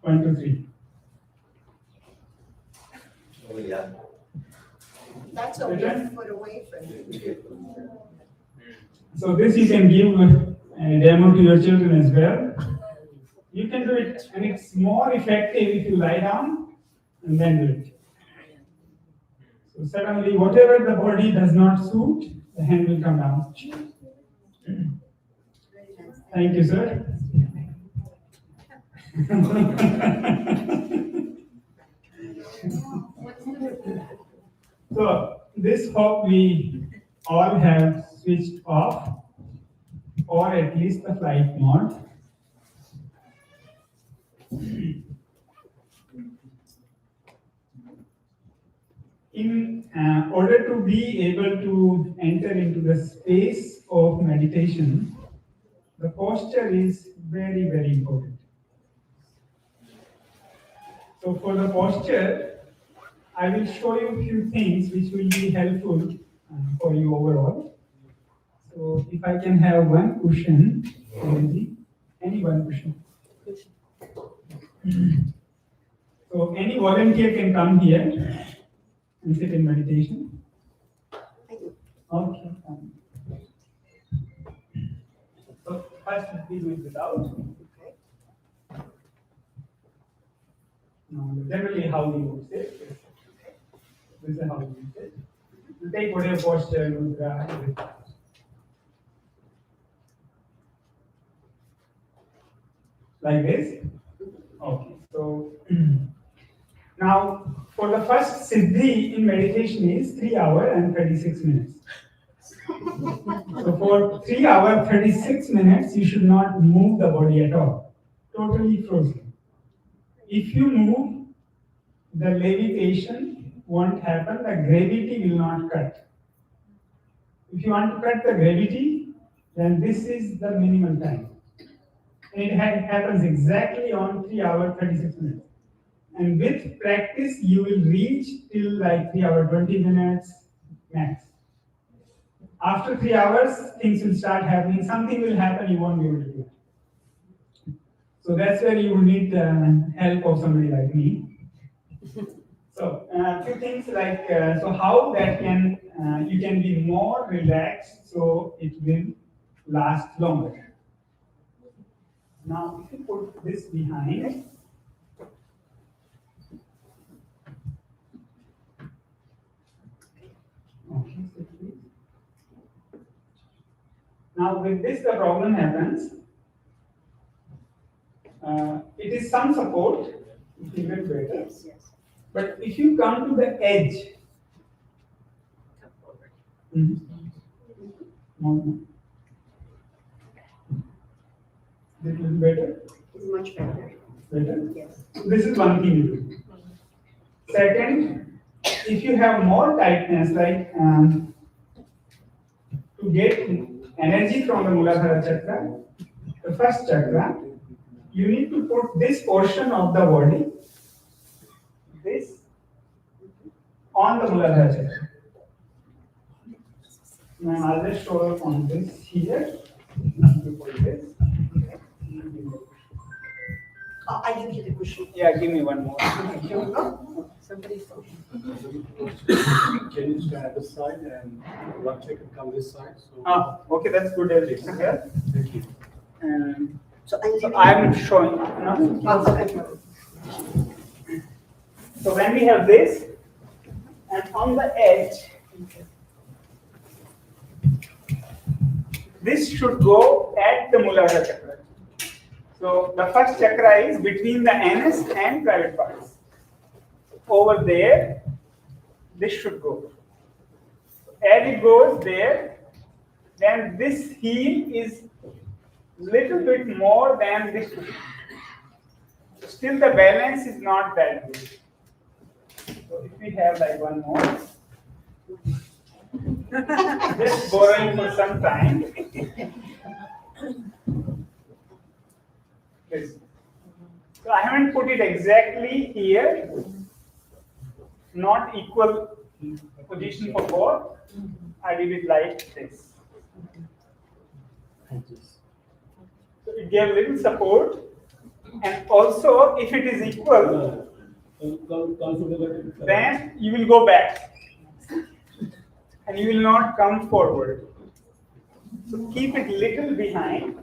1, 2, 3. Oh, yeah. That's a 1 foot away from you. So this you can give a demo to your children as well. You can do it, and it's more effective if you lie down and then do it. So suddenly, whatever the body does not suit, the hand will come down. Thank you, sir. So this hope we all have switched off, or at least the flight mode. In order to be able to enter into the space of meditation, the posture is very, very important. So for the posture, I will show you a few things which will be helpful for you overall. So if I can have one cushion, any one cushion. So any volunteer can come here and sit in meditation. Okay. So first we do it without. Generally how we would sit. This is how we would sit. You take whatever posture, mudra. Like this. Okay. So now for the first siddhi in meditation is 3 hours and 36 minutes. So for 3 hours 36 minutes you should not move the body at all. Totally frozen. If you move, the levitation won't happen, the gravity will not cut. If you want to cut the gravity, then this is the minimum time. And it happens exactly on 3 hours 36 minutes. And with practice, you will reach till like 3 hours 20 minutes max. After 3 hours, things will start happening. Something will happen, you won't be able to do it. So that's where you will need help of somebody like me. So a few things like, so how that can, you can be more relaxed so it will last longer. Now, if you put this behind, okay, so please. Now with this the problem happens, it is some support, if you get better. Yes, yes. But if you come to the edge, this is better. It's much better. Better. Yes. This is one thing you do. Second, if you have more tightness, like to get energy from the Muladhara chakra, the first chakra, you need to put this portion of the body, this, on the Muladhara chakra. Now I'll just show up on this here. You put this. I give you the cushion. Yeah, give me one more. Here we go. Somebody's phone. Can you stand at this side and one check and come this side? So, Okay, that's good. Yeah. thank you. So I'm showing. No? So when we have this, and on the edge, this should go at the Muladhara chakra. So the first chakra is between the anus and private parts. Over there, this should go. As it goes there, then this heel is little bit more than this. Still the balance is not that good. So if we have like one more, just borrowing for some time. This. So I haven't put it exactly here, not equal position for both. I did it like this. So it gave a little support. And also, if it is equal, then you will go back and you will not come forward. So keep it little behind.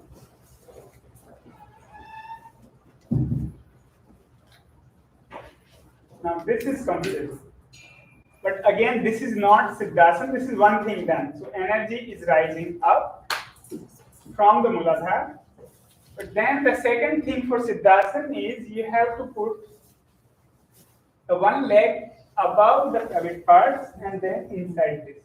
Now this is complete. But again, this is not Siddhasana, this is one thing done. So energy is rising up from the Muladhara. But then the second thing for Siddhasana is you have to put the one leg above the private parts and then inside this.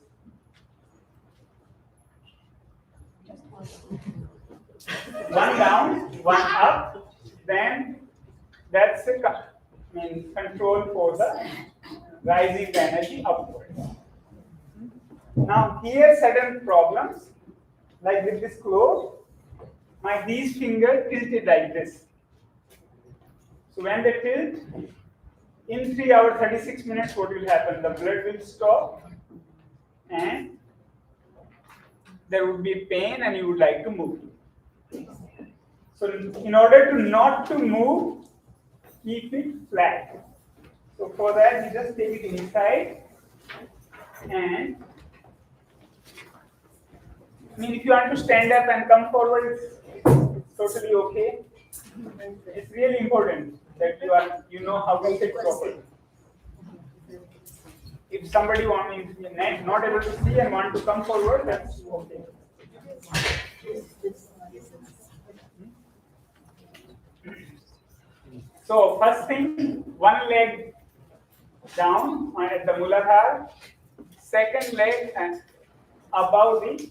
One down, one up, then that's the control for the rising the energy upward. Now here certain problems, like with this clove, these fingers tilted like this. So when they tilt, in 3 hours 36 minutes, what will happen? The blood will stop and there would be pain and you would like to move. So in order to not to move, keep it flat. So for that, you just take it inside and if you want to stand up and come forward, it's totally okay. It's really important that you know how to sit properly. If somebody not able to see and want to come forward, that's okay. So first thing, one leg down at the Muladhara, second leg and above the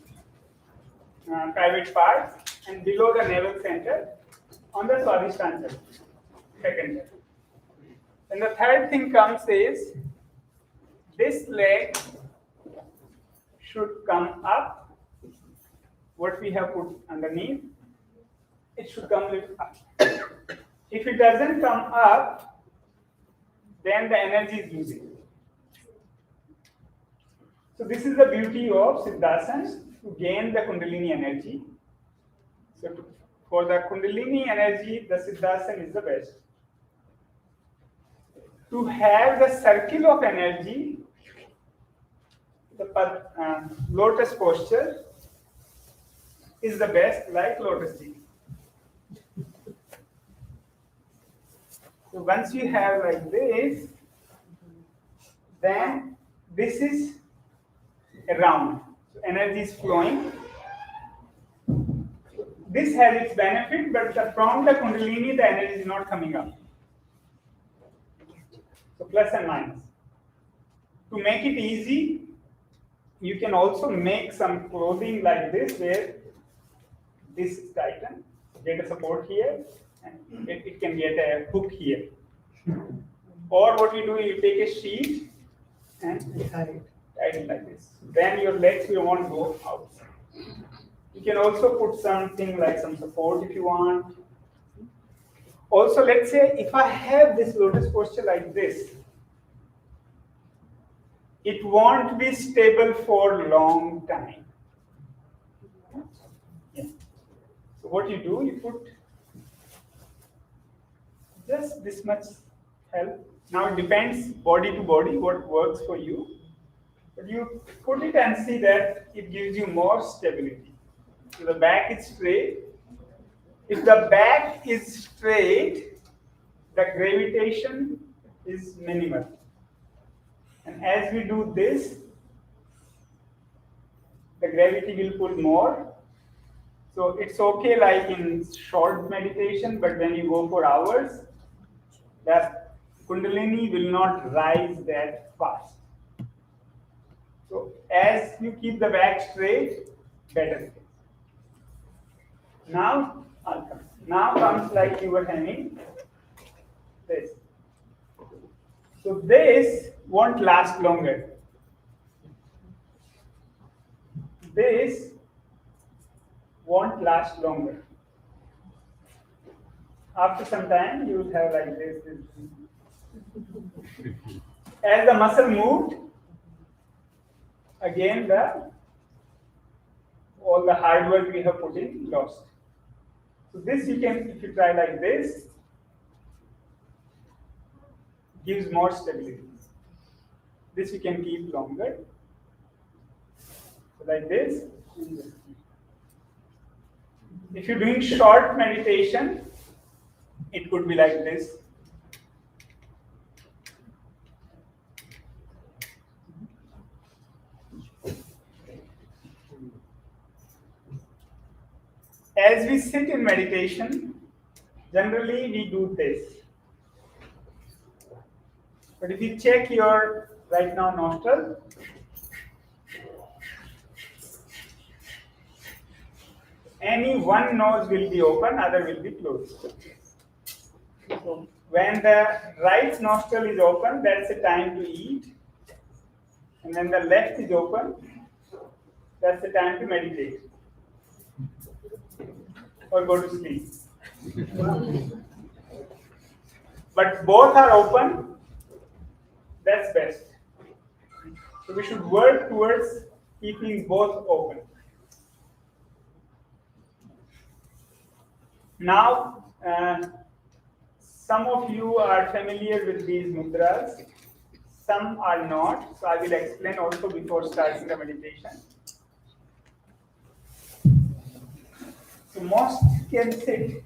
private parts and below the navel center on the Swadhisthana, second leg. And the third thing comes is this leg should come up. What we have put underneath, it should come little up. If it doesn't come up, then the energy is losing. So this is the beauty of Siddhasana, to gain the Kundalini energy. So for the Kundalini energy, the Siddhasana is the best. To have the circle of energy, the lotus posture is the best, like lotus tree. So once you have like this, then this is a round. So energy is flowing. This has its benefit, but from the Kundalini, the energy is not coming up. So plus and minus. To make it easy, you can also make some clothing like this, where this is tightened, get a support here, and it can get a hook here. Or what you do, you take a sheet and tie it like this. Then your legs will won't go out. You can also put something like some support if you want. Also, let's say if I have this lotus posture like this, it won't be stable for a long time. Yeah. So what you do, you put just this much help. Now it depends body to body what works for you. But you put it and see that it gives you more stability. So the back is straight. If the back is straight, the gravitation is minimal. And as we do this, the gravity will pull more. So it's okay like in short meditation, but when you go for hours, that Kundalini will not rise that fast. So as you keep the back straight, better. Now comes like you were having this. So this won't last longer. This won't last longer. After some time, you will have like this. As the muscle moved, again all the hard work we have put in lost. So this you can, if you try like this, gives more stability. This you can keep longer. So like this. If you're doing short meditation, it could be like this. As we sit in meditation, generally we do this. But if you check your right now nostril, any one nose will be open, other will be closed. So when the right nostril is open, that's the time to eat. And when the left is open, that's the time to meditate or go to sleep. But both are open, that's best. So we should work towards keeping both open. Now, some of you are familiar with these mudras, some are not. So I will explain also before starting the meditation. So most can sit,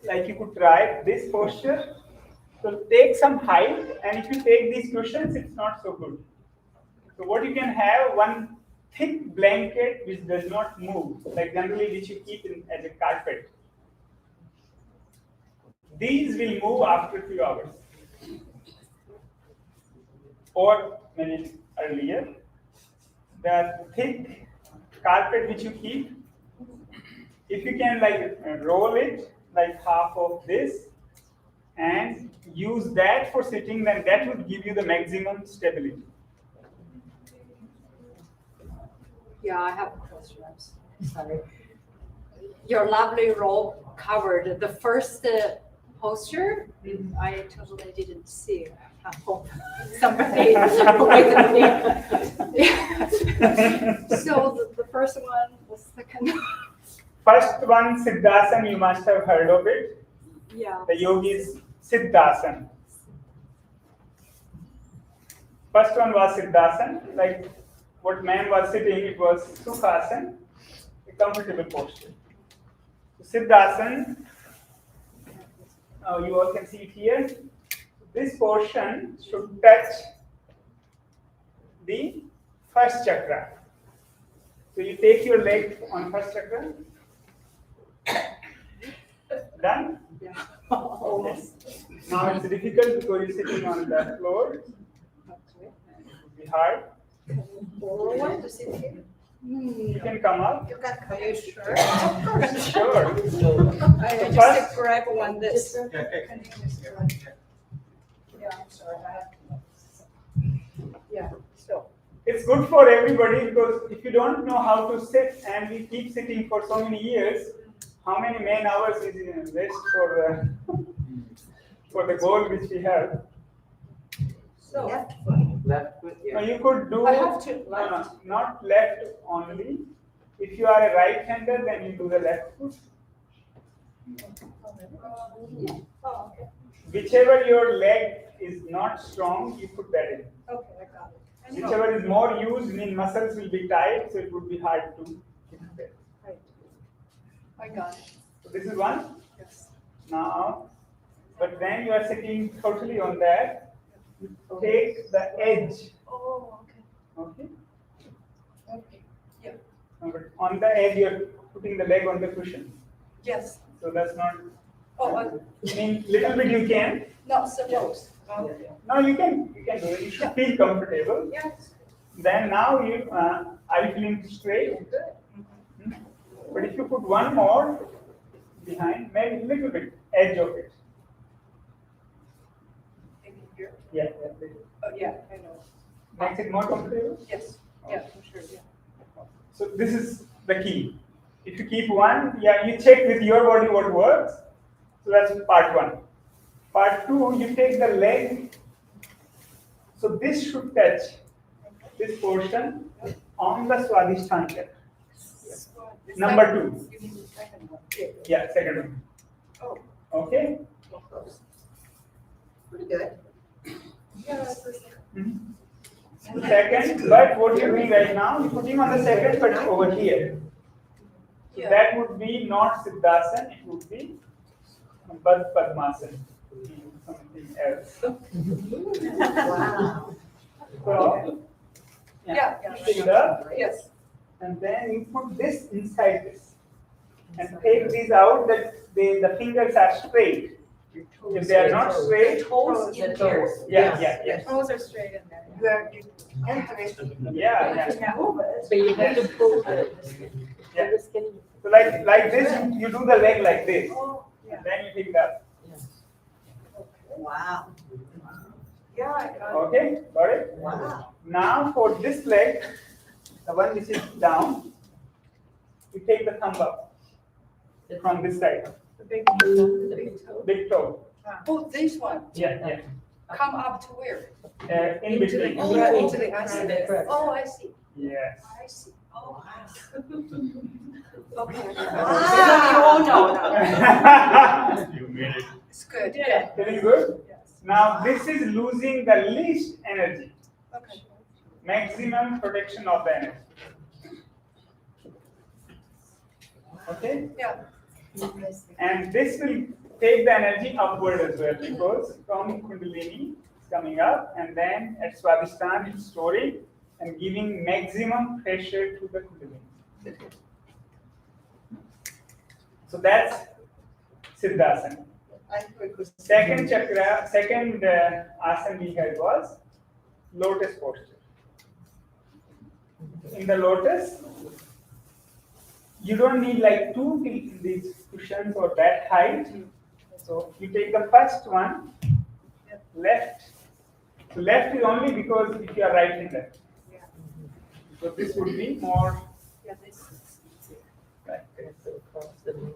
like you could try this posture. So take some height, and if you take these cushions, it's not so good. So what you can have, one thick blanket which does not move, like generally which you keep as a carpet. These will move after 2 hours or maybe earlier. The thick carpet which you keep, if you can like roll it like half of this and use that for sitting, then that would give you the maximum stability. Yeah, I have a question. I'm sorry. Your lovely robe covered the first posture. I totally didn't see. I hope somebody with me. So the first one, the second. First one, Siddhasana, you must have heard of it. Yeah. The yogis Siddhasana. First one was Siddhasana, like what man was sitting, it was Sukhasana, a comfortable posture. So Siddhasana, you all can see it here. This portion should touch the first chakra. So you take your leg on first chakra. Done? Yeah. Okay. Now it's difficult because you're sitting on the floor. Okay. It would be hard. Or want to sit here? You can come up. You got, are you sure? Of course. Sure. I First- just grab one this. Yeah, I'm sorry. Yeah, so. It's good for everybody because if you don't know how to sit and we keep sitting for so many years, how many man hours is in invest for the goal which we have? So. Left foot, Now you could do I have to, not left only. If you are a right-hander, then you do the left foot. Oh, okay. Whichever your leg is not strong, you put that in. Okay, I got it. Whichever is more used, mean muscles will be tight, so it would be hard to keep there. Right. I got it. So this is one. Yes. Now, but when you are sitting totally on that, you take the edge. Oh, okay. Okay. Okay. Yeah. But on the edge, you are putting the leg on the cushion. Yes. So that's not. Oh, I mean, little bit you can. no, suppose. Okay. No, you can do it. You should feel comfortable. Yes. Then now you are you feeling straight? Good. But if you put one more behind, maybe a little bit edge of it. Maybe here. Yeah. Oh, yeah, I know. Makes it more comfortable. Yes. Yeah, for sure. Yeah. So this is the key. If you keep one, you check with your body what works. So that's part one. Part two, you take the leg. So this should touch this portion on the Swadhisthana chakra. Number two. You mean the second one? Yeah, second one. Oh. Okay. close. Pretty good. Second, but what you're doing right now, you're putting on the second, but over here. So that would be not Siddhasan, it would be Bad Padmasan, something else. Wow. So, Yeah, pick it up, Yes. and then you put this inside this. And take these out that the fingers are straight. If they are not straight, Toes in here. yeah. Toes are straight in there. Exactly. Interesting. Yeah. So you have to pull the Yeah. the skin. So like this, you do the leg like this, and then you pick it up. Wow. Yeah, I got it. Okay, got it? Wow. Now for this leg, the one which is down, you take the thumb up from this side, The big toe. big toe. Oh, this one. Yeah. Come up to where? In between. Oh, Yeah, into the ice. Oh, I see. Yes. I see. Oh, okay. Wow. No. You made it. It's good. Feeling good? Yes. Now this is losing the least energy, Okay. maximum protection of the energy. Okay? Yeah. And this will take the energy upward as well, because from Kundalini it's coming up, and then at Swadhisthana it's storing and giving maximum pressure to the Kundalini. So that's Siddhasana. I have a question. Second chakra, second asana we had was lotus posture. In the lotus, you don't need like these cushions or that height. So you take the first one, left. So left is only because if you are right-handed. So this would be more Yeah, this is. like this. So across the middle.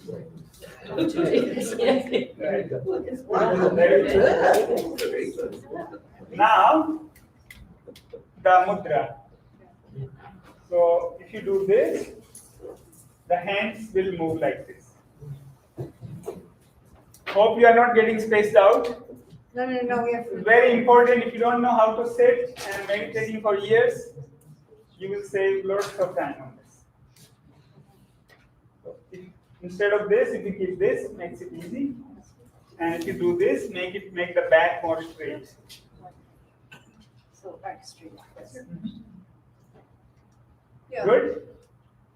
Right. Very good. Now, the mudra. So if you do this, the hands will move like this. Hope you are not getting spaced out. No, we have It's very important. If you don't know how to sit and meditating for years, you will save lots of time on this. So instead of this, if you keep this, it makes it easy. And if you do this, make the back more straight. So back straight. Yeah. Good.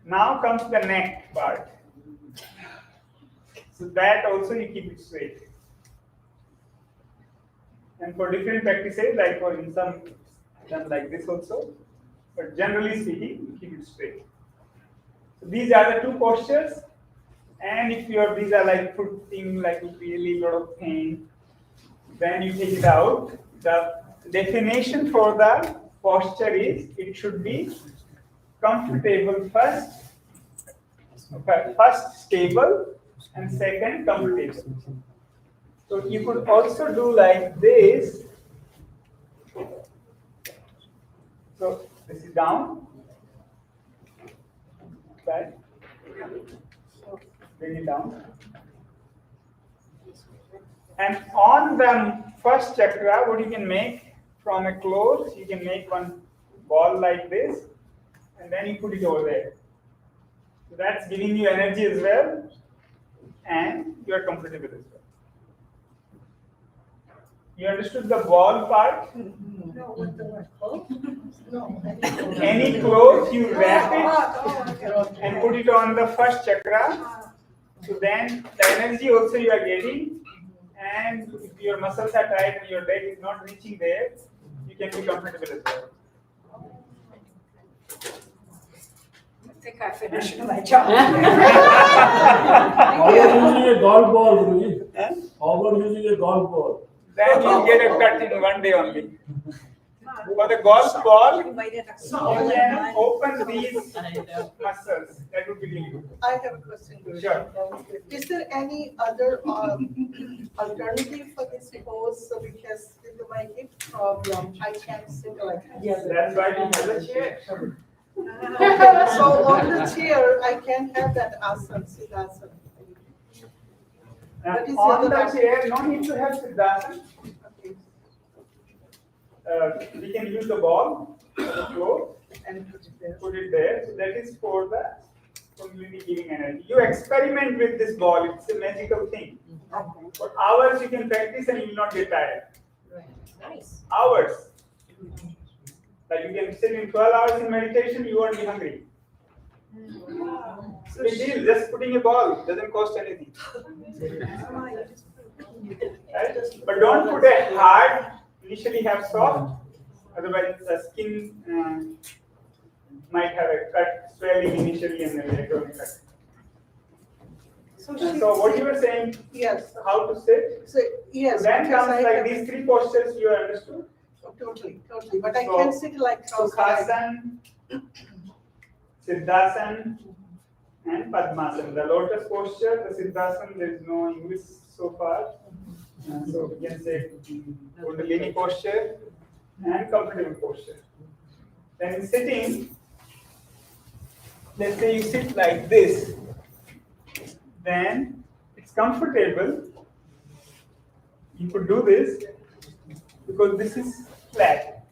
Now comes the neck part. So that also you keep it straight. And for different practices, like for in some done like this also, but generally speaking, you keep it straight. So these are the two postures. And if these are like putting like really lot of pain, then you take it out. The definition for the posture is it should be comfortable first, stable, and second comfortable. So you could also do like this. So this is down, right? Bring it down. And on the first chakra, what you can make from a cloth, you can make one ball like this, and then you put it over there. So that's giving you energy as well, and you are comfortable as well. You understood the ball part? No, what the word? Oh? No. Any cloth, you wrap it and put it on the first chakra. So then the energy also you are getting, and if your muscles are tight and your leg is not reaching there, you can be comfortable as well. I think I finished my job. How about using a golf ball, Guruji? How about using a golf ball? Then you get a cut in one day only. For the golf ball, you can open these muscles. That would be really good. I have a question. Guru. Sure. Is there any other alternative for this pose? So because with my hip problem, I can't sit like this. That's why we have a chair. So on the chair, I can have that asana, siddhasana. What is On the the other chair, no need to have Siddhasana. Okay. We can use the ball on the floor And put it there. put it there. So that is for the community giving energy. You experiment with this ball, it's a magical thing. Okay. For hours you can practice and you will not get tired. Nice. Hours. Like you can sit in 12 hours in meditation, you won't be hungry. Big deal, just putting a ball doesn't cost anything. Right? But don't put a hard, initially have soft, otherwise the skin might have a cut, swelling initially and then later on cut. So, So what you were saying, yes. how to sit, So, yes. then because comes I like have- these three postures you understood. Totally. But I So, can sit like cross-legged. Sukhasan, Siddhasan, and Padmasan. The lotus posture, the Siddhasan, there is no English so far. So we can say Kundalini posture and comfortable posture. Then in sitting, let's say you sit like this, then it's comfortable. You could do this because this is flat.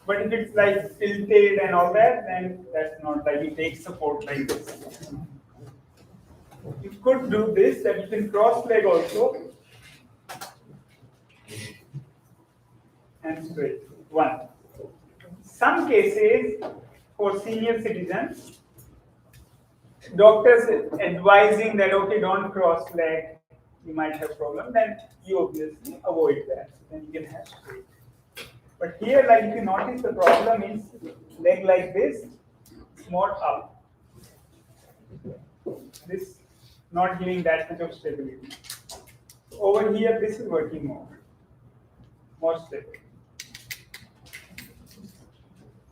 But if it's like tilted and all that, then that's not like you take support like this. You could do this, that you can cross leg also and straight. One. Some cases for senior citizens, doctors advising that okay, don't cross leg, you might have problem, then you obviously avoid that. Then you can have straight. But here, like if you notice, the problem is leg like this, more up. This not giving that much of stability. Over here, this is working more stable.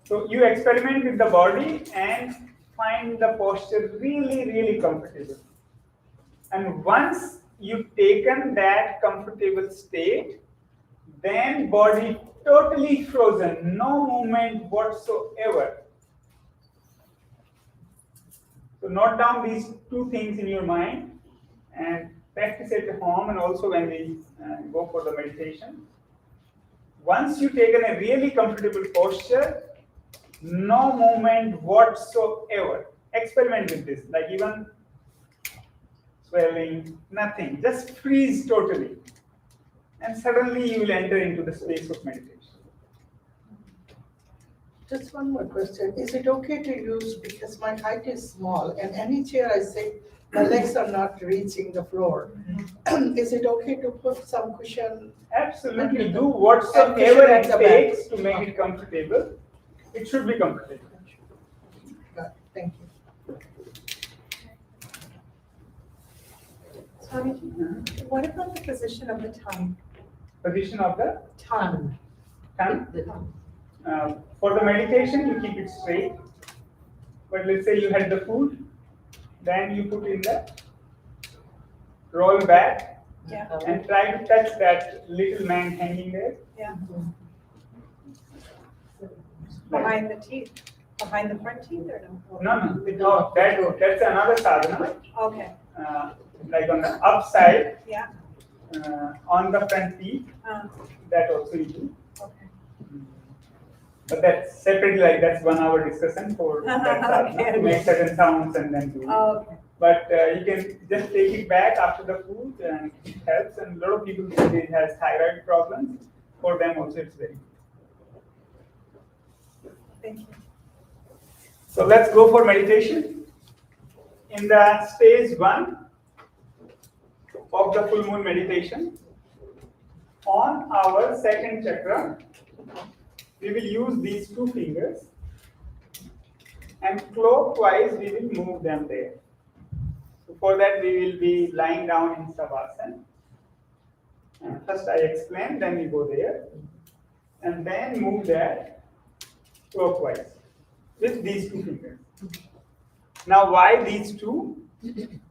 So you experiment with the body and find the posture really, really comfortable. And once you've taken that comfortable state, then body totally frozen, no movement whatsoever. So note down these two things in your mind and practice at home and also when we go for the meditation. Once you've taken a really comfortable posture, no movement whatsoever. Experiment with this, like even swelling, nothing, just freeze totally. And suddenly you will enter into the space of meditation. Just one more question. Is it okay to use, because my height is small and any chair I sit, my legs are not reaching the floor. Is it okay to put some cushion? Absolutely, do And whatsoever cushion at it the takes to make it comfortable. It should be comfortable. Thank you. Swamiji, what about the position of the tongue? Position of the Tongue. tongue. The tongue. For the meditation, you keep it straight. But let's say you had the food, then you put in the roll back Yeah, and try to touch that little man hanging there. yeah. Like, Behind the teeth, behind the front teeth or no? no, that's another sadhana. Okay, Like on the upside, yeah, on the front teeth, that also you do. okay. But that's separately, like that's 1 hour discussion for that sadhana, Okay. to make certain sounds and then do it. Okay, But you can just take it back after the food and it helps. And a lot of people say it has thyroid problems. For them also it's very good. thank you. So let's go for meditation. In the stage 1 of the full moon meditation, on our second chakra, we will use these 2 fingers and clockwise we will move them there. So for that we will be lying down in Savasana. First I explain, then we go there and then move that clockwise with these 2 fingers. Now why these 2?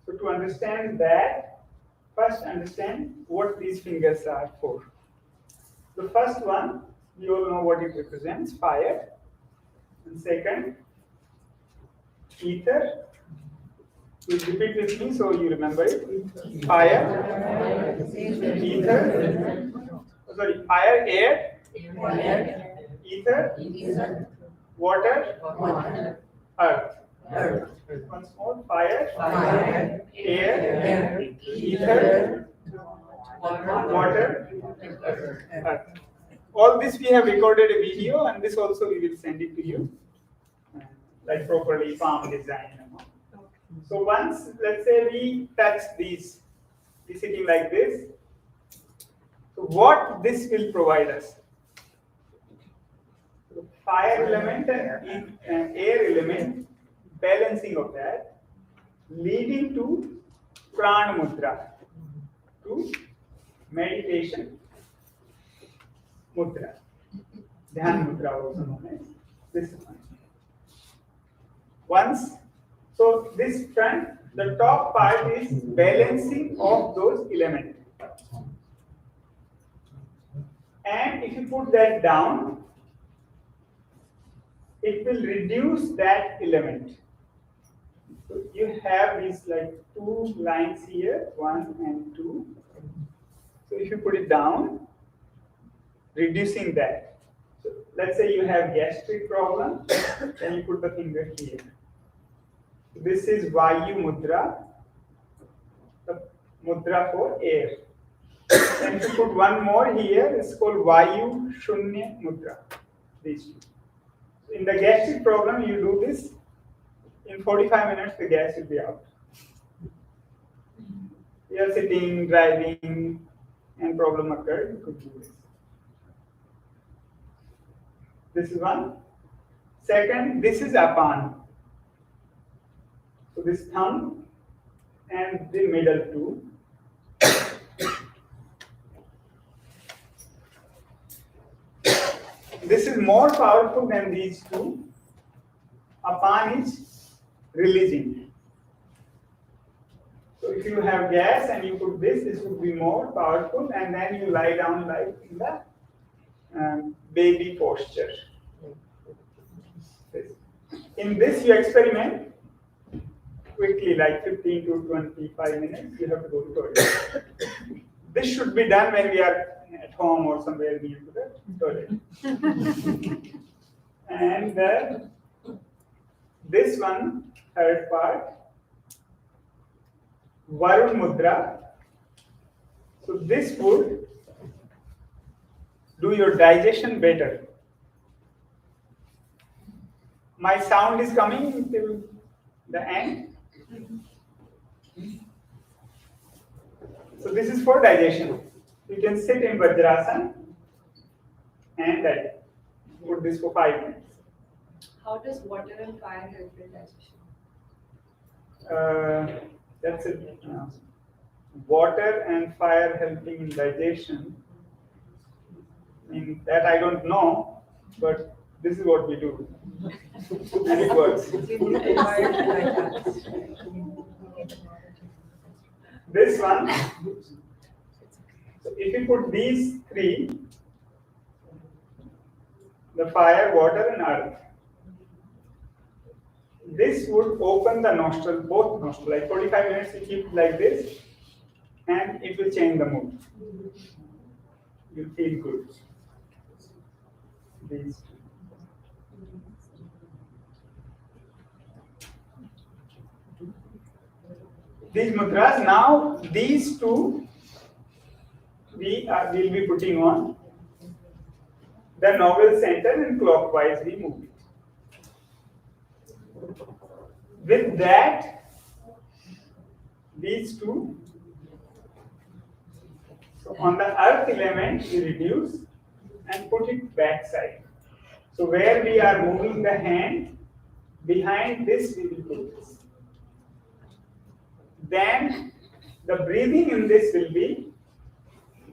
So to understand that, first understand what these fingers are for. The first one, you all know what it represents, fire. And second, ether. Please repeat with me so you remember it. Fire, ether, fire, air, ether, water, earth. Once more, fire, air, ether, water, earth. All this we have recorded a video, and this also we will send it to you, like properly farm design. So once, let's say we touch these, we sitting like this. So what this will provide us? So fire element and air element, balancing of that, leading to prana mudra, to meditation mudra, dhyan mudra also known as this one. Once, so this front, the top part is balancing of those elements. And if you put that down, it will reduce that element. So you have these like two lines here, 1 and 2. So if you put it down, reducing that. So let's say you have gastric problem, then you put the finger here. This is Vayu Mudra, the mudra for air. And to put one more here, it's called Vayu Shunya Mudra. These two. In the gastric problem, you do this. In 45 minutes, the gas will be out. You are sitting, driving, and problem occurred, you could do this. This is one. Second, this is Apan. So this thumb and the middle two. This is more powerful than these two. Apan is releasing. So if you have gas and you put this would be more powerful, and then you lie down like in the baby posture. In this you experiment quickly, like 15 to 25 minutes, you have to go to toilet. This should be done when we are at home or somewhere near to the toilet. And this one, third part, Varun Mudra. So this would do your digestion better. My sound is coming till the end. So this is for digestion. You can sit in Vajrasana and put this for 5 minutes. How does water and fire help in digestion? That's it. Water and fire helping in digestion. That I don't know, but this is what we do. And it works. This one, so if you put these three, the fire, water and earth, this would open the nostril, both nostrils, like 45 minutes you keep like this, and it will change the mood. You feel good. These two. These mudras, now these two we will be putting on the novel center and clockwise we move it. With that, these two, so on the earth element we reduce and put it backside. So where we are moving the hand, behind this we will put this. Then the breathing in this will be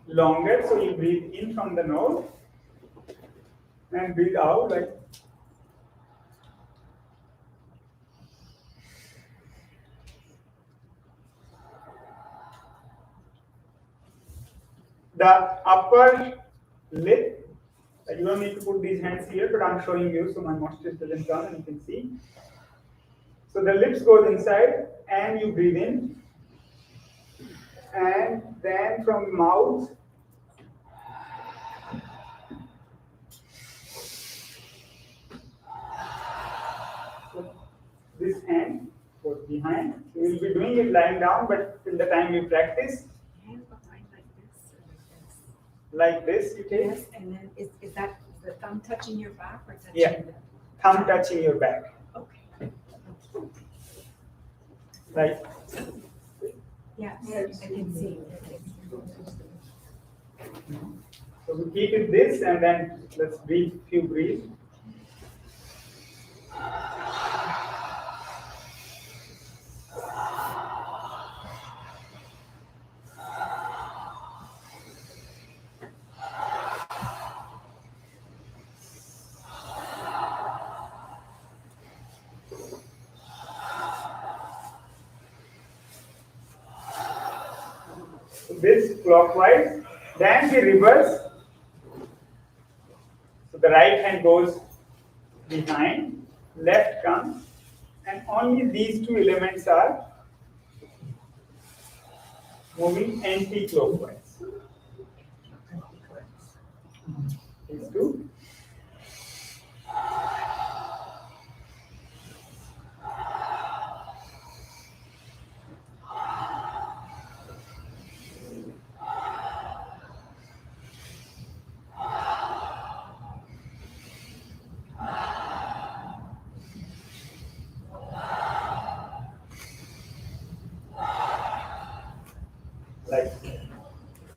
longer, so you breathe in from the nose and breathe out like the upper lip. You don't need to put these hands here, but I'm showing you so my nostrils doesn't come and you can see. So the lips goes inside and you breathe in. And then from mouth, this hand goes behind. You will be doing it lying down, but till the time you practice, Hands behind like this. like this, you take. Yes, and then is that the thumb touching your back or touching Yeah. the? Thumb touching your back. Okay. Like, Yes, I can see. so we keep it this, and then let's breathe, few breathe. This clockwise, then we reverse. So the right hand goes behind, left comes, and only these two elements are moving anti-clockwise. These two. Like,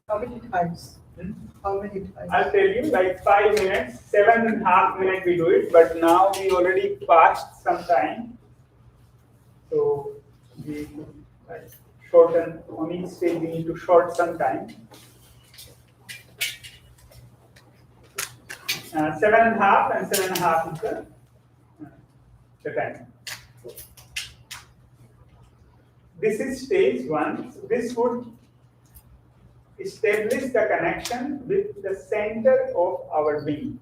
How many times? How many times? I'll tell you, like 5 minutes, 7.5 minutes we do it, but now we already passed some time. So we like shorten, on each stage we need to short some time. 7.5 and 7.5 is the time. This is stage 1. So this would establish the connection with the center of our being.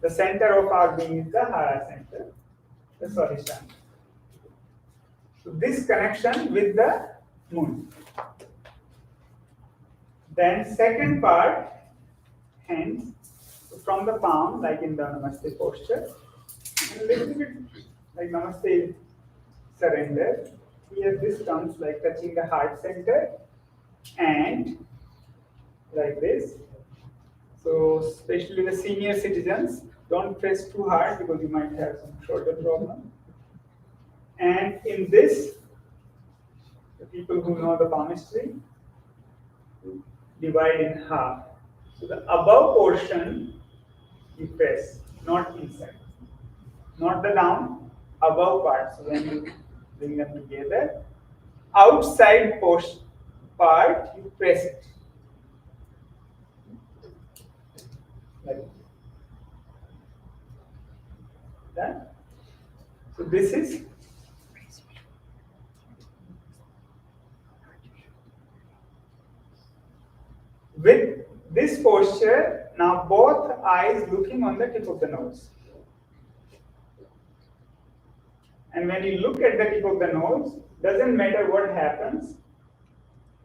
The center of our being is the Hara center, the Swadhisthana. So this connection with the moon. Then second part, hands from the palm, like in the Namaste posture, and a little bit like Namaste surrender. Here this comes like touching the heart center and like this. So especially the senior citizens, don't press too hard because you might have some shoulder problem. And in this, the people who know the palmistry divide in half. So the above portion you press, not inside, not the down, above part. So when you bring them together, outside part you press it. Like that. So this is with this posture. Now both eyes looking on the tip of the nose. And when you look at the tip of the nose, doesn't matter what happens,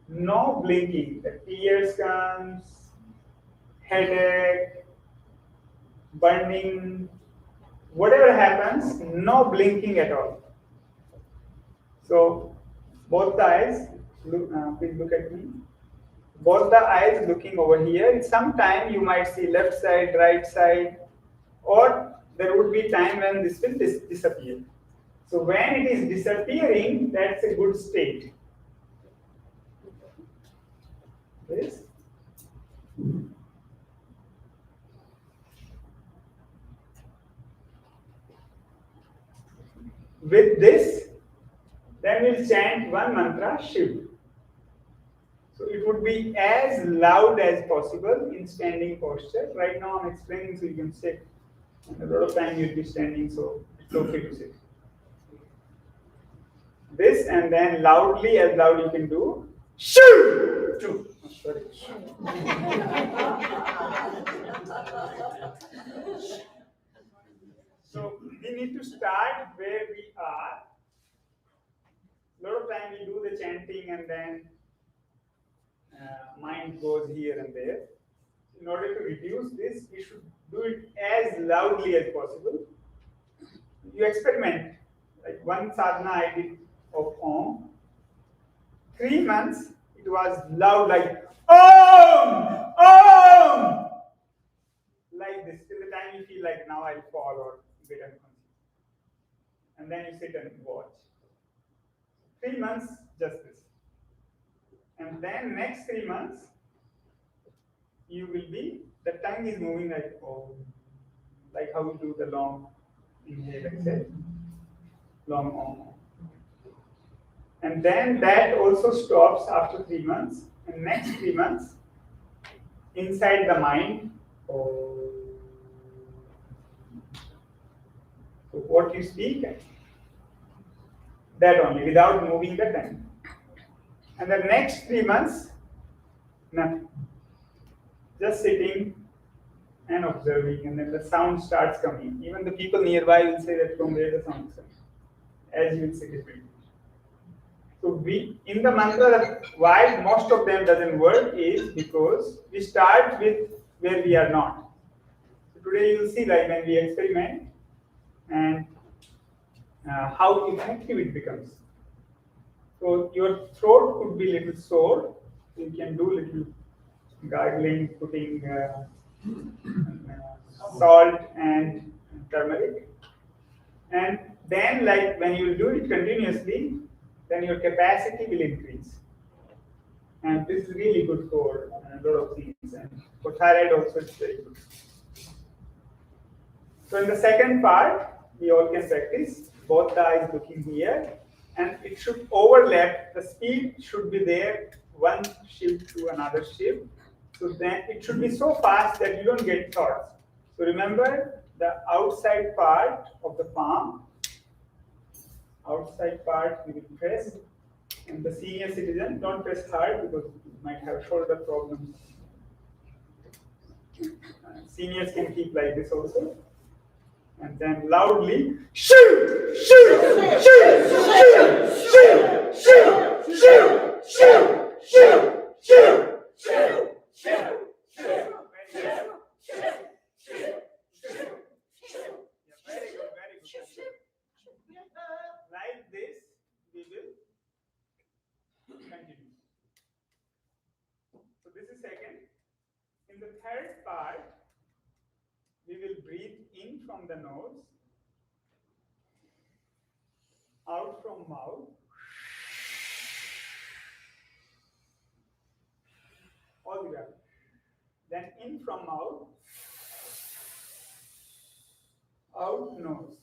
no blinking. The tears comes, headache, burning, whatever happens, no blinking at all. So both the eyes, please look at me. Both the eyes looking over here. Sometime you might see left side, right side, or there would be time when this will disappear. So when it is disappearing, that's a good state. This. With this, then we'll chant one mantra, Shiv. So it would be as loud as possible in standing posture. Right now I'm explaining so you can sit. And a lot of time you'll be standing, so it's okay to sit. This, and then loudly, as loud you can do, Shiv! Two. Oh, sorry. So we need to start where we are. lot of time we do the chanting and then mind goes here and there. In order to reduce this, we should do it as loudly as possible. You experiment. Like one sadhana I did of Om. 3 months it was loud like Om! Om! Like this, till the time you feel like now I'll fall or get unconscious. And then you sit and watch. 3 months, just this. And then next 3 months, you will be, the tongue is moving like Om. Like how we do the long inhale, exhale. Long Om. And then that also stops after 3 months. And next 3 months, inside the mind, so what you speak, that only, without moving the tongue. And the next 3 months, nothing. Just sitting and observing, and then the sound starts coming. Even the people nearby will say that from where the sound is coming, as you will sit it. So we, in the mantra, why most of them doesn't work is because we start with where we are not. So today you will see, like when we experiment and how effective it becomes. So your throat could be a little sore. You can do little gargling, putting salt and turmeric. And then, like when you do it continuously, then your capacity will increase. And this is really good for a lot of things. And for thyroid also it's very good. So in the second part, we all can practice. Both the eyes looking here. And it should overlap. The speed should be there, one shift to another shift. So then it should be so fast that you don't get thoughts. So remember the outside part of the palm. Outside part we will press. And the senior citizen, don't press hard because you might have shoulder problems. Seniors can keep like this also. And then loudly, shoot, shoot, shoot, shoot, shoot, shoot, shoot, shoot, shoot, shoot, shoot, shoot. Very good, very good. Like this, we will continue. So this is second. In the third part, we will breathe in from the nose, out from mouth, all together. Then in from mouth, out nose.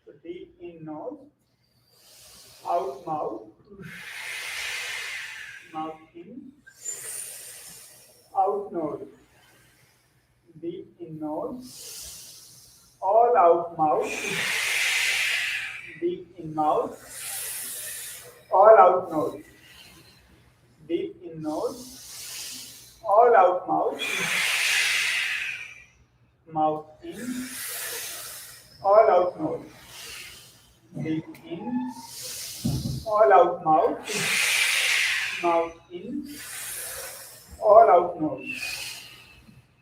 So deep in nose, out mouth, mouth in, out nose. Deep in nose, all out mouth, deep in mouth, all out nose, deep in nose, all out mouth, mouth in, all out nose, deep in, all out mouth, mouth in, all out nose.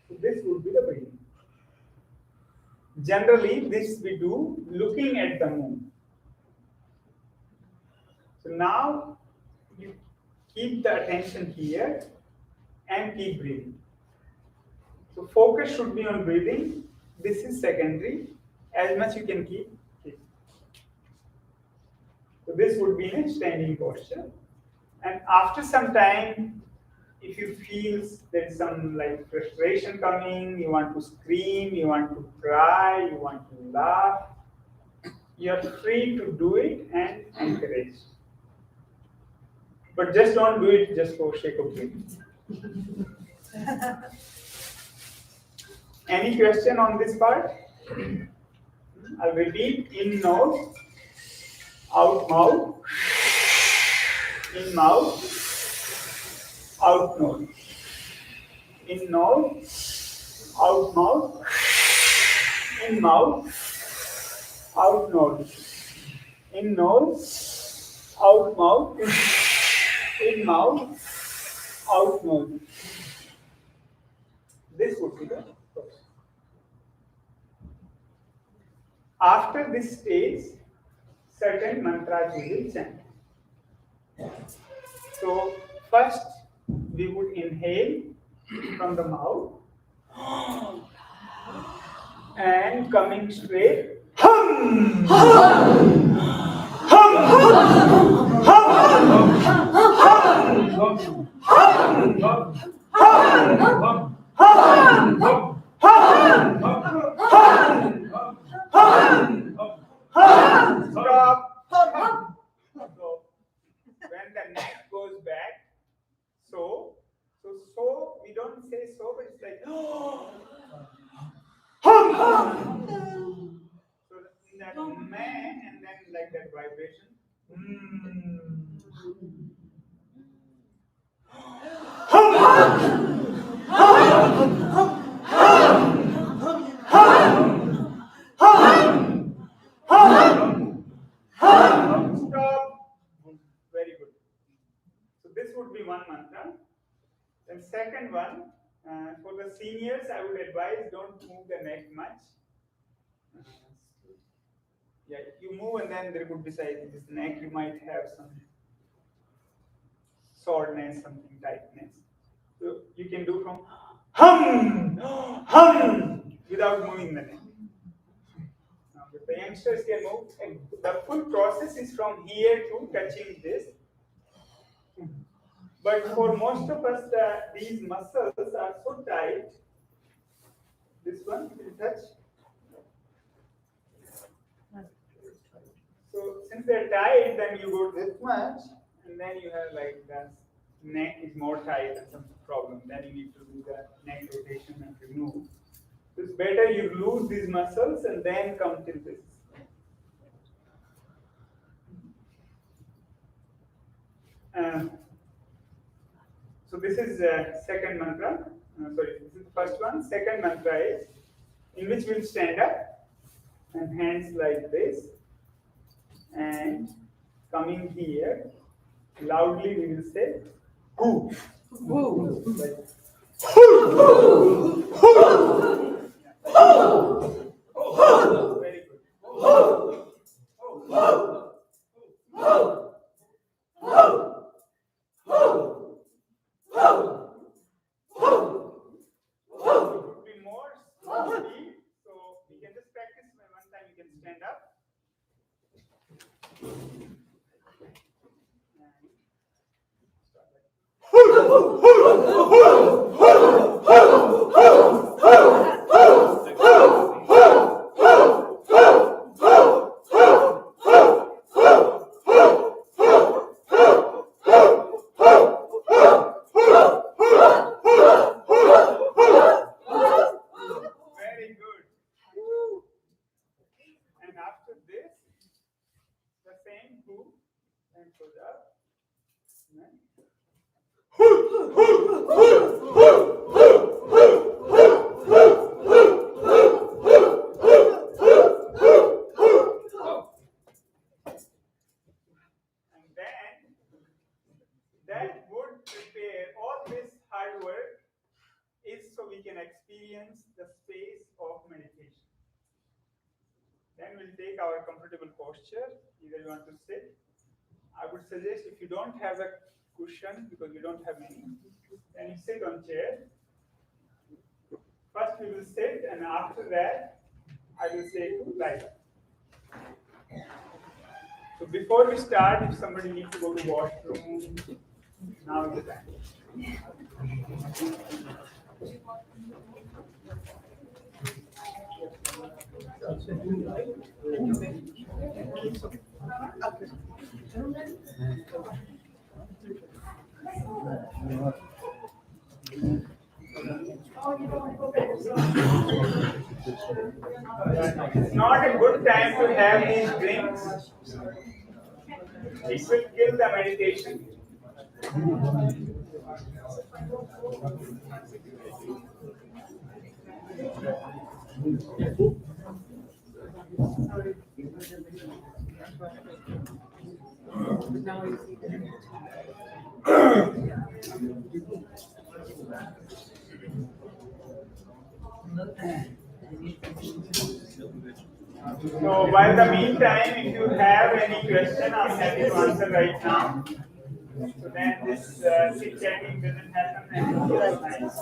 So this would be the breathing. Generally, this we do looking at the moon. So now you keep the attention here and keep breathing. So focus should be on breathing. This is secondary. As much you can keep. So this would be in a standing posture. And after some time, if you feel there's some like frustration coming, you want to scream, you want to cry, you want to laugh, you're free to do it and encourage. But just don't do it just for sake of doing it. Any question on this part? I'll repeat. In nose, out mouth, in mouth, out nose. In nose, out mouth, in mouth, out nose. In nose, mouth, in mouth, out mouth. This would be the first. After this stage, certain mantras we will chant. So first we would inhale from the mouth and coming straight. Hum! Hum! Hum! Hum! Stop. So when the neck goes back, so we don't say so, but it's like so in that meh and then like that vibration. Stop. Very good. So this would be one mantra. Then second one, for the seniors, I would advise don't move the neck much. Yeah, you move and then there could be this neck, you might have some soreness, something tightness. So you can do from hum, hum, without moving the neck. Now, the youngsters can move, and the full process is from here to touching this. But for most of us, these muscles are so tight. This one will touch. So since they're tight, then you go this much, and then you have like the neck is more tight and some problem. Then you need to do the neck rotation and remove. So it's better you lose these muscles and then come till this. So this is second mantra. Sorry, this is the first one. Second mantra is in which we'll stand up and hands like this, and coming here, loudly we will say "Who." Who. Like, very good. Stand up. Very good. And after this, the same who and goes up. And then that would prepare all this hard work is so we can experience the space of meditation. Then we'll take our comfortable posture. Either you want to sit. I would suggest if you don't have a cushion, because you don't have many, then you sit on chair. First we will sit, and after that, I will say to lie. So before we start, if somebody needs to go to washroom, now is the time. It's not a good time to have these drinks. It will kill the meditation. Now I see that. So by the meantime, if you have any question, I'm happy to answer right now. So then this chit chatting doesn't happen and it's nice.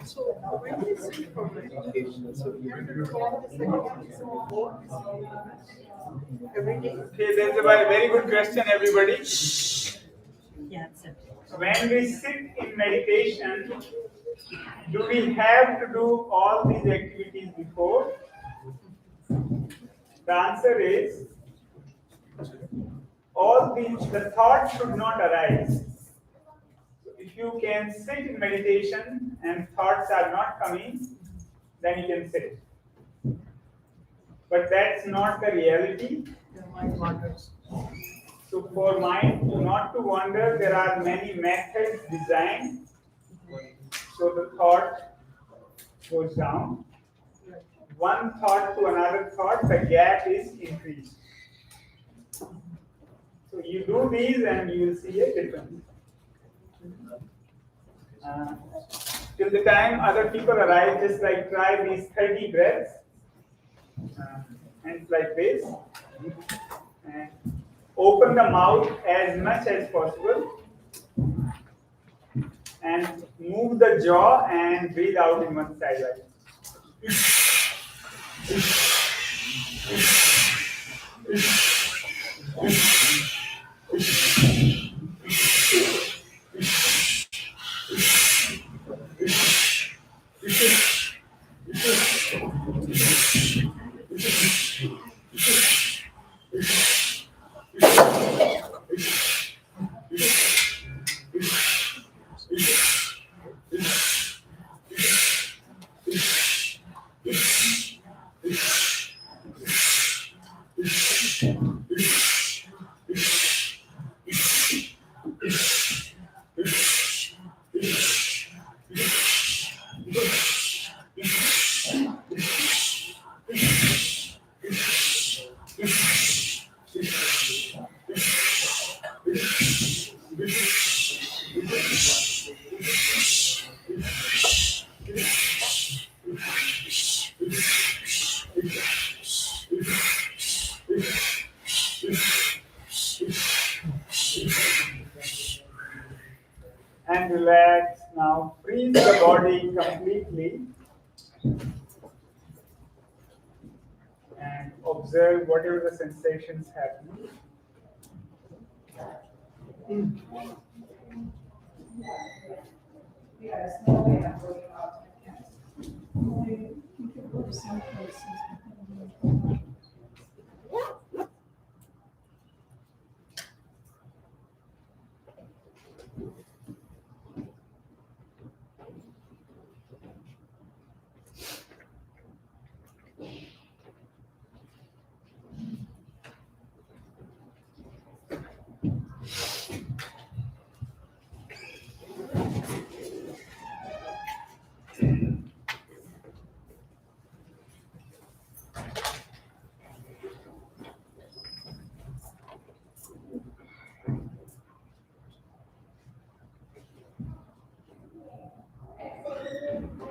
So when we sit for meditation, so we have to call this every day. Okay, that's a very good question, everybody. Yeah, it's a. So when we sit in meditation, do we have to do all these activities before? The answer is the thought should not arise. So if you can sit in meditation and thoughts are not coming, then you can sit. But that's not the reality. The mind wanders. So for mind not to wander, there are many methods designed. So the thought goes down. One thought to another thought, the gap is increased. So you do these and you will see a difference. Till the time other people arrive, just like try these 30 breaths. Hands like this. And open the mouth as much as possible. And move the jaw and breathe out in one side like this. And relax. Now freeze the body completely and observe whatever the sensations happening.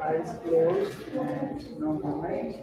Eyes closed and no movement.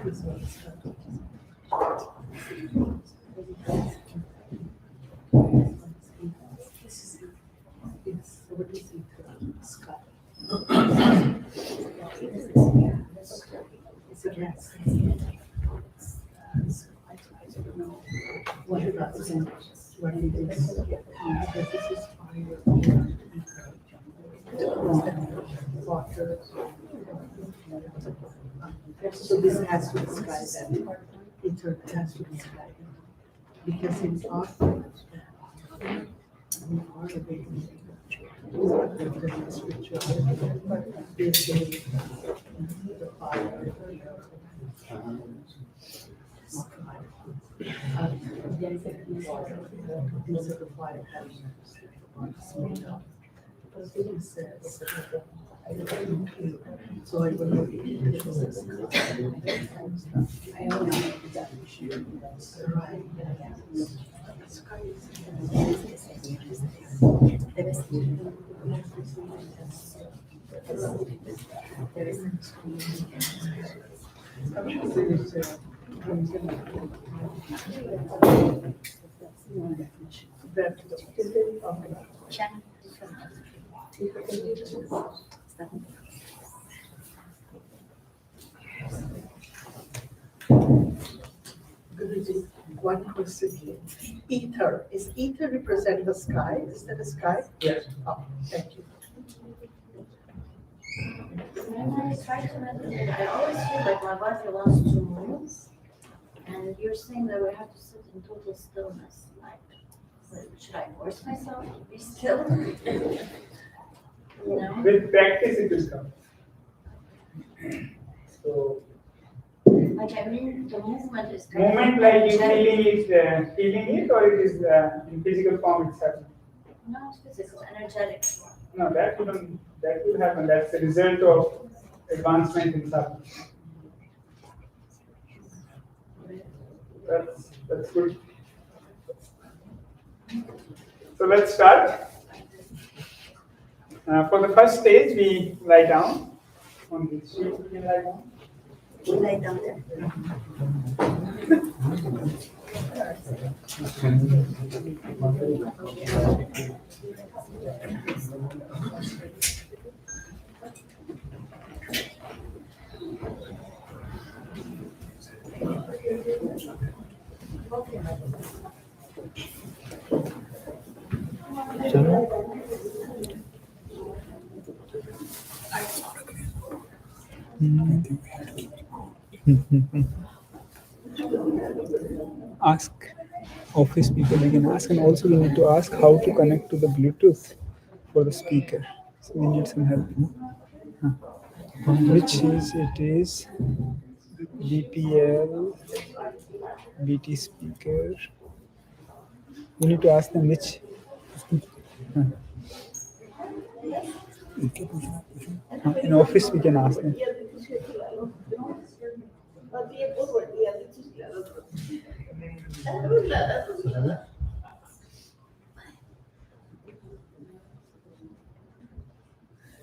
This one is not. Yes, so what is it? Sky. It's a gas. I don't know what it represents, what it is. Because this is fire, water. So this has to be sky then. It has to be sky. Because in our spiritual, they say the fire. These are the five elements. But it says, so I will look into this. I don't know that issue. Right. One question here. Ether. Is ether represent the sky? Is that the sky? Yes. Oh, thank you. When I try to meditate, I always feel like my body wants to move. And you're saying that we have to sit in total stillness. Like, should I force myself to be still? You know? With practice, it will come. So, Like, I mean, the movement is kind movement of like you energetic. feeling it, or it is in physical form itself? No, it's physical, energetic. No, that will happen. That's the result of advancement in sadhana. That's good. So let's start. For the first stage, we lie down on this sheet. We can lie down. Lie down there. Ask office people, we can ask, and also we need to ask how to connect to the Bluetooth for the speaker. So we need some help. Which is it is BPL, BT speaker. We need to ask them which. In office we can ask them.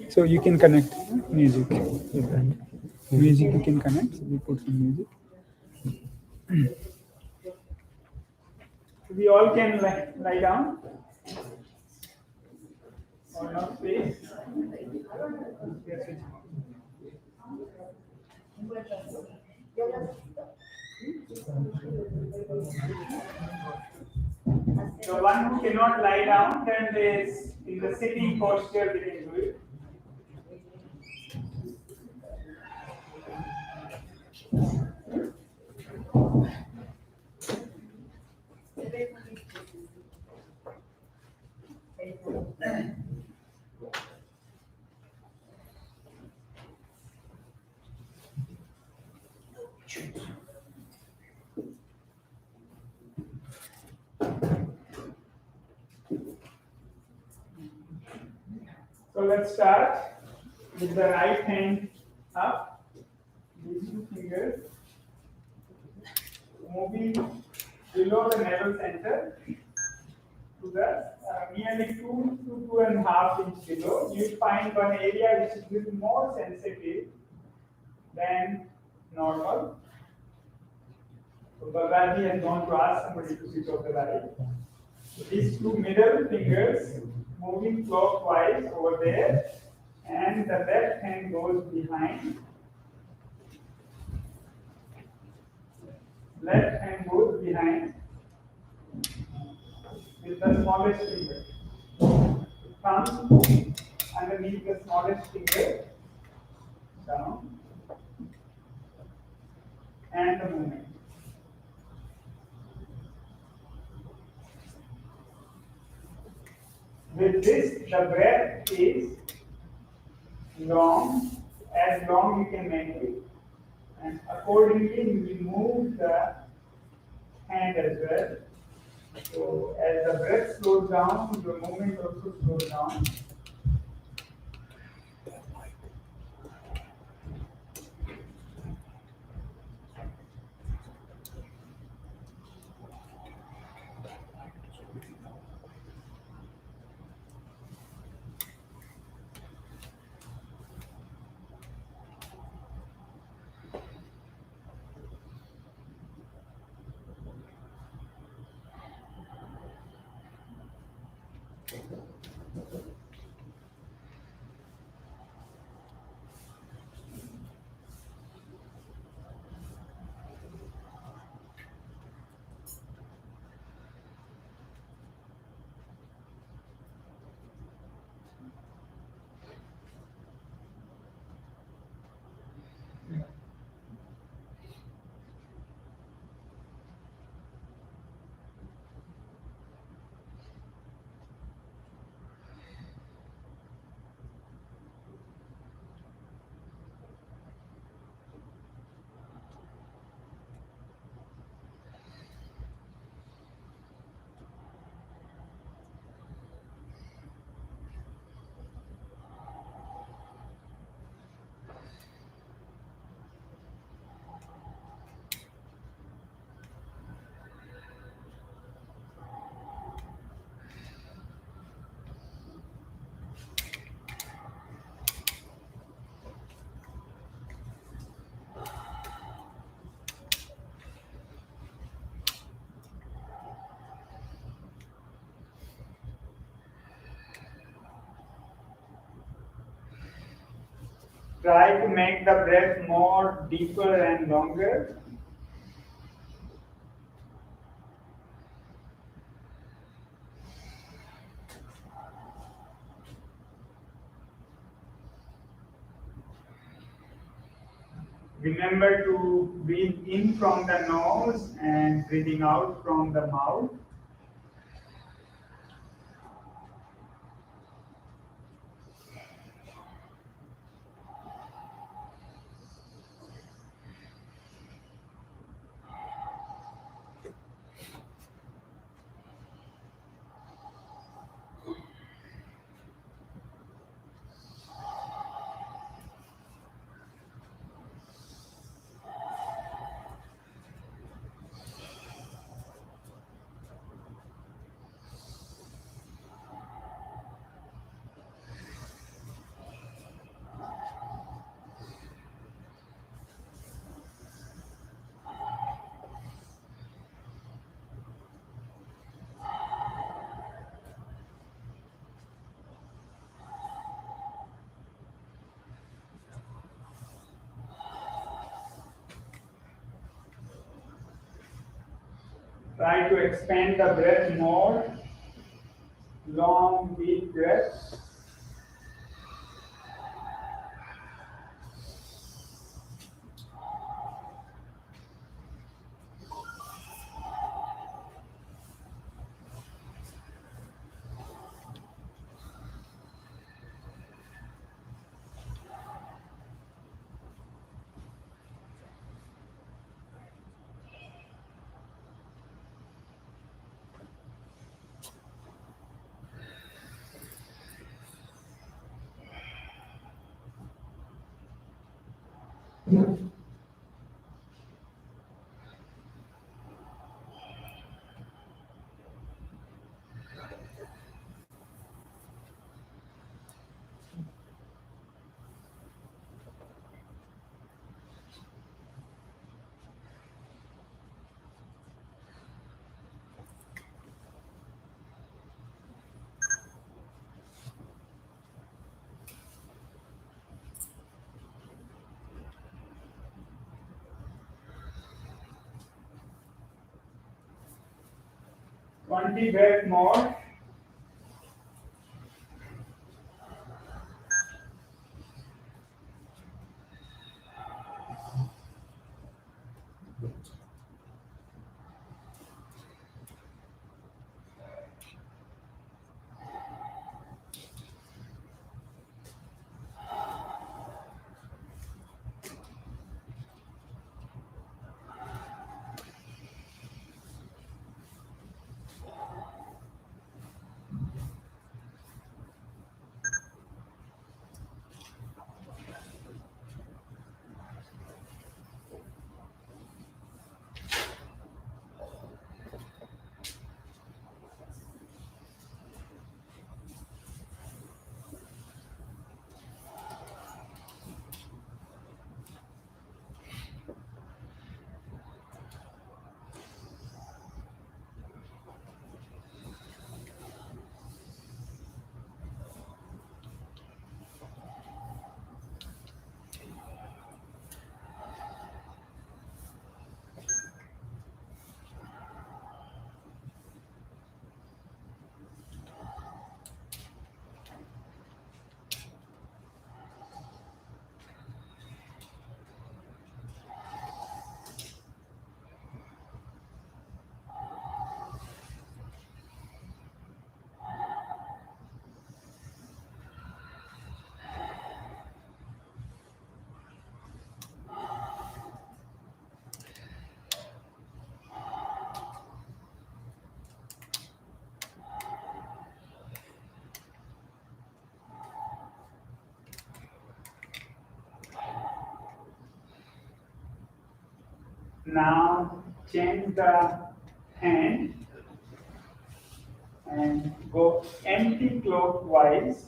So you can connect music with that. Music you can connect, so we put some music. We all can lie down. Or not space. The one who cannot lie down, then is in the sitting posture, they can do it. So let's start with the right hand up, these two fingers moving below the navel center to the nearly 2 to 2.5 inches below. You find one area which is a little more sensitive than normal. So Bhagavad has gone to ask somebody to switch off the light. So these two middle fingers moving clockwise over there, and the left hand goes behind. Left hand goes behind with the smallest finger. Thumb underneath the smallest finger, down, and the movement. With this, the breath is long, as long you can make it, and accordingly we move the hand as well. So as the breath slows down, the movement also slows down. Try to make the breath more deeper and longer. Remember to breathe in from the nose and breathing out from the mouth. Try to expand the breath more. Long, deep breath. 20 breath more. Now change the hand and go anti-clockwise.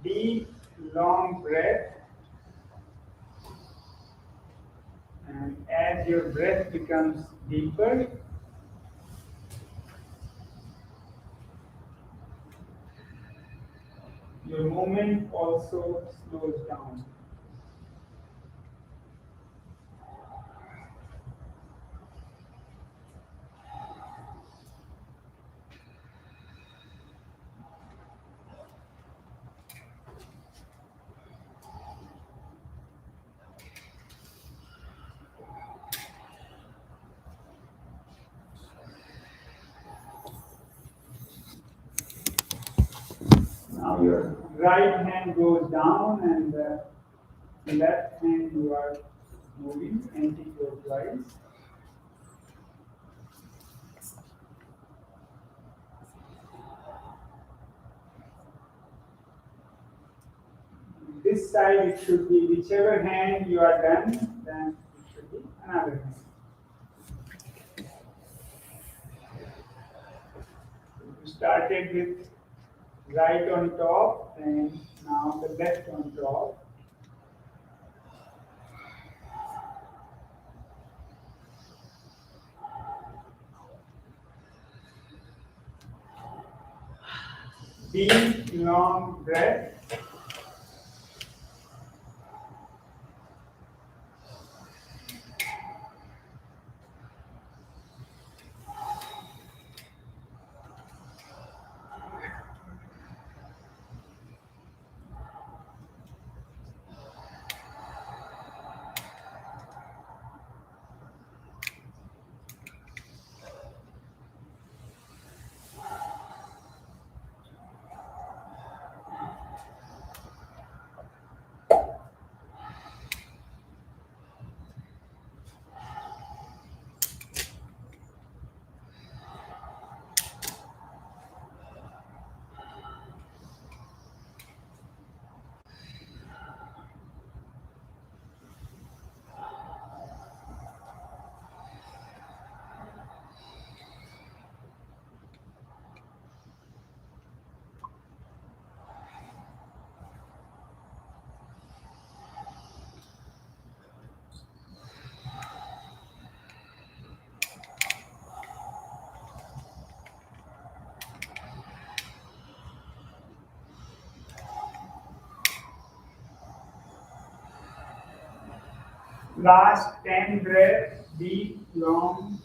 Deep, long breath. And as your breath becomes deeper, your movement also slows down. Now your right hand goes down and the left hand you are moving anti-clockwise. This side it should be whichever hand you are done, then it should be another hand. You started with right on top and now the left on top. Deep, long breath. last 10 breaths, deep, long.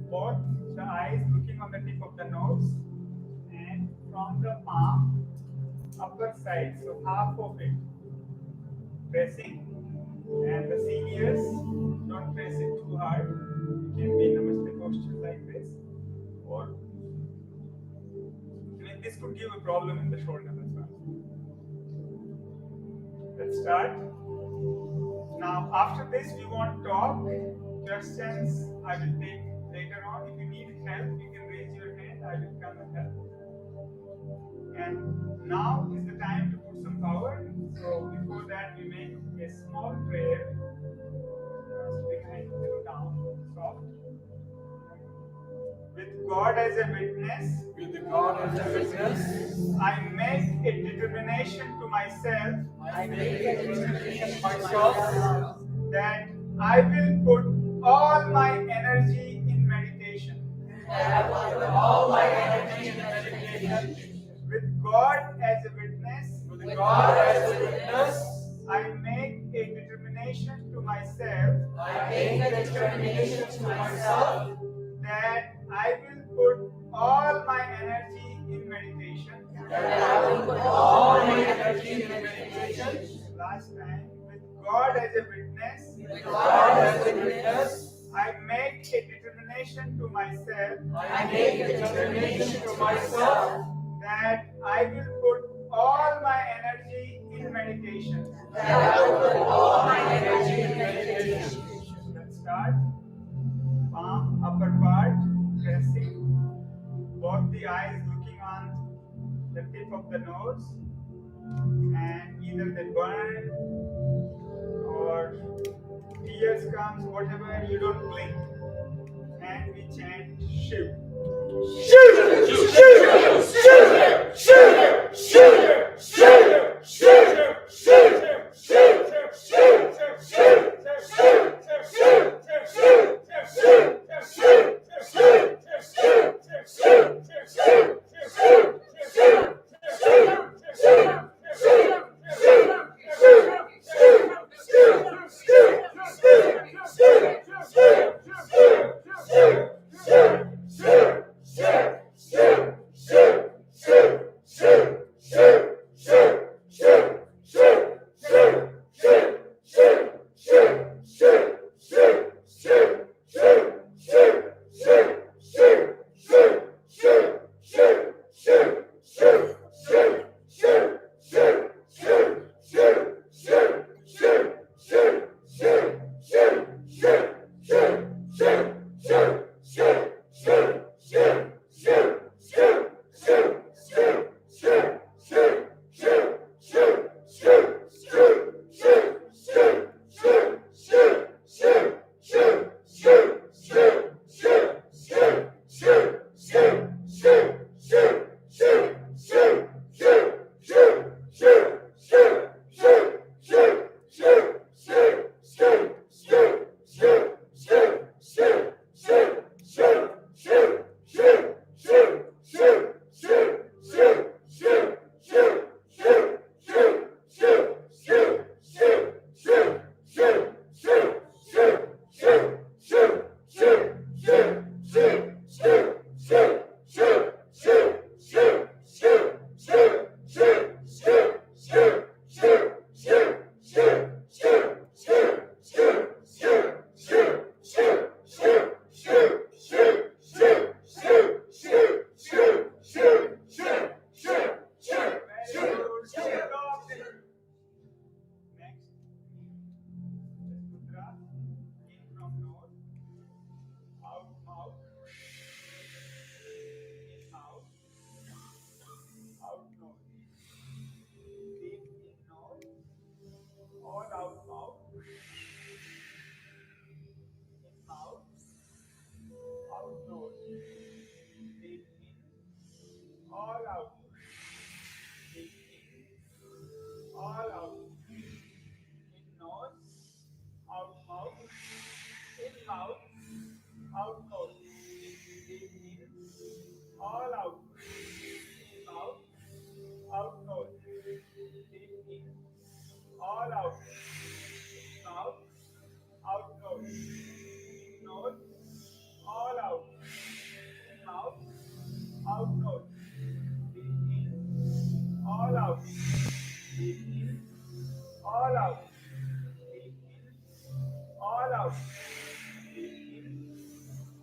both the eyes looking on the tip of the nose, and from the palm, upper side, so half of it, pressing. And the seniors, don't press it too hard. You can be in namaste posture like this, or this could give a problem in the shoulder as well. Let's start. Now, after this, we want talk, questions. I will take later on. If you need help, you can raise your hand. I will come and help. And now is the time to put some power. So before that, we make a small prayer. Behind the down, soft. With God as a witness, I make a determination to myself, that I will put all my energy in meditation. With God as a witness, I make a determination to myself, that I will put all my energy in meditation. Last time, with God as a witness, I make a determination to myself, that I will put all my energy in meditation. Let's start. Palm, upper part, pressing. Both the eyes looking on the tip of the nose, and either they burn or tears comes, whatever, you don't blink. And we chant Shiv. Shiv! Shiv! Shiv! Shiv! Shiv! Shiv! Shiv! Shiv!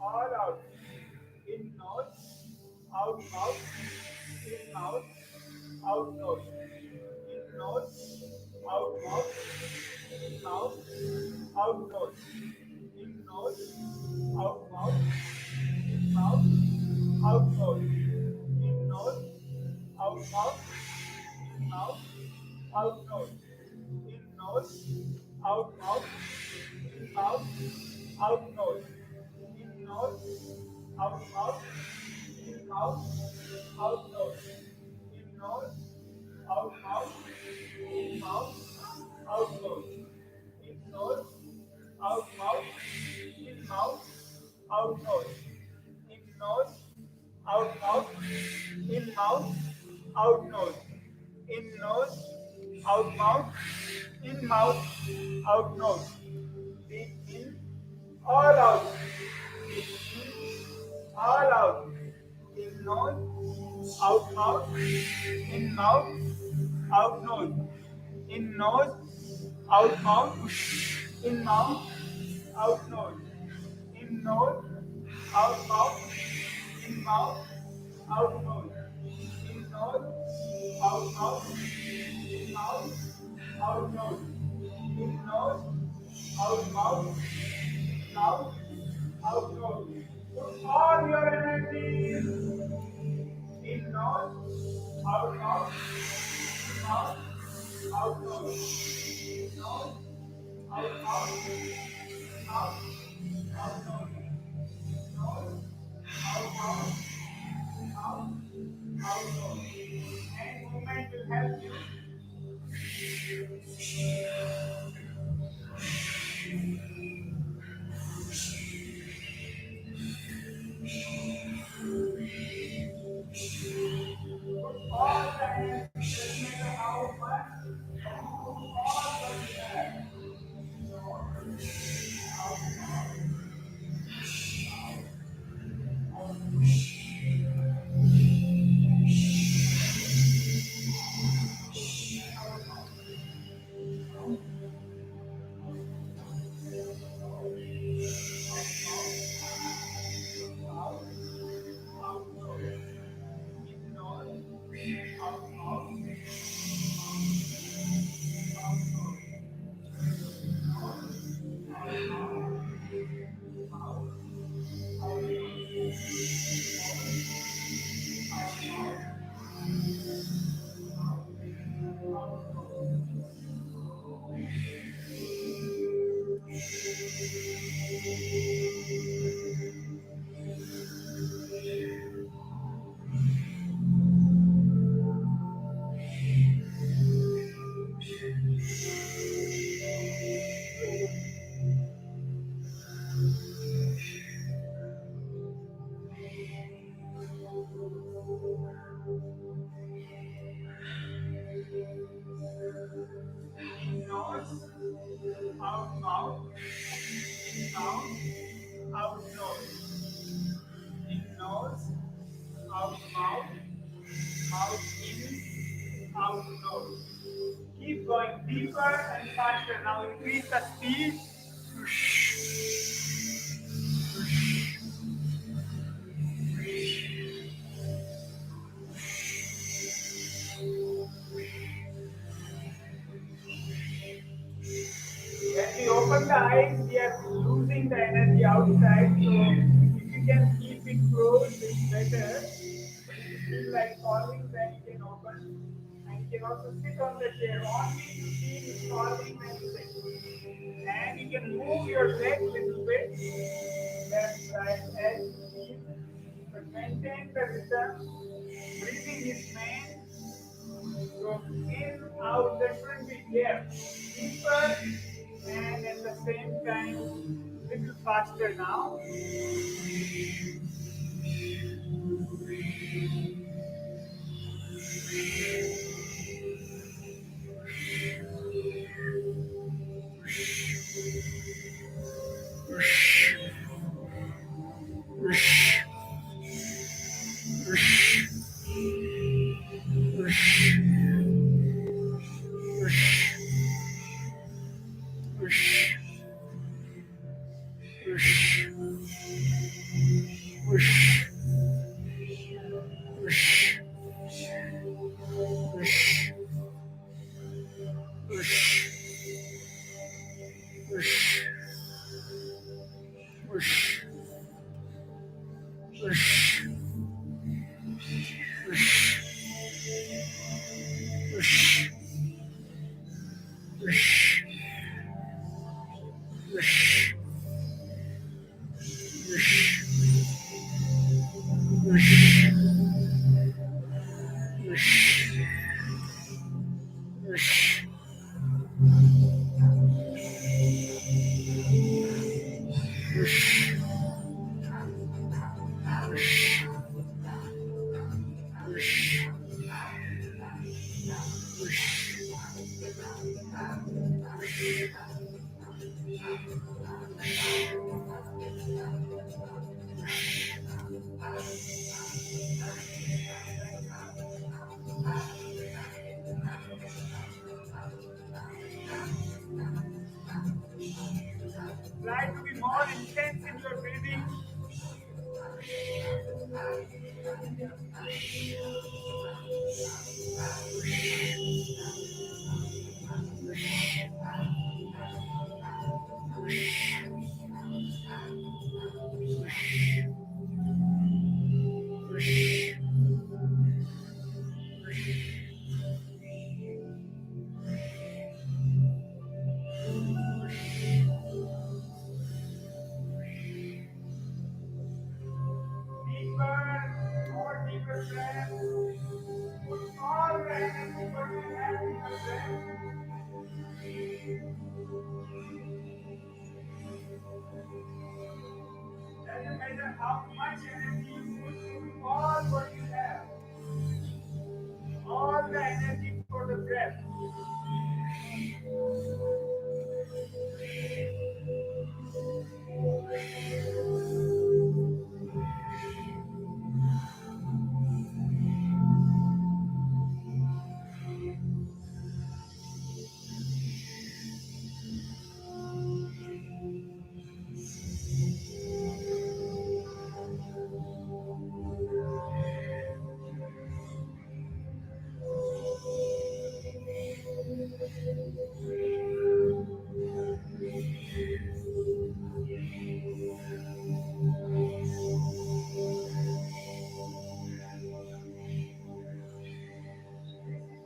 all out. In nose, out mouth, in mouth, out nose. In nose, out mouth, in mouth, out nose. In nose, out mouth, in mouth, out nose. In nose, out mouth, in mouth, out nose. In nose, out mouth, in mouth, out nose. In nose, out mouth, in mouth, out nose. In nose, out mouth, in mouth, out nose. In nose, out mouth, in mouth, out nose. In nose, out mouth, in mouth, out nose. In nose, out mouth, in mouth, out nose. Breathe in, all out. Breathe in, all out. In nose, out mouth, in mouth, out nose. In nose, out mouth, in mouth, out nose. In nose, out mouth, in mouth, out nose. In nose, out mouth, in mouth, out nose. In nose, out mouth, in mouth, out nose. Put all your energy in nose, out mouth, in mouth, out nose. In nose, out mouth, in mouth, out nose. In nose, out mouth, in mouth, out nose. And movement will help you. Put all the energy, doesn't matter how much, but put all the energy. In nose, out mouth, in mouth, out nose. In nose, out mouth, mouth in, out nose. Keep going deeper and faster. Now increase the speed. When we open the eyes, we are losing the energy outside. So if you can keep it closed, it's better. But if you feel like falling, then you can open. And you can also sit on the chair. Only you feel falling when you sit. And you can move your leg a little bit. Left, right, as you feel. But maintain the rhythm. Breathing is main. So in, out, that should be there. Deeper and at the same time little faster now. Whoosh. Whoosh. Whoosh. Whoosh. Whoosh. Whoosh. Whoosh. Whoosh. Whoosh. Whoosh. Whoosh. Whoosh. Whoosh. Whoosh. Whoosh. Whoosh. Whoosh. Whoosh. Try to be more intense in your breathing. Deeper, more deeper breath. Put all the energy what you have in your breath. Doesn't matter how much energy you put, all what you have. All the energy for the breath.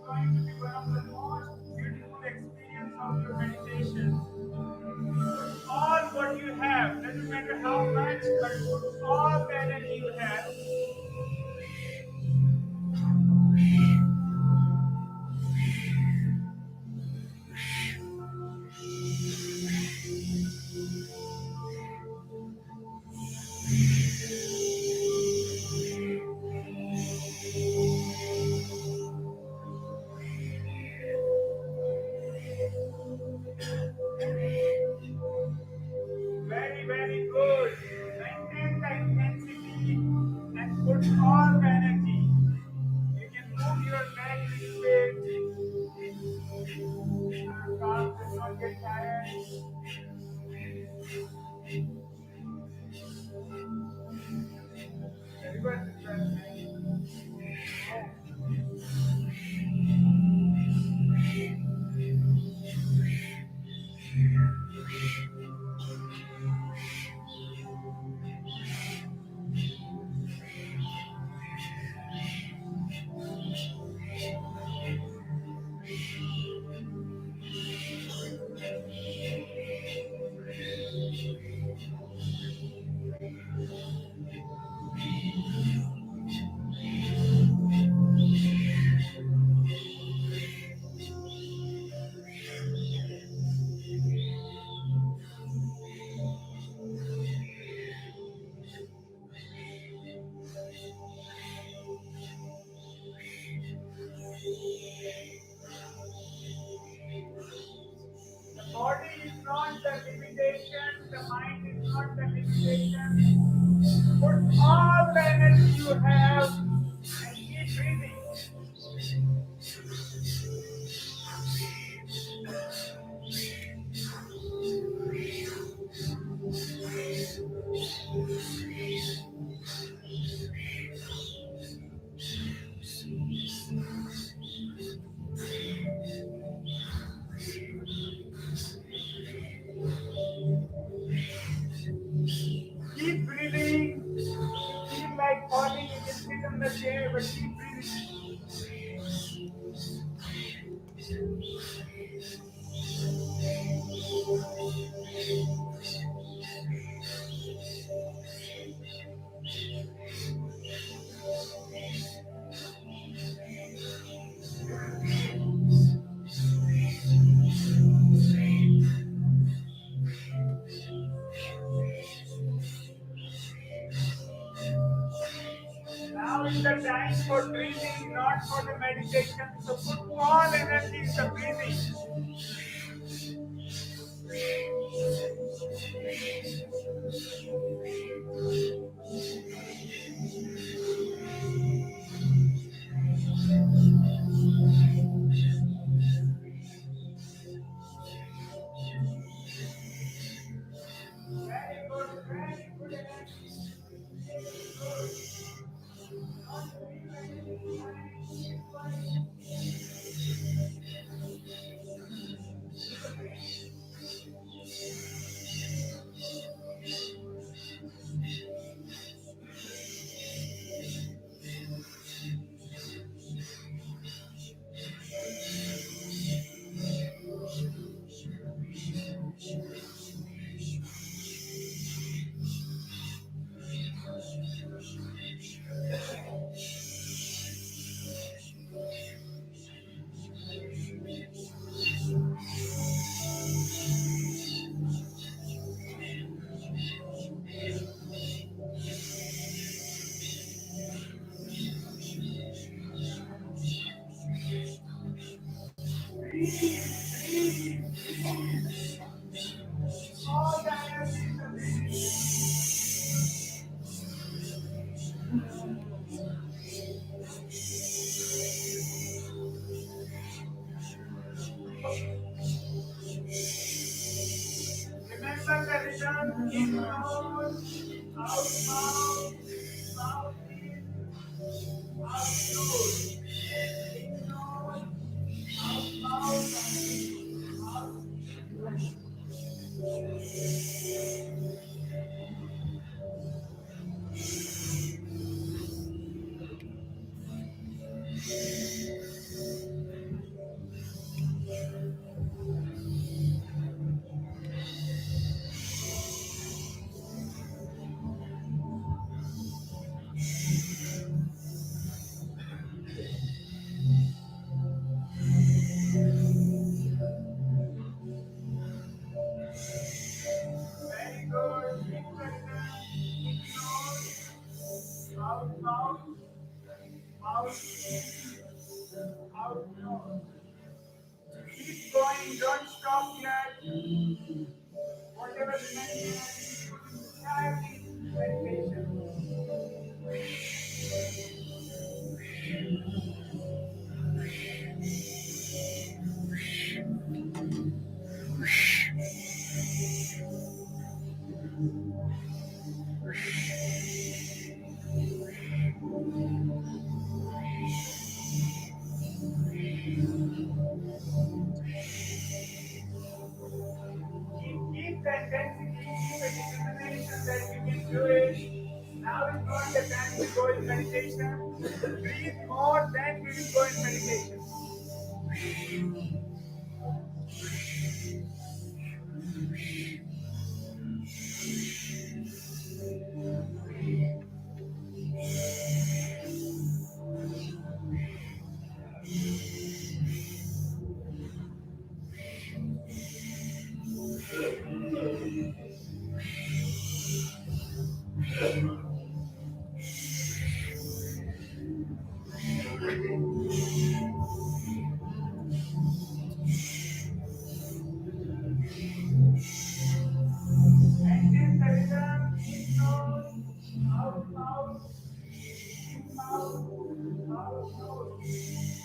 Going to be one of the most beautiful experience of your meditation. Put all what you have, doesn't matter how much, but put all the energy you have. Very, very good. Maintain the intensity and put all the energy. You can move your leg a little bit. Your calves will not get tired. Very good, sister. The body is not the limitation, the mind is not the limitation. Put all the energy you have and keep breathing. like falling, you can sit on the chair, but keep breathing. Now is the time for breathing, not for the meditation. So put all energy in the breathing. Very good, very good energy. All the energy in the breathing. Remember the rhythm, in nose, out mouth, mouth in, out nose. In nose, out mouth, out. Very good. Keep the rhythm. In nose, out mouth, mouth in, out nose. Keep going, don't stop yet. Whatever remaining energy, put entirely in meditation. Keep the intensity, keep the determination that you can do it. Now is not the time to go in meditation. Breathe more, then we will go in meditation. Maintain the rhythm, in nose, out mouth, in mouth, out nose.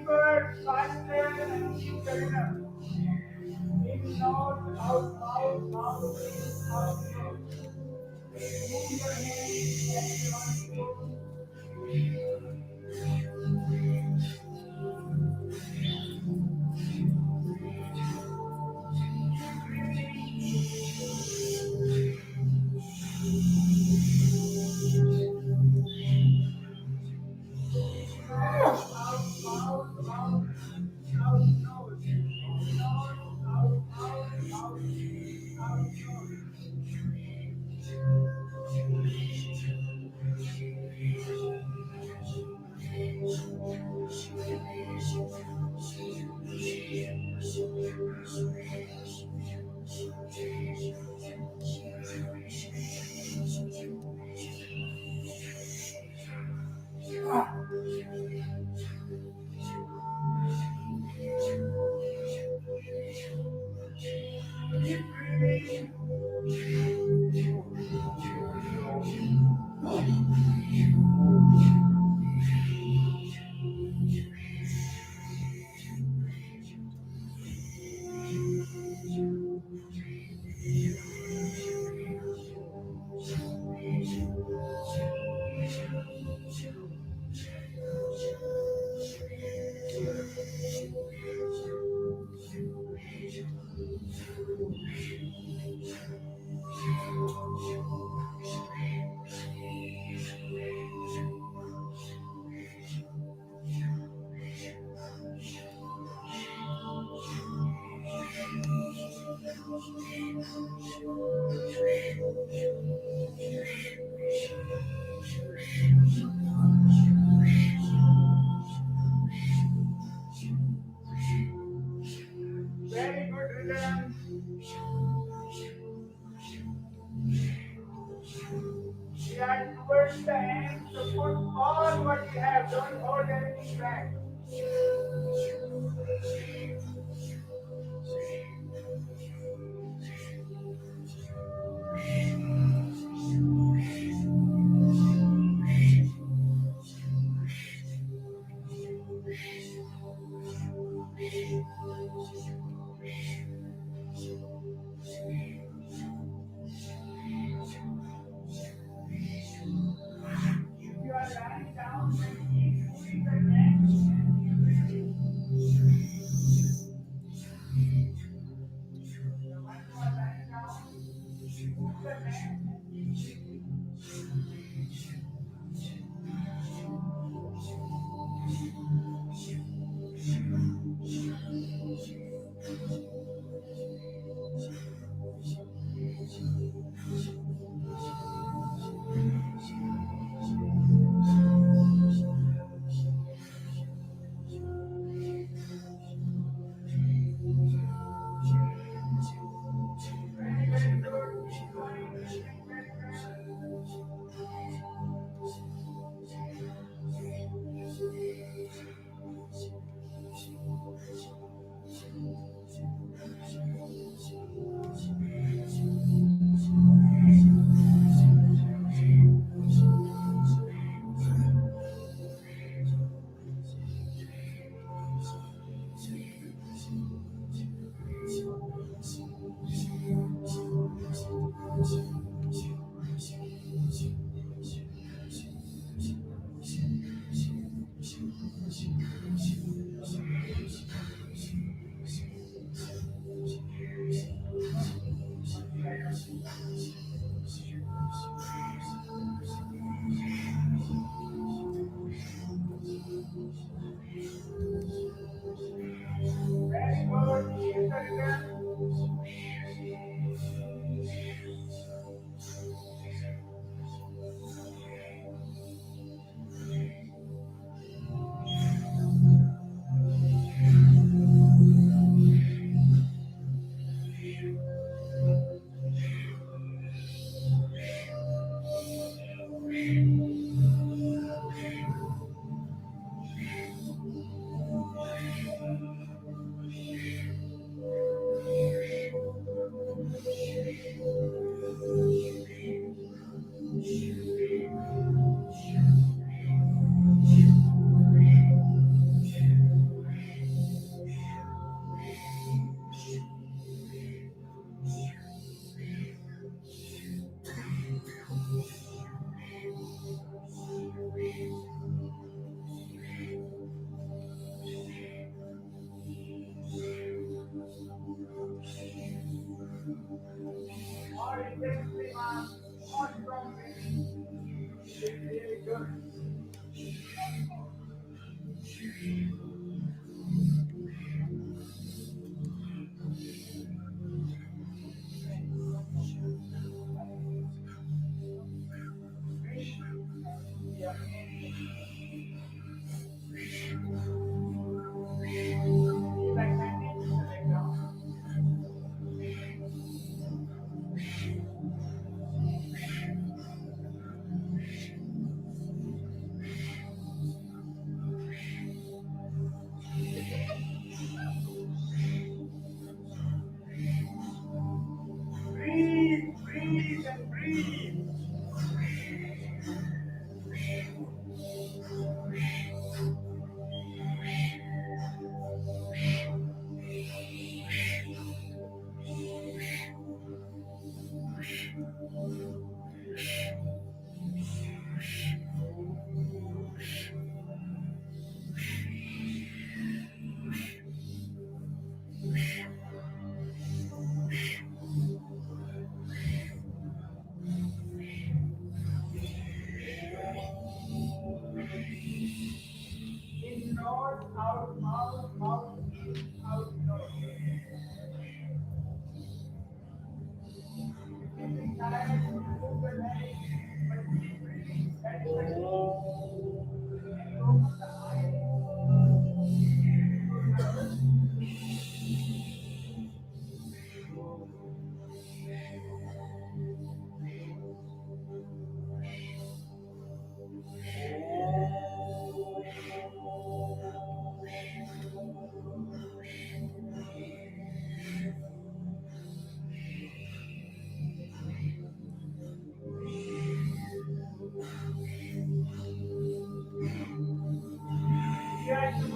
deeper, faster, and keep surrender. In, out, out, out, out, in, out, out. Move your hands as you want to. Very good rhythm. We are towards the end, so put all what you have. Don't hold anything back.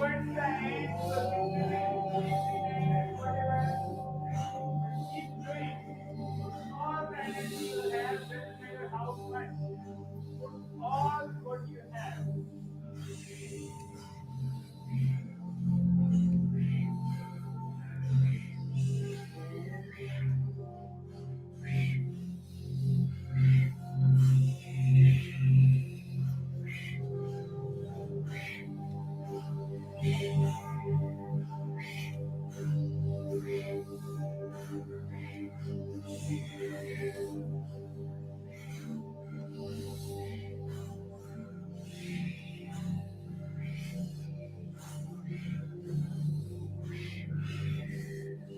towards the end, so whatever you keep doing, all the energy you have, doesn't matter how much, put all what you have.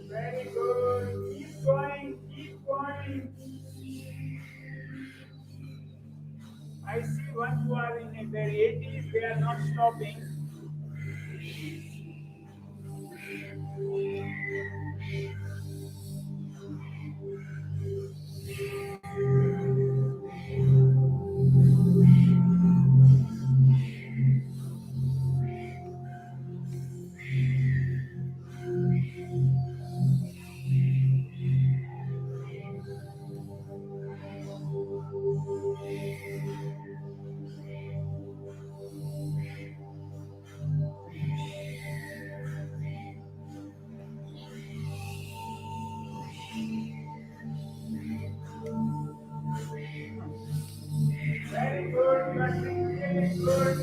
Very good. Keep going, keep going. I see one who are in their 80s, they are not stopping. Very good, you are doing really good.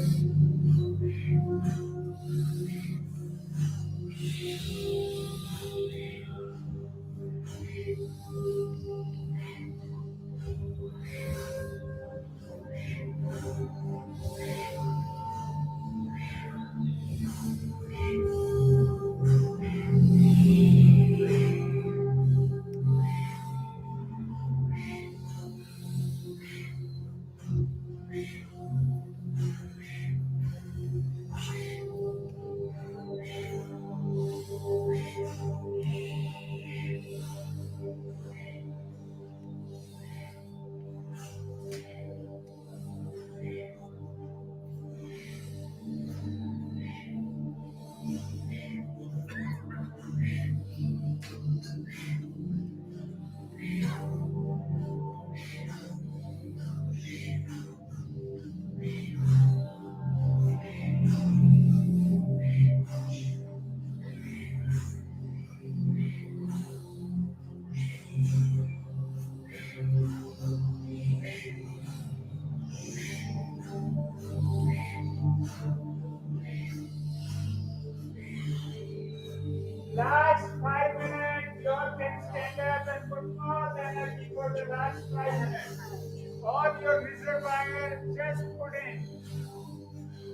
Last 5 minutes, you all can stand up and put all the energy for the last 5 minutes. All your reservoir, just put in.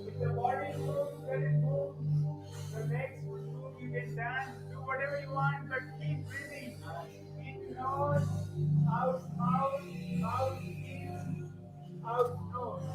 If the body moves, let it move. The legs move, you can dance, do whatever you want, but keep breathing. In nose, out mouth, out in, out nose.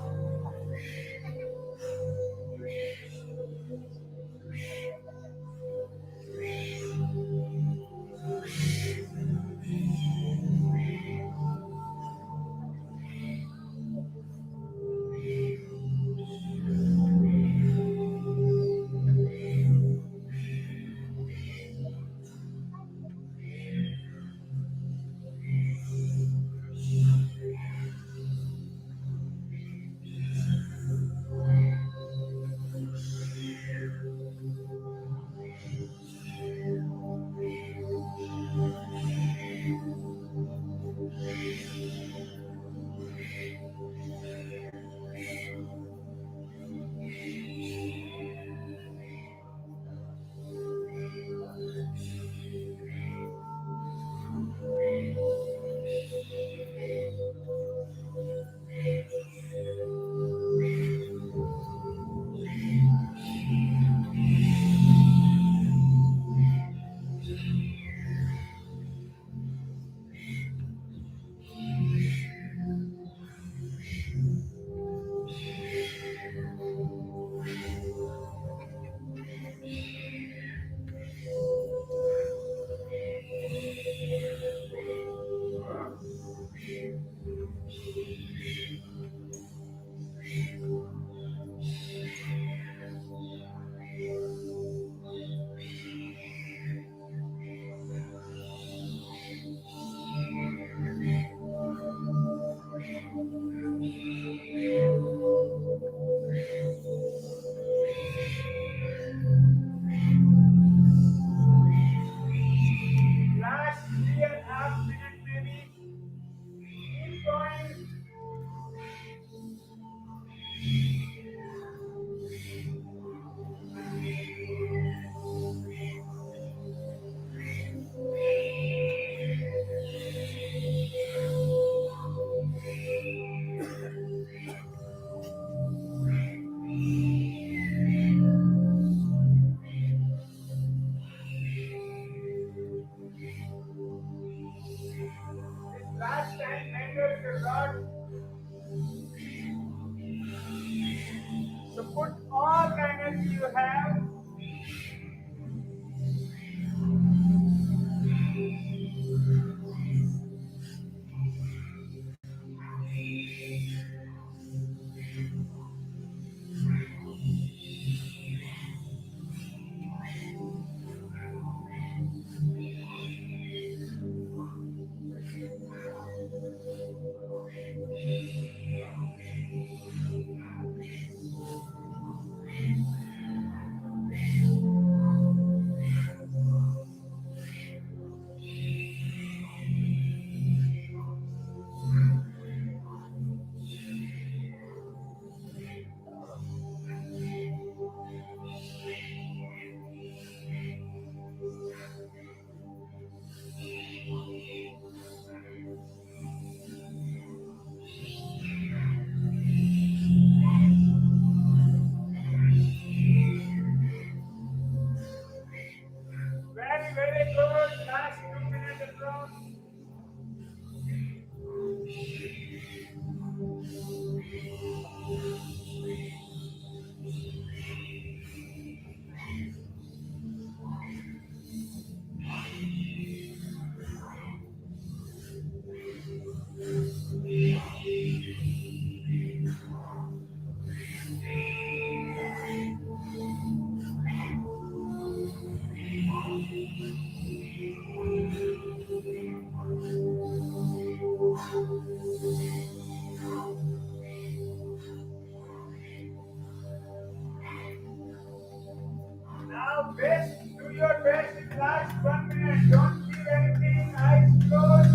Now best, do your best in last 1 minute. Don't leave anything. Eyes closed.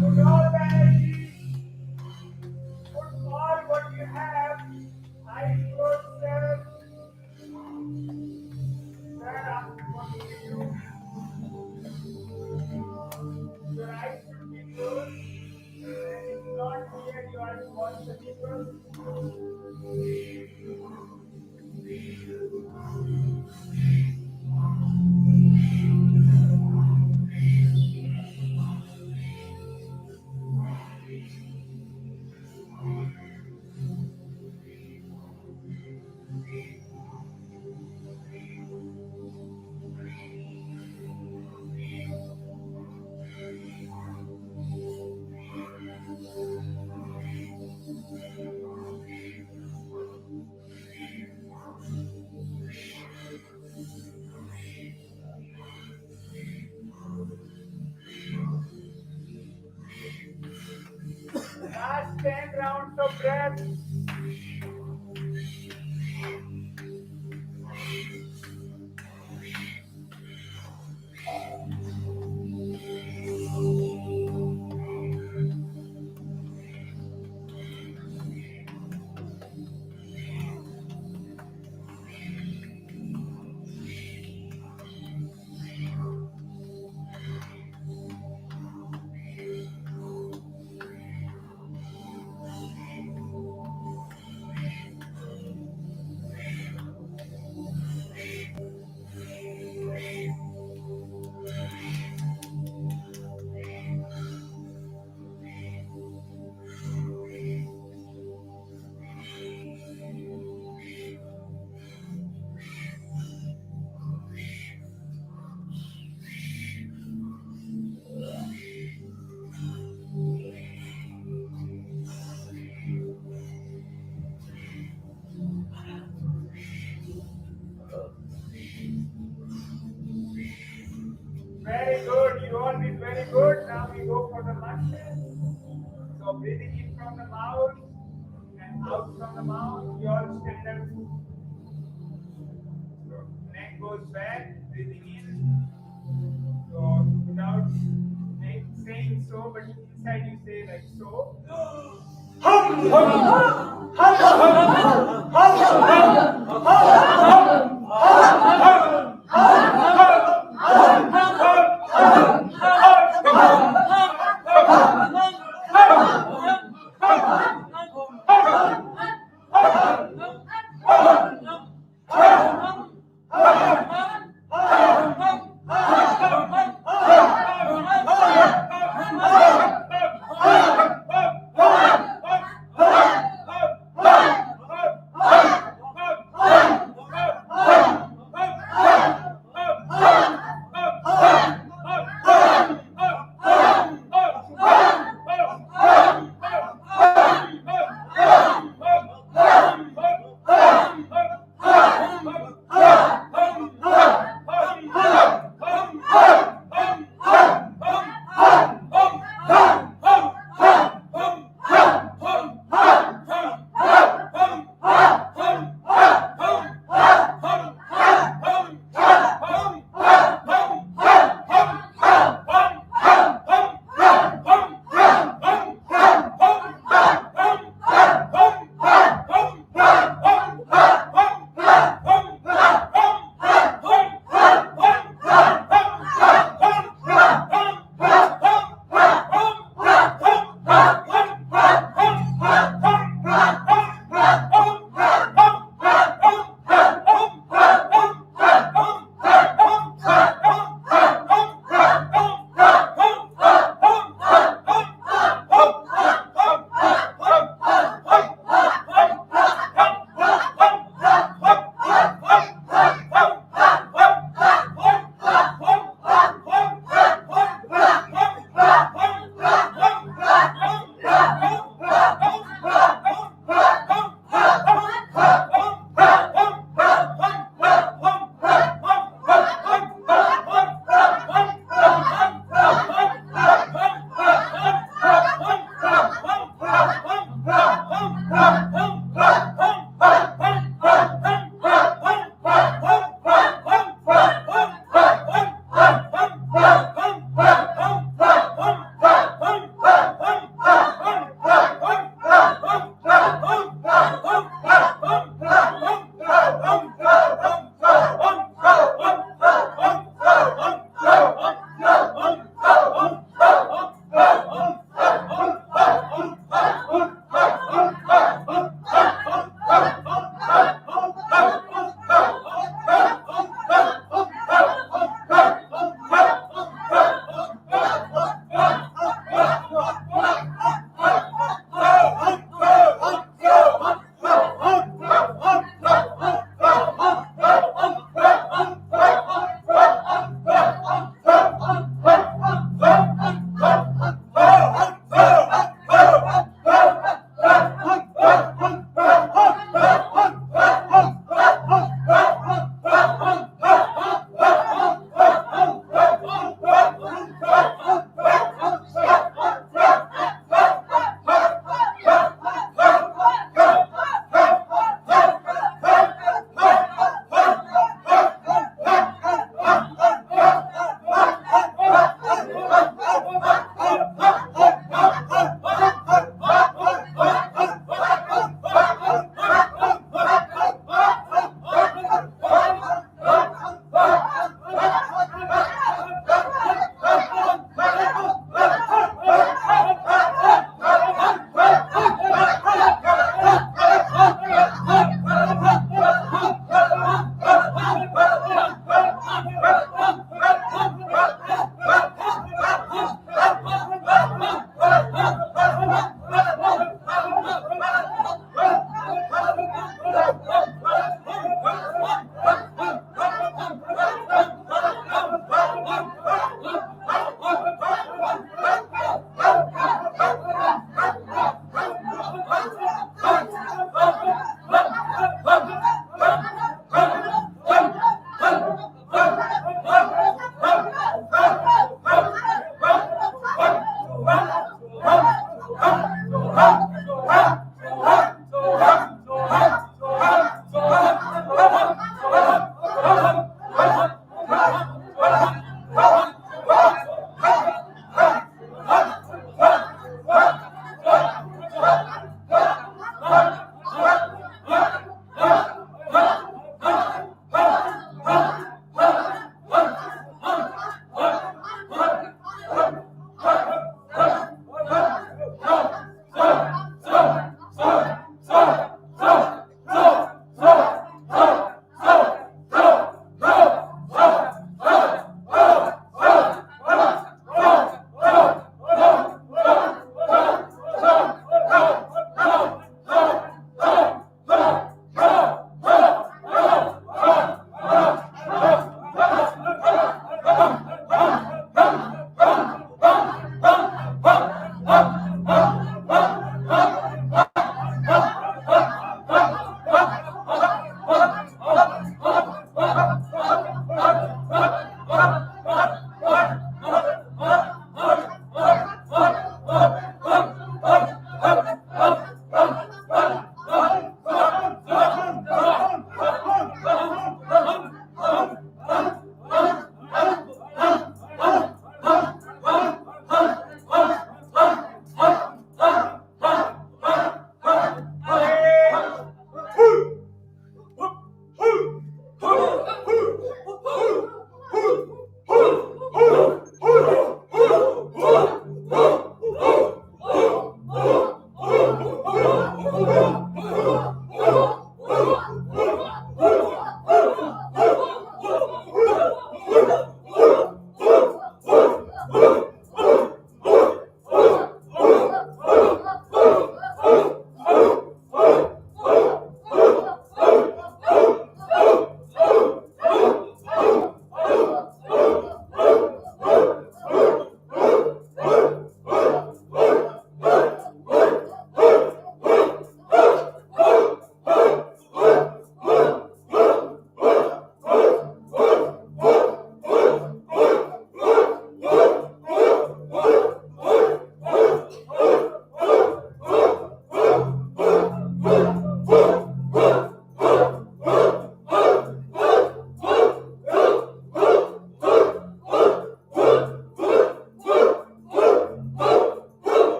Put all the energy. Put all what you have. Eyes closed, sir. Sir, what do you do? Your eyes should be closed. And if not here, you are to watch the people. Last 10 rounds of breath. Very good. You all did very good. Now we go for the lunges. So breathing in from the mouth and out from the mouth. You all stand up. So neck goes back. Breathing in. So without saying so, but inside you say like so. Hum, hum, hum, hum, hum, hum, hum, hum, hum, hum, hum,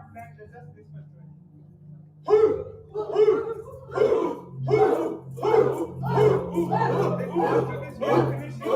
not that, just this much. After this, we are finishing.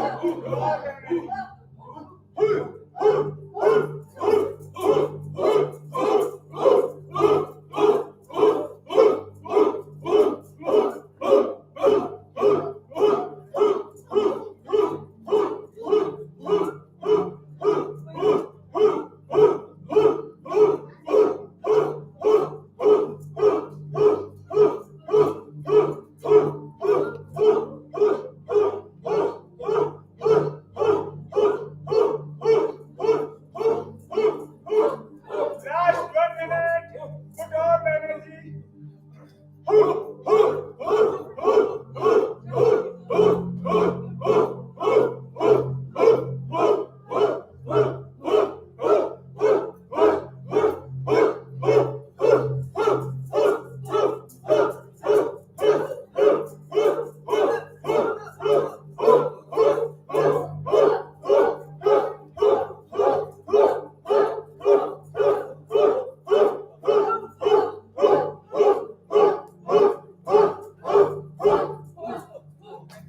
Last 1 minute. Put all the energy.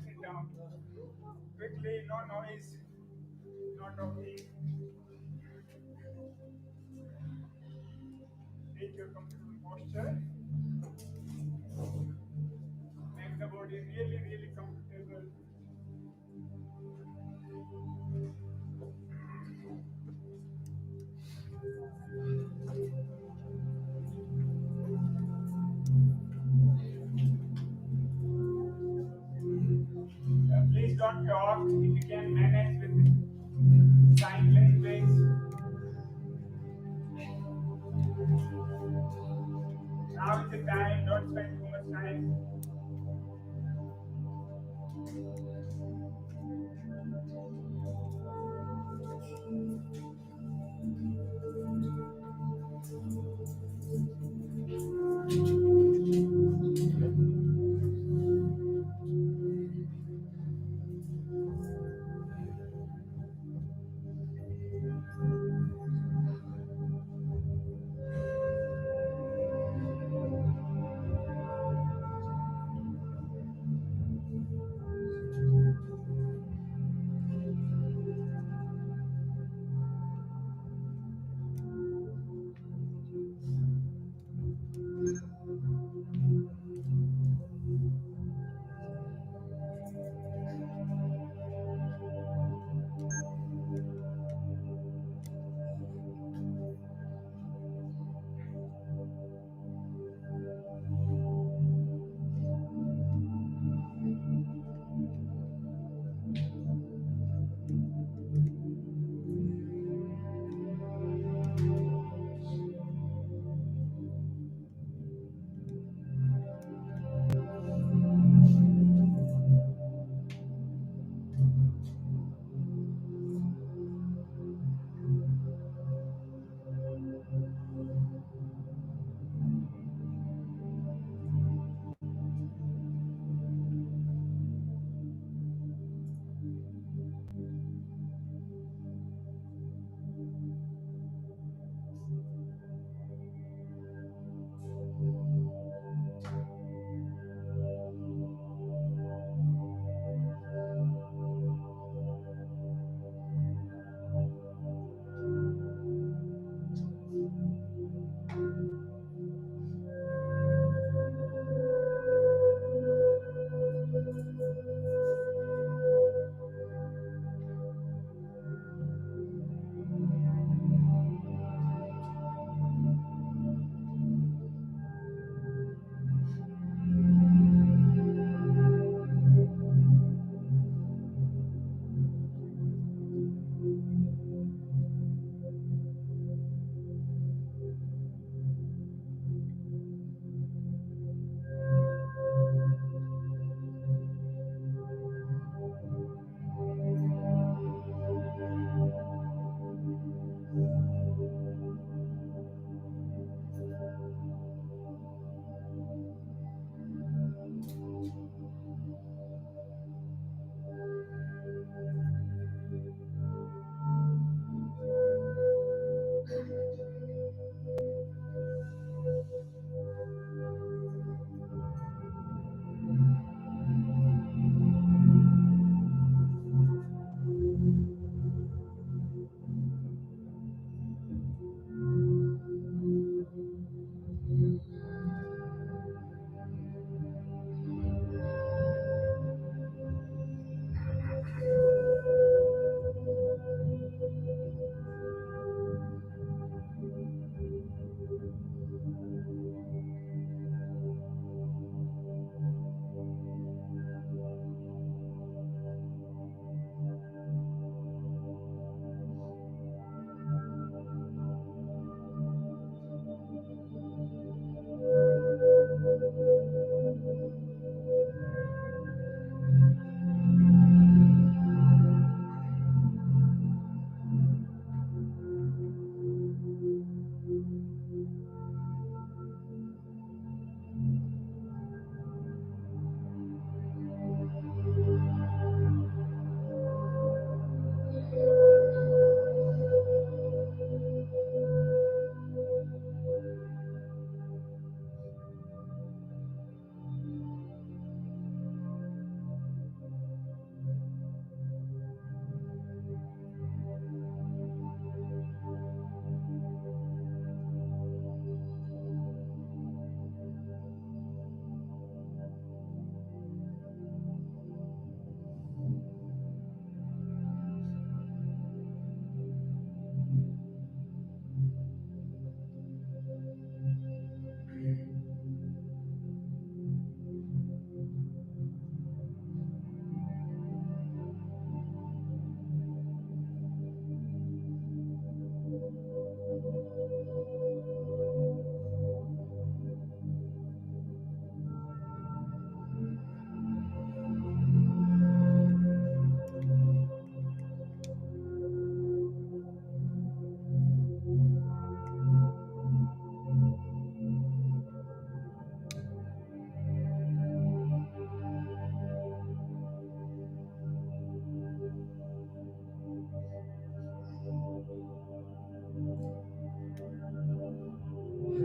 Sit down. Quickly, no noise. No talking. Take your comfortable posture. Make the body really, really comfortable. Please don't talk if you can manage with sign language. Now is the time, don't spend too much time.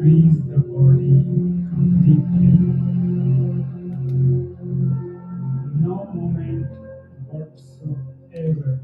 freeze the body completely. No movement whatsoever.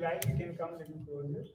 like, you can come a little closer.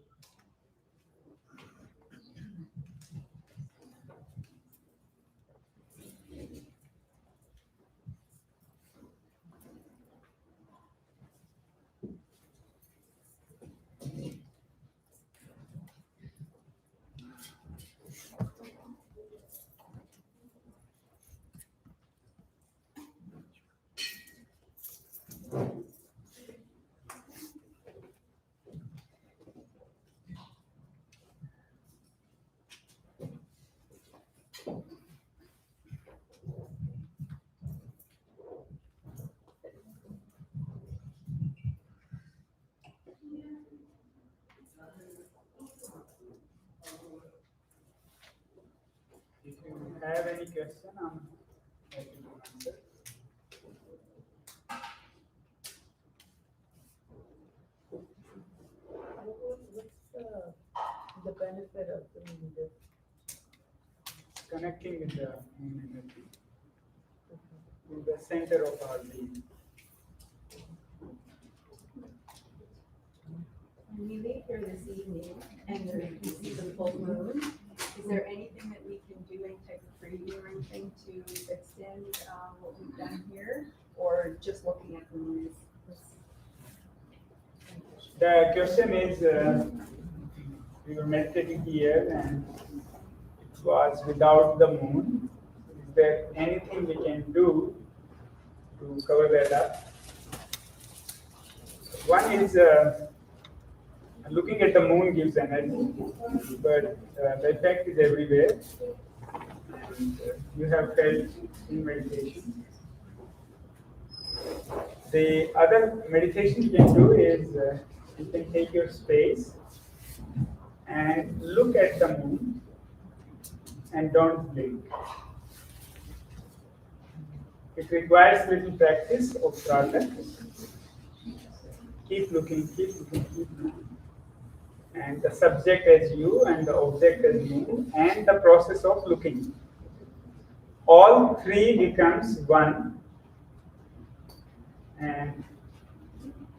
If you have any question, I'm happy to answer. What's the benefit of doing this? Connecting with the moon energy to the center of our being. When we leave here this evening and we see the full moon, is there anything that we can do, any type of reading or anything to extend what we've done here? Or just looking at the moon is? The question is, we were meditating here and it was without the moon. Is there anything we can do to cover that up? One is looking at the moon gives energy, but the effect is everywhere. And, you have felt in meditation. The other meditation you can do is you can take your space and look at the moon and don't blink. It requires little practice of sadhana. Keep looking, keep looking, keep looking. And the subject as you and the object as you and the process of looking. All three becomes one. And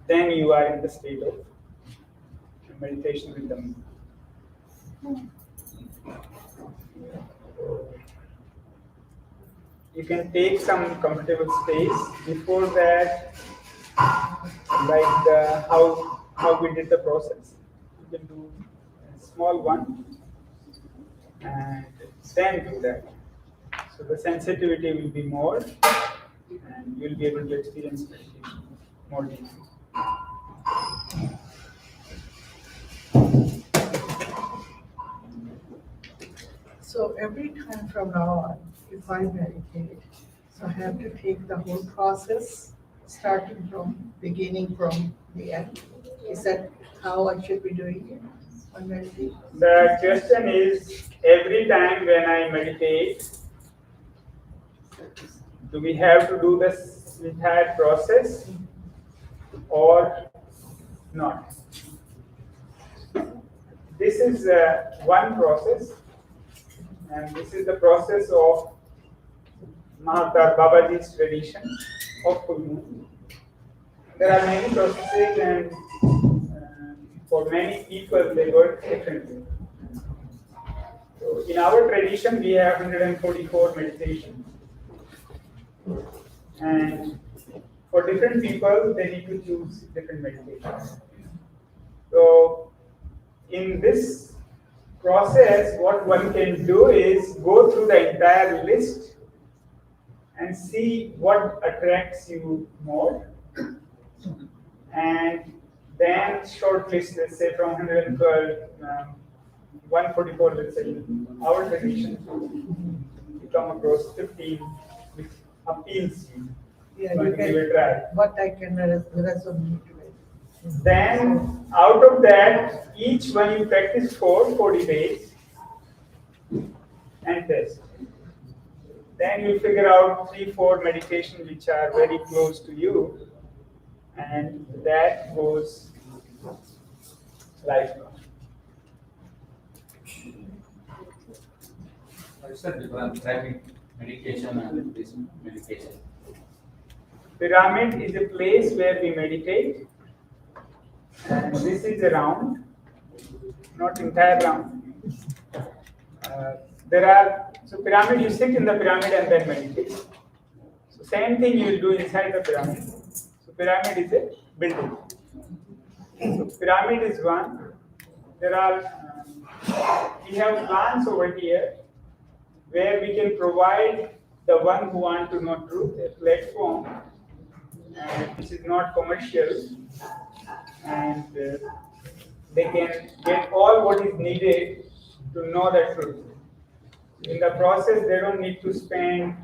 then you are in the state of meditation with the moon. You can take some comfortable space. Before that, like how we did the process. You can do a small one and then do that. So the sensitivity will be more and you'll be able to experience meditation more deeply. So every time from now on, if I meditate, so I have to take the whole process, starting from beginning from the end. Is that how I should be doing it on meditation? The question is, every time when I meditate, do we have to do this entire process or not? This is one process, and this is the process of Mahatar Babaji's tradition of full moon. There are many processes, and for many people they work differently. So in our tradition, we have 144 meditations. And for different people, they need to choose different meditations. So in this process, what one can do is go through the entire list and see what attracts you more. And then shortlist, let's say from 112, 144, let's say, our tradition, you come across 15 which appeals you. Yeah, So you give it can, a try. what I can resonate with. Then out of that, each one you practice for 40 days and test. Then you figure out 3-4 meditations which are very close to you, and that goes lifelong. What is the difference between meditation and this meditation? Pyramid is a place where we meditate, and this is a round, not entire round. So pyramid, you sit in the pyramid and then meditate. So same thing you will do inside the pyramid. So pyramid is a building. So pyramid is one. There are, we have plans over here where we can provide the one who want to know truth a platform which is not commercial, and they can get all what is needed to know the truth. In the process, they don't need to spend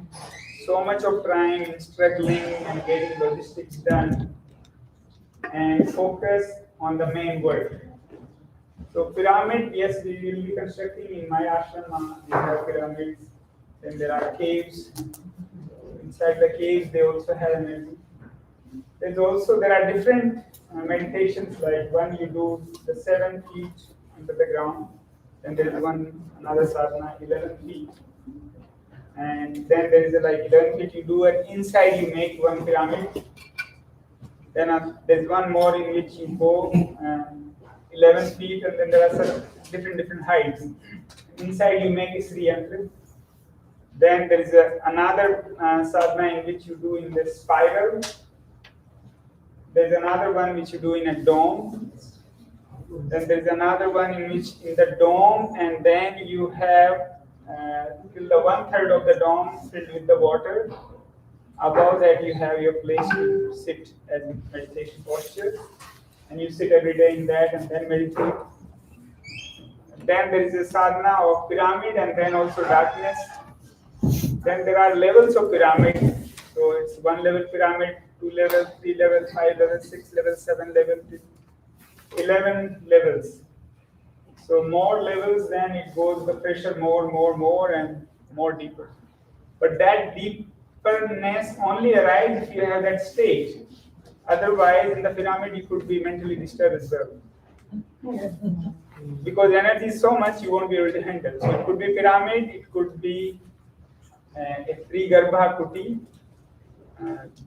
so much of time in struggling and getting logistics done, and focus on the main work. So pyramid, yes, we will be constructing in my ashram. We have pyramids. Then there are caves. Inside the caves, they also have energy. There are different meditations. Like one you do the 7 feet under the ground. Then there is another sadhana 11 feet. And then there is like 11 feet you do, and inside you make one pyramid. Then there's one more in which you go 11 feet, and then there are some different heights. Inside you make a Sri Yantra. Then there is another sadhana in which you do in the spiral. There's another one which you do in a dome. Then there's another one in which in the dome, and then you have till the 1/3 of the dome filled with the water. Above that you have your place to sit as in meditation posture, and you sit every day in that and then meditate. Then there is a sadhana of pyramid, and then also darkness. Then there are levels of pyramid. So it's 1 level pyramid, 2 levels, 3 levels, 5 levels, 6 levels, 7 levels, 11 levels. So more levels, then it goes the pressure more and more deeper. But that deeperness only arrives if you have that state. Otherwise, in the pyramid, you could be mentally disturbed as well. Because energy is so much, you won't be able to handle. So it could be pyramid, it could be a Garbha kuti.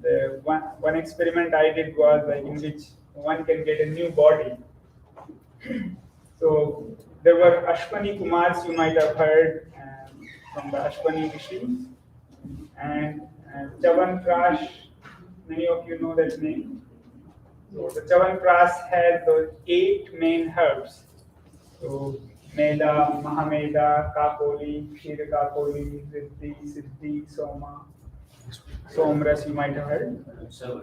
The one experiment I did was like in which one can get a new body. So there were Ashwani Kumars, you might have heard from the Ashwani Rishi, and Chavan Prash, many of you know that name. So the Chavan Prash has those 8 main herbs. So Meda, Mahameda, Kapoli, Kshira Kapoli, Riddhi, Siddhi, Soma, Somras, you might have heard. 7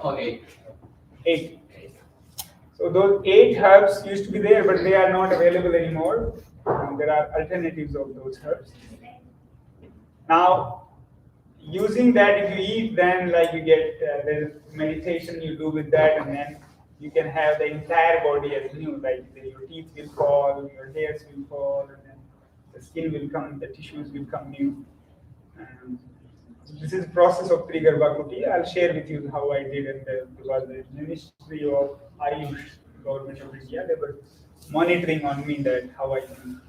or 8. 8. So those 8 herbs used to be there, but they are not available anymore. There are alternatives of those herbs. Now, using that, if you eat, then like you get there's meditation you do with that, and then you can have the entire body as new. Like your teeth will fall, your hairs will fall, and then the skin will come, the tissues will come new. This is the process of Trigarbha Kuti. I'll share with you how I did it because the Ministry of Ayush, Government of India, they were monitoring on me that how I can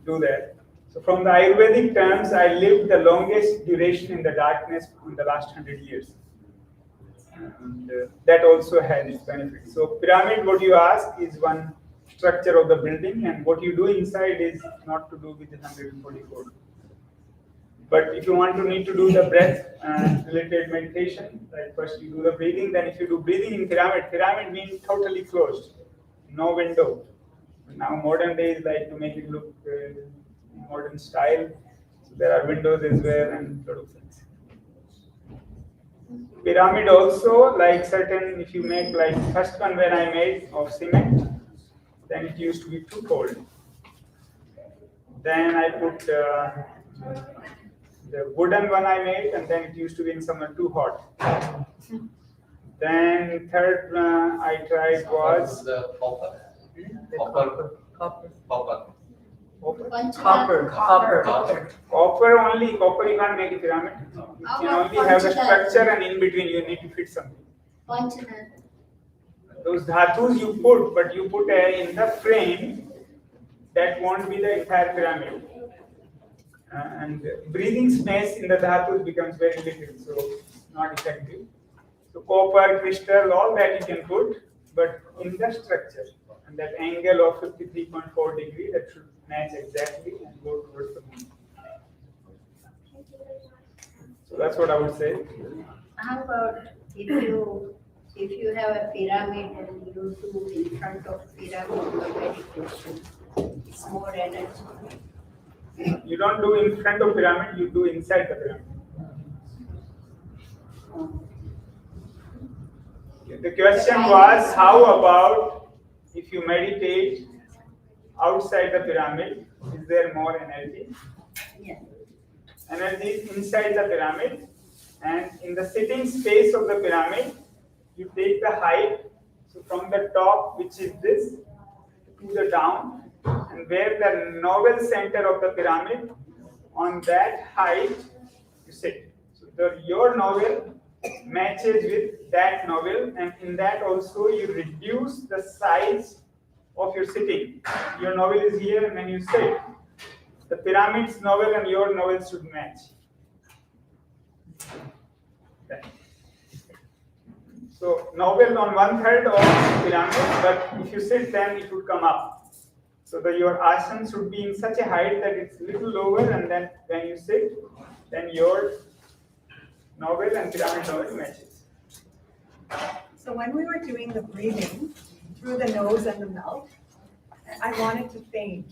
do that. So from the Ayurvedic terms, I lived the longest duration in the darkness in the last 100 years. And that also has its benefits. So pyramid, what you ask, is one structure of the building, and what you do inside is not to do with the 144. But if you need to do the breath related meditation, like first you do the breathing, then if you do breathing in pyramid means totally closed, no window. Now modern days like to make it look modern style, so there are windows as well and lot of things. Pyramid also, like certain, if you make like first one when I made of cement, then it used to be too cold. Then I put the wooden one I made, and then it used to be in summer too hot. Then third I tried was the copper. Copper only. Copper you can't make a pyramid. You can only have the structure, and in between you need to fit something. Those dhatus you put, but you put in the frame, that won't be the entire pyramid. And breathing space in the dhatus becomes very little, so it's not effective. So copper, crystal, all that you can put, but in the structure. And that angle of 53.4 degree, that should match exactly and go towards the moon. So that's what I would say. How about if you have a pyramid and you do in front of pyramid your meditation, it's more energy. You don't do in front of pyramid, you do inside the pyramid. The question was, how about if you meditate outside the pyramid, is there more energy? Yeah. Energy is inside the pyramid, and in the sitting space of the pyramid, you take the height, so from the top, which is this, to the down, and where the novel center of the pyramid, on that height, you sit. So your novel matches with that novel, and in that also you reduce the size of your sitting. Your novel is here, and then you sit. The pyramid's novel and your novel should match. Okay. So novel on 1/3 of pyramid, but if you sit, then it would come up. So your asana should be in such a height that it's little lower, and then when you sit, then your novel and pyramid novel matches. So when we were doing the breathing through the nose and the mouth, I wanted to faint.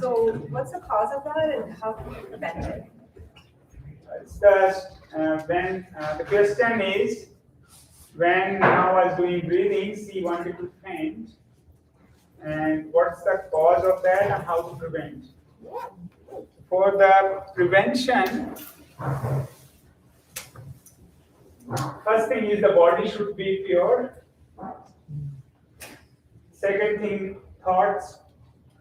So what's the cause of that and how can we prevent it? It's the question is, when I was doing breathing, she wanted to faint, and what's the cause of that and how to prevent? For the prevention, first thing is the body should be pure. Second thing, thoughts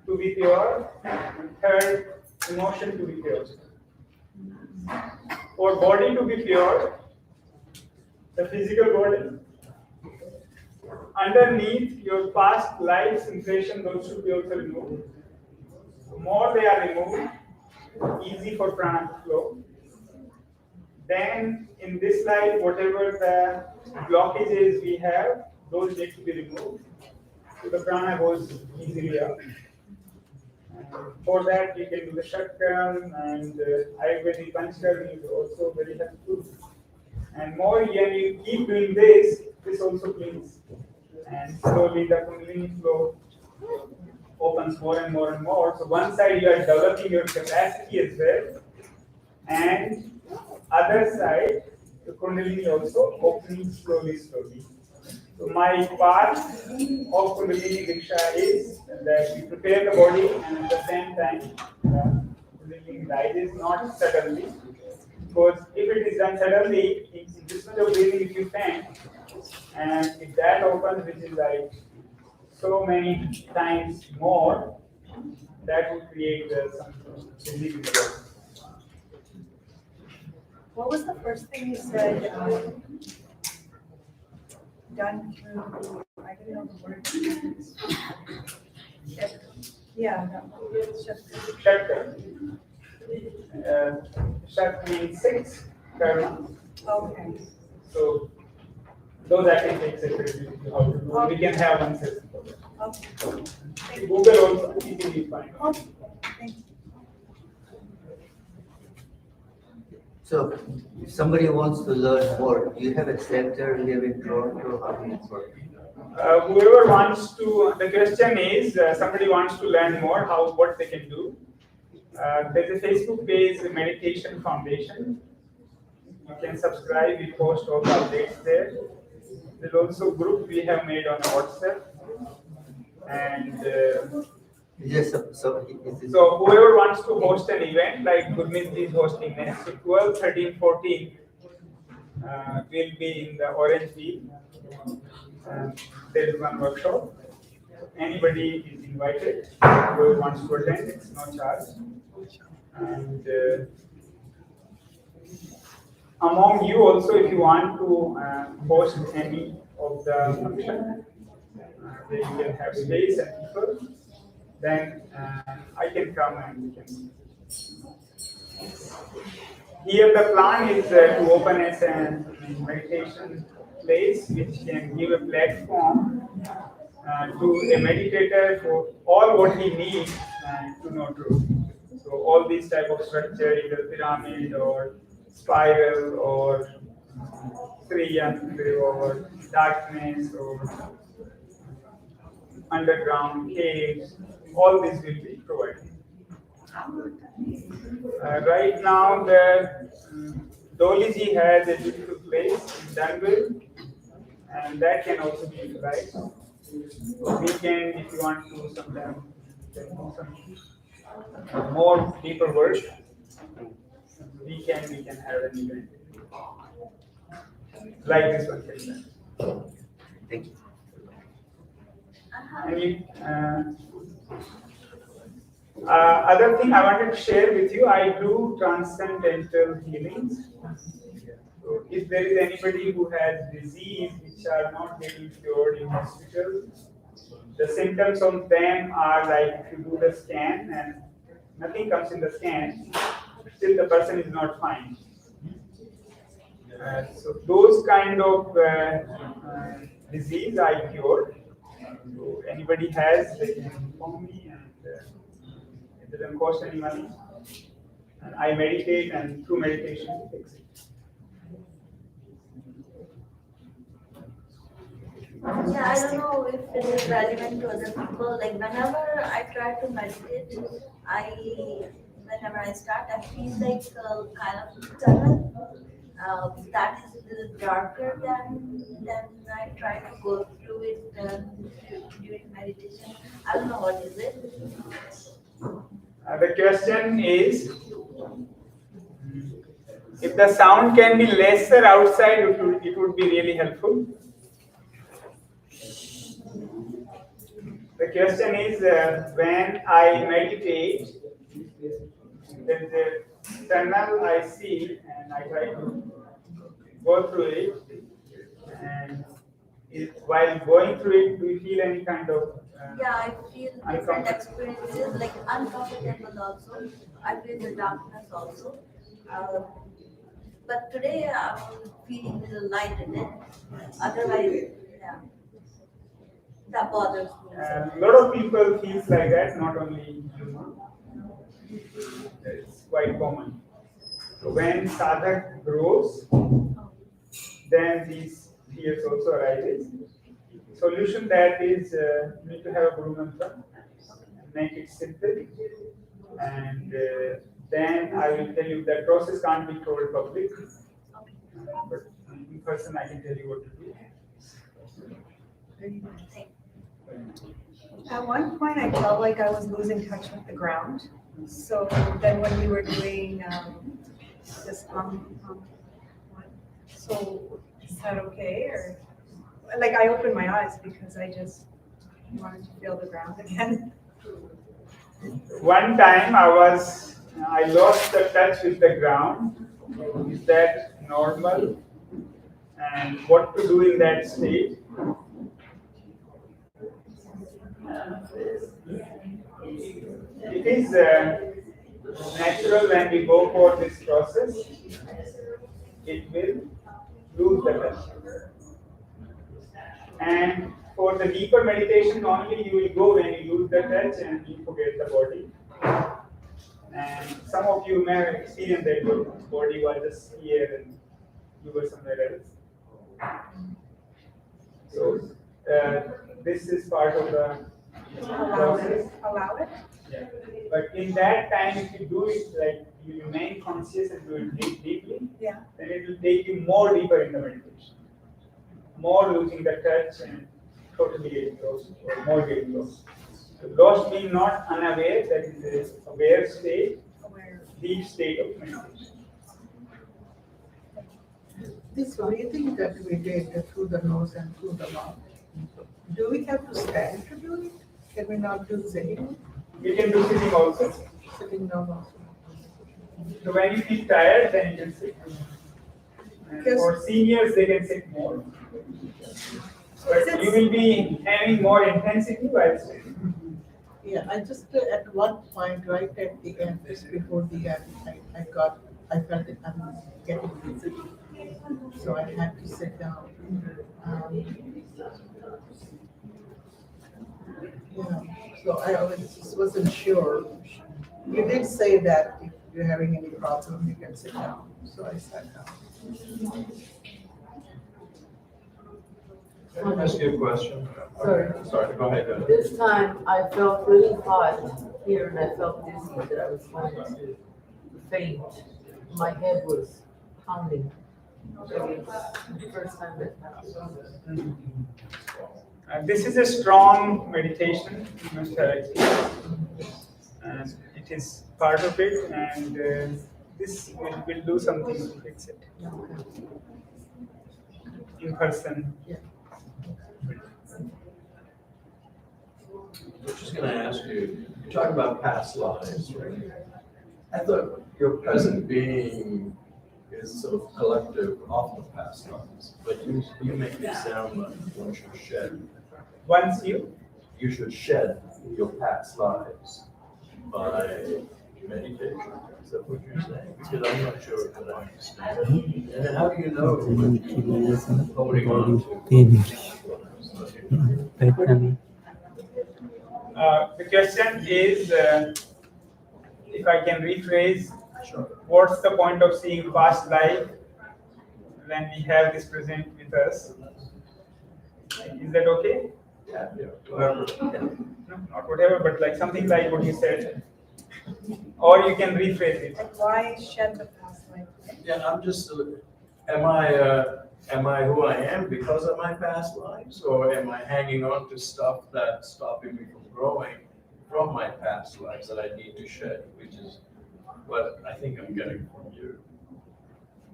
to be pure. And third, emotion to be pure. For body to be pure, the physical body, underneath your past life's impression, those should be also removed. The more they are removed, easy for prana to flow. Then in this life, whatever the blockages we have, those need to be removed. So the prana goes easily up. For that, you can do the Shakram, and Ayurvedic Panchkarma is also very helpful. And more when you keep doing this also cleans. And slowly the Kundalini flow opens more and more and more. So one side you are developing your capacity as well, and other side the Kundalini also opening slowly. So my part of Kundalini Diksha is that we prepare the body, and at the same time Kundalini rises not suddenly. Because if it is done suddenly, in this much of breathing, if you faint, and if that opens, which is like so many times more, that would create some physical problem. What was the first thing you said? Done through, I don't know the word. Yeah, that one. Shakti. Shakti means 6 karma. Okay. So those I can take separately. How to do. We can have one session for that. Okay. Google also easily find. Okay. Thank you. So, if somebody wants to learn more, do you have a center here in Toronto? How do you work? Whoever wants to, the question is, somebody wants to learn more, what they can do. There's a Facebook page, Meditation Foundation. You can subscribe, we post all the updates there. There's also a group we have made on WhatsApp. And Yes, so whoever wants to host an event, like Gurmeet is hosting next, so 12, 13, 14 will be in the Orange Wheel. There is one workshop. Anybody is invited. Whoever wants to attend, it's no charge. And among you also, if you want to host any of the function, where you can have space and people, then I can come and we can. Here the plan is to open as a meditation place which can give a platform to a meditator for all what he needs to know truth. So all these type of structure, either pyramid or spiral or triangle or darkness or underground caves, all this will be provided. Right now, the Doliji has a beautiful place in Danville, and that can also be utilized. So weekend, if you want to sometimes do some more deeper work, we can have an event like this one, for example. Thank you. And other thing I wanted to share with you, I do transcendental healings. So if there is anybody who has disease which are not getting cured in hospital, the symptoms of them are like if you do the scan and nothing comes in the scan, still the person is not fine. So those kind of disease I cure. So anybody has, they can inform me, and it doesn't cost any money. And I meditate, and through meditation fix it. Yeah, I don't know if it is relevant to other people. Like whenever I try to meditate, whenever I start, I feel like kind of tunnel. That is a little darker than I try to go through it during meditation. I don't know what is it. The question is, if the sound can be lesser outside, it would be really helpful. The question is, when I meditate, there's a tunnel I see, and I try to go through it. And while going through it, do you feel any kind of Yeah, I feel different experiences, like uncomfortable also. I feel the darkness also. But today I'm feeling a little light in it. Otherwise, yeah, that bothers me. A lot of people feels like that, not only you. It's quite common. So when sadhak grows, then these fears also arises. Solution that is, you need to have a guru mantra, make it simple, and then I will tell you that process can't be told public, but in person I can tell you what to do. At one point, I felt like I was losing touch with the ground. So then when we were doing this one, so is that okay? Or like I opened my eyes because I just wanted to feel the ground again. One time I lost the touch with the ground. Is that normal? And what to do in that state? It is natural when we go for this process, it will lose the touch. And for the deeper meditation, only you will go when you lose the touch and you forget the body. And some of you may have experienced that your body was just here and you were somewhere else. So this is part of the process. Allow it. Yeah. But in that time, if you do it like you remain conscious and do it deeply, Yeah. then it will take you more deeper in the meditation. More losing the touch and totally getting lost, or more getting lost. So lost means not unaware, that is a aware state, deep state of meditation. This breathing that we did through the nose and through the mouth, do we have to stand to do it? Can we not do sitting? You can do sitting also. Sitting down also. So when you feel tired, then you can sit. And for seniors, they can sit more. But you will be having more intensity while sitting. Yeah, I just at one point, right at the end, just before the end, I felt it, I'm getting dizzy. So I had to sit down. So I just wasn't sure. You did say that if you're having any problem, you can sit down. So I sat down. Can I ask you a question? Sorry. Go ahead. This time I felt really hot here and I felt dizzy that I was going to faint. My head was pounding. Maybe it's the first time that happened. This is a strong meditation, you must have experienced. And it is part of it, and this will do something to fix it. In person. I was just going to ask you, you talk about past lives, right? I thought your present being is sort of collective of the past lives, but you make it sound like one should shed. Once you should shed your past lives by meditation. Is that what you're saying? Because I'm not sure that I understand. And then how do you know holding on to the question is, if I can rephrase, what's the point of seeing past life when we have this present with us? Is that okay? Yeah, whatever. No, not whatever, but like something like what you said. Or you can rephrase it. Like why shed the past life? Yeah, I'm just, am I who I am because of my past lives? Or am I hanging on to stuff that's stopping me from growing from my past lives that I need to shed, which is what I think I'm getting from you.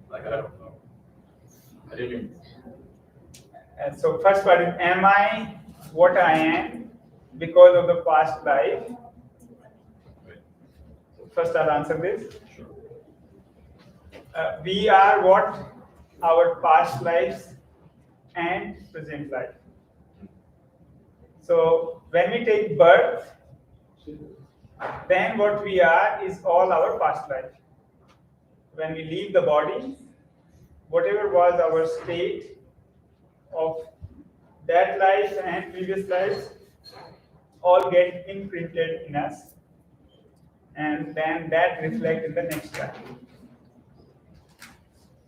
Like, I don't know. I didn't even... And so first part is, am I what I am because of the past life? First I'll answer this. We are what our past lives and present life. So when we take birth, then what we are is all our past life. When we leave the body, whatever was our state of that life and previous lives all get imprinted in us, and then that reflects in the next life.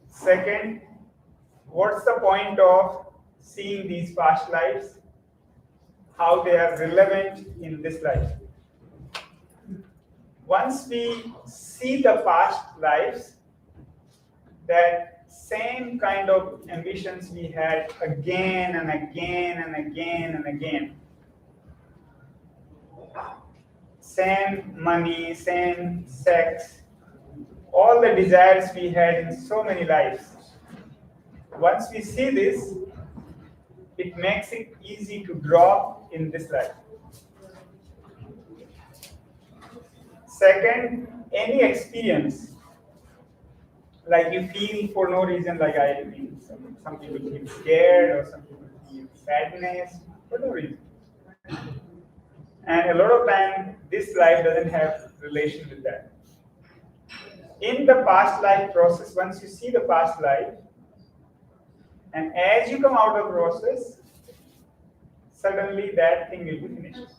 Second, what's the point of seeing these past lives? How they are relevant in this life. Once we see the past lives, that same kind of ambitions we had again and again and again and again. Same money, same sex, all the desires we had in so many lives. Once we see this, it makes it easy to draw in this life. Second, any experience, like you feel for no reason, like I mean, some people feel scared or some people feel sadness for no reason. And a lot of time, this life doesn't have relation with that. In the past life process, once you see the past life, and as you come out of the process, suddenly that thing will be finished.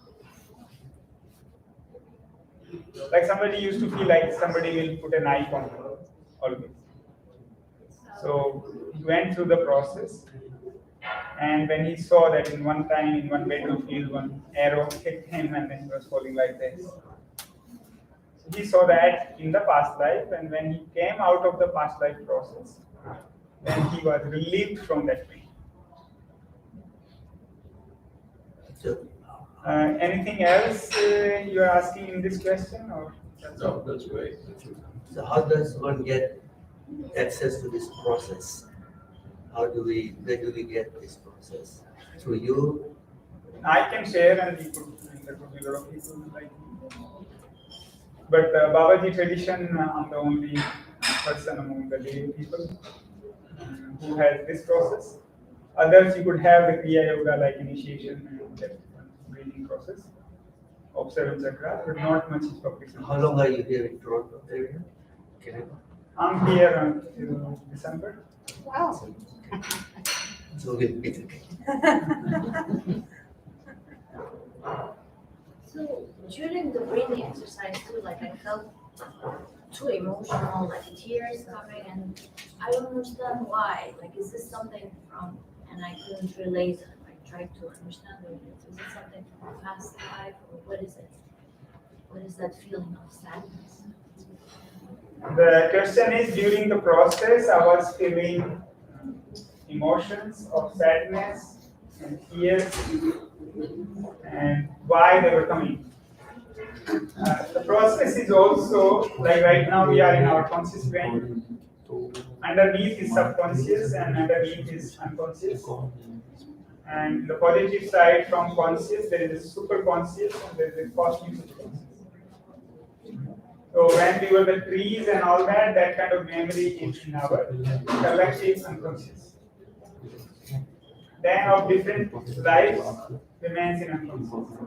Like somebody used to feel like somebody will put a knife on him always. So he went through the process, and when he saw that in one time, in one battlefield, one arrow hit him and then he was falling like this. So he saw that in the past life, and when he came out of the past life process, then he was relieved from that pain. Anything else you are asking in this question? Or No, that's great. So how does one get access to this process? Where do we get this process? Through you? I can share, and there could be a lot of people like me. But Babaji tradition, I'm the only person among the lay people who has this process. Others, you could have the Kriya Yoga like initiation and that breathing process of 7 chakras, but not much is published. How long are you here in Toronto area? Canada? I'm here until December. Wow. So we'll be okay. So during the breathing exercise too, like I felt too emotional, like tears coming, and I don't understand why. Like, is this something from? And I couldn't relate. I tried to understand what it is. Is it something from a past life, or what is it? What is that feeling of sadness? The question is, during the process, I was feeling emotions of sadness and tears, and why they were coming. The process is also, like right now we are in our conscious brain. Underneath is subconscious and underneath is unconscious. And the positive side from conscious, there is a super conscious and there is a cosmic subconscious. So when we were the trees and all that, that kind of memory is in our collective unconscious. Then of different lives remains in unconscious.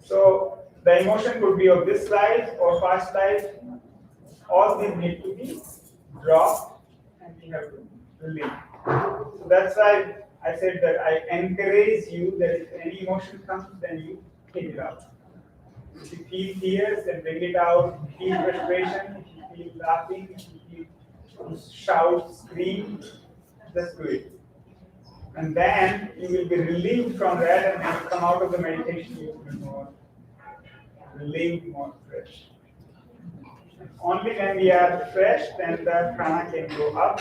So the emotion could be of this life or past life. All these need to be dropped and we have to release. So that's why I said that I encourage you that if any emotion comes, then you take it out. If you feel tears, then bring it out. If you feel frustration, if you feel laughing, if you feel shout, scream, just do it. And then you will be relieved from that, and when you come out of the meditation, you will be more relieved, more fresh. Only when we are fresh, then the prana can go up.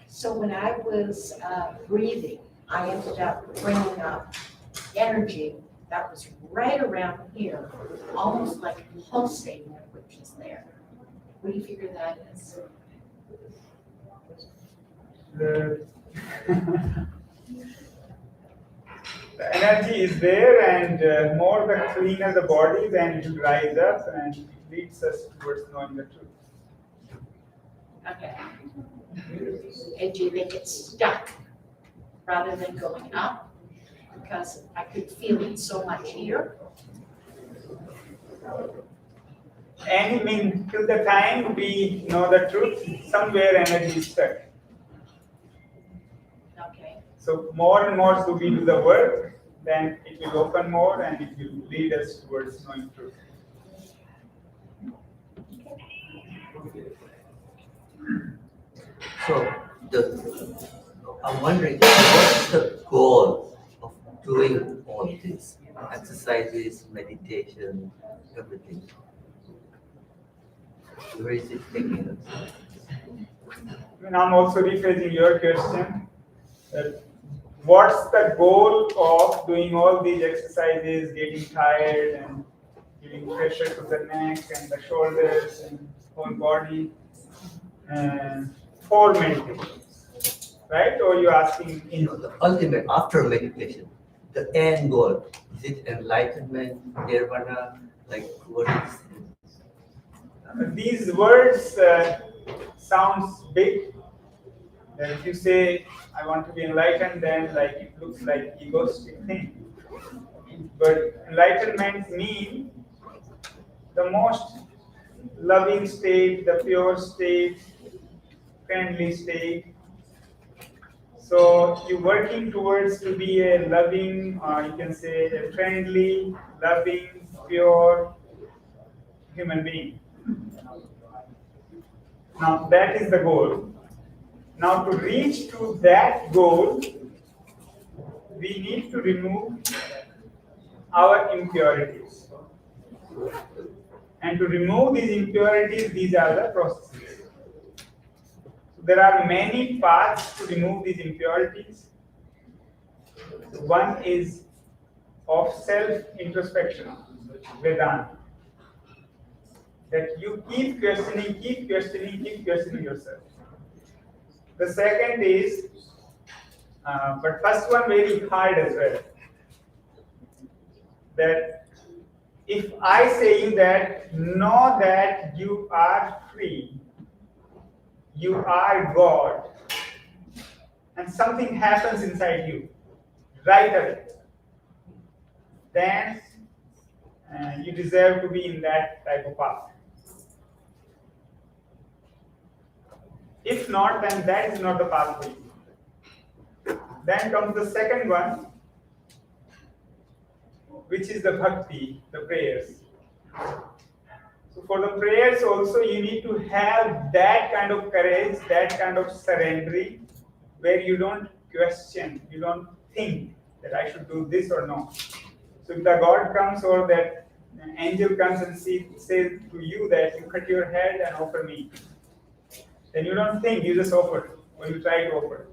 So when I was breathing, I ended up bringing up energy that was right around here, almost like pulsating, which is there. What do you figure that is? The energy is there, and more the cleaner the body, then it will rise up and it leads us towards knowing the truth. Okay. And do you think it's stuck rather than going up? Because I could feel it so much here. And I mean, till the time we know the truth, somewhere energy is stuck. Okay. So more and more so we do the work, then it will open more and it will lead us towards knowing truth. So I'm wondering, what's the goal of doing all this? Exercises, meditation, everything. Where is it taking us? And I'm also rephrasing your question. That what's the goal of doing all these exercises, getting tired and giving pressure to the neck and the shoulders and whole body for meditation? Right? Or you're asking? The ultimate, after meditation, the end goal, is it enlightenment, nirvana, like what is it? These words sounds big. That if you say, I want to be enlightened, then like it looks like egoistic thing. But enlightenment means the most loving state, the pure state, friendly state. So you're working towards to be a loving, or you can say a friendly, loving, pure human being. Now that is the goal. Now to reach to that goal, we need to remove our impurities. And to remove these impurities, these are the processes. There are many paths to remove these impurities. One is of self-introspection, Vedanta. That you keep questioning yourself. The second is, but first one very hard as well. That if I say you that, know that you are free, you are God, and something happens inside you. right away, then you deserve to be in that type of path. If not, then that is not the path for you. Then comes the second one, which is the bhakti, the prayers. So for the prayers also, you need to have that kind of courage, that kind of surrendering, where you don't question, you don't think that I should do this or no. So if the God comes or that angel comes and says to you that you cut your head and offer me, then you don't think, you just offer, or you try to offer.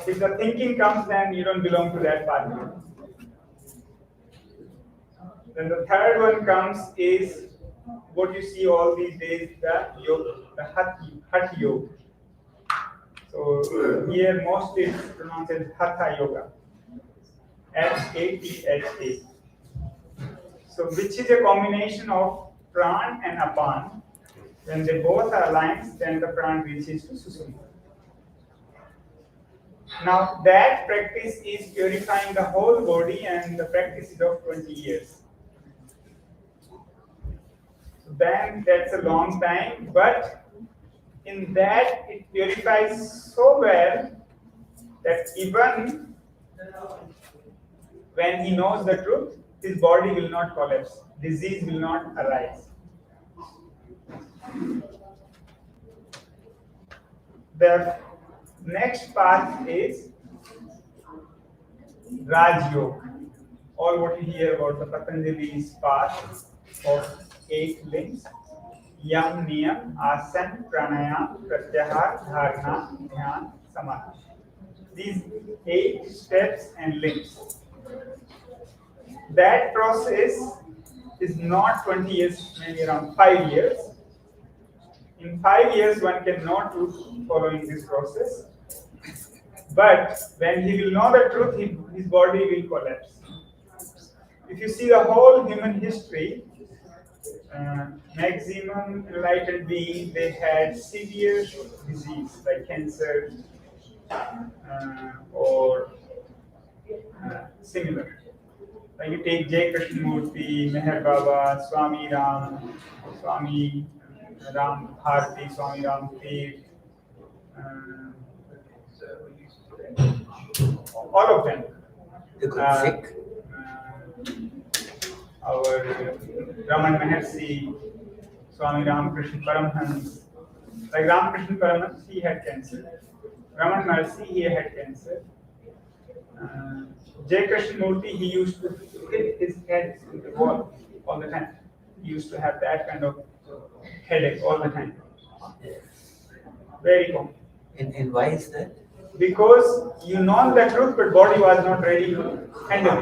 If the thinking comes, then you don't belong to that party. Then the third one comes is what you see all these days, the yoga, the Hatha yoga. So here mostly it's pronounced as Hatha yoga. Hatha. So which is a combination of pran and apan. When they both are aligned, then the pran reaches to Susumna. Now that practice is purifying the whole body, and the practice is of 20 years. So then that's a long time, but in that it purifies so well that even when he knows the truth, his body will not collapse, disease will not arise. The next path is Raj Yoga. All what you hear about the Patanjali's path of 8 limbs: Yam, Niyam, Asan, Pranayam, Pratyahar, Dharana, Dhyan, Samadhi. These 8 steps and limbs. That process is not 20 years, maybe around 5 years. In 5 years, one cannot do following this process. But when he will know the truth, his body will collapse. If you see the whole human history, maximum enlightened beings, they had severe disease like cancer or similar. Like you take J. Krishnamurti, Meher Baba, Swami Ram, Swami Ram Bharti, Swami Ram Tir, all of them. They got sick. Our Raman Maharshi, Swami Ramakrishna Paramhans. Like Ramakrishna Paramhans, he had cancer. Raman Maharshi, he had cancer. J. Krishnamurti, he used to hit his head in the wall all the time. He used to have that kind of headache all the time. Very common. And why is that? Because you know the truth, but body was not ready to handle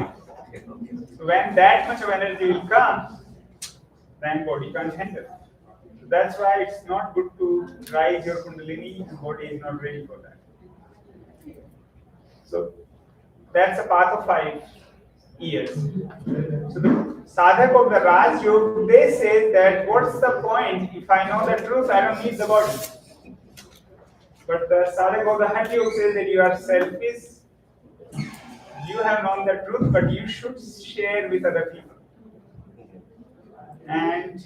it. So when that much of energy will come, then body can't handle. So that's why it's not good to rise your kundalini, the body is not ready for that. So that's a path of 5 years. So the sadhak of the Raj Yoga, they say that what's the point if I know the truth, I don't need the body. But the sadhak of the Hatha Yoga says that you are selfish, you have known the truth, but you should share with other people. And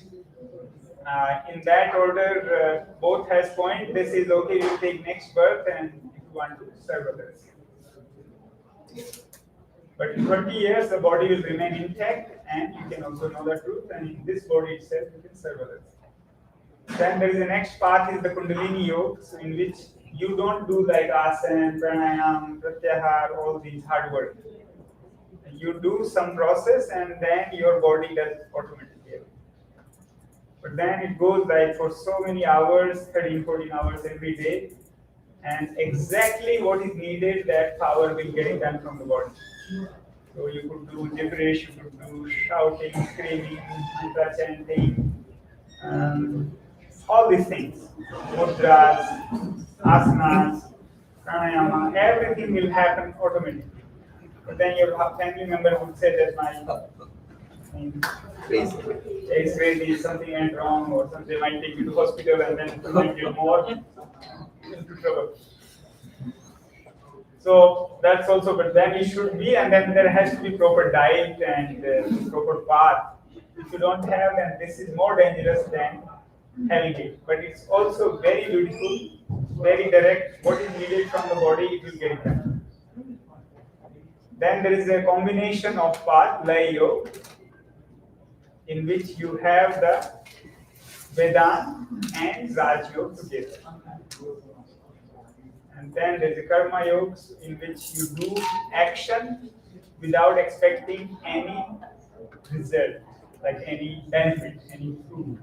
in that order, both has point. This is okay, you take next birth and if you want to serve others. But in 20 years, the body will remain intact and you can also know the truth, and in this body itself, you can serve others. Then there is the next path is the Kundalini Yoga, so in which you don't do like asana, pranayam, pratyahar, all these hard work. You do some process and then your body does automatically. But then it goes like for so many hours, 13, 14 hours every day, and exactly what is needed, that power will get done from the body. So you could do gibberish, you could do shouting, screaming, mantra chanting, all these things, mudras, asanas, pranayama, everything will happen automatically. But then your family member would say that it's crazy, something went wrong, or something, they might take you to hospital and then might get more into trouble. So So that's also, but then it should be, and then there has to be proper diet and proper path. If you don't have, then this is more dangerous than having it. But it's also very beautiful, very direct. What is needed from the body, it will get done. Then there is a combination of path, Lay Yoga, in which you have the Vedanta and Raj Yoga together. And then there is a Karma Yoga in which you do action without expecting any result, like any benefit, any fruit,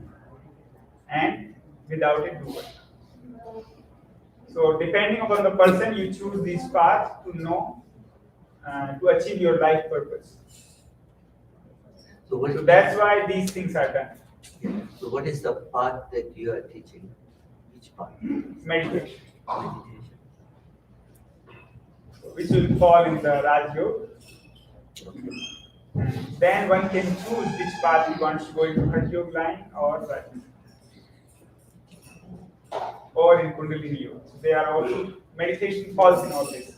and without a doer. So depending upon the person, you choose this path to know, to achieve your life purpose. So that's why these things are done. So what is the path that you are teaching? Which path? Meditation. Meditation. Which will fall in the Raj Yoga. Then one can choose which path he wants to go into Hatha Yoga line or Raj Yoga. Or in Kundalini Yoga. So they are all, meditation falls in all this.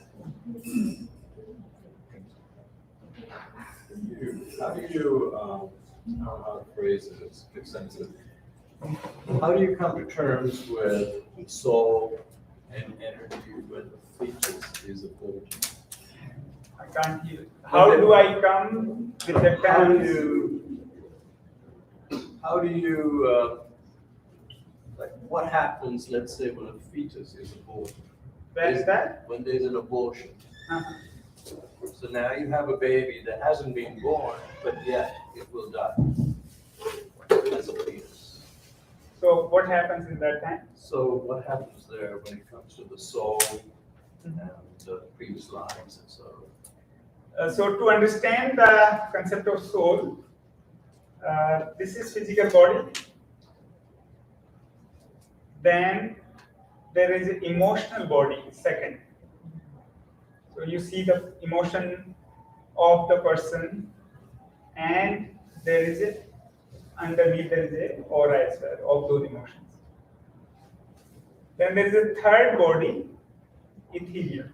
How do you, I don't know how to phrase it, it's extensive. How do you come to terms with soul and energy when the features is a whole? I can't hear. How do I come with the terms? How do you, like, what happens, let's say, when a fetus is aborted? Where is that? When there's an abortion. So now you have a baby that hasn't been born, but yet it will die as a fetus. So what happens in that time? So what happens there when it comes to the soul and the previous lives and so on? So to understand the concept of soul, this is physical body. Then there is an emotional body, second. So you see the emotion of the person, and there is a underneath there is a aura as well of those emotions. Then there is a third body, ethereal.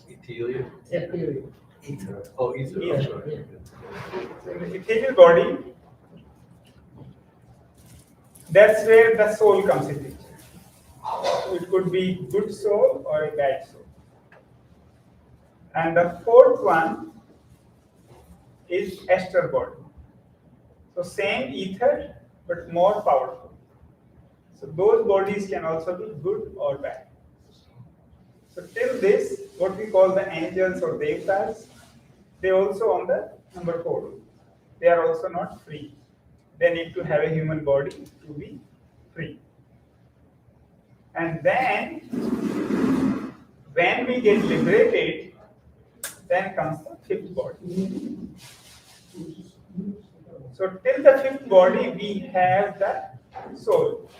Ethereal? Ethereal. Ether. Oh, ether. Ether. Oh, sorry. So in the ethereal body, that's where the soul comes in picture. So it could be good soul or a bad soul. And the fourth one is astral body. So same ether, but more powerful. So those bodies can also be good or bad. So till this, what we call the angels or devatas, they also on the number 4. They are also not free. They need to have a human body to be free. And then, when we get liberated, then comes the 5th body. So till the 5th body, we have the soul.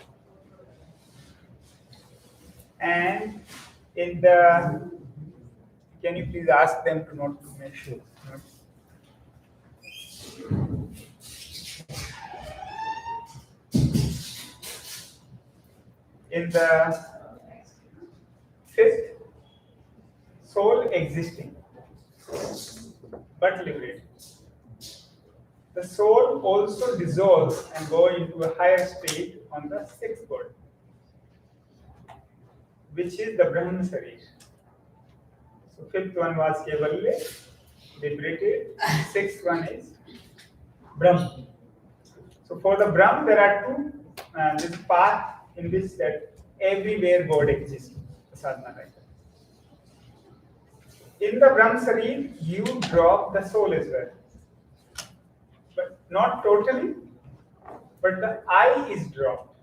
And in the, can you please ask them to not to make sure? In the 5th, soul existing, but liberated. The soul also dissolves and go into a higher state on the 6th body, which is the Brahman Sarir. So 5th one was Kevalya, liberated. 6th one is Brahma. So for the Brahma, there are two, this path in which that everywhere God exists. Sadhana like that. In the Brahma Sarir, you drop the soul as well. But not totally, but the I is dropped.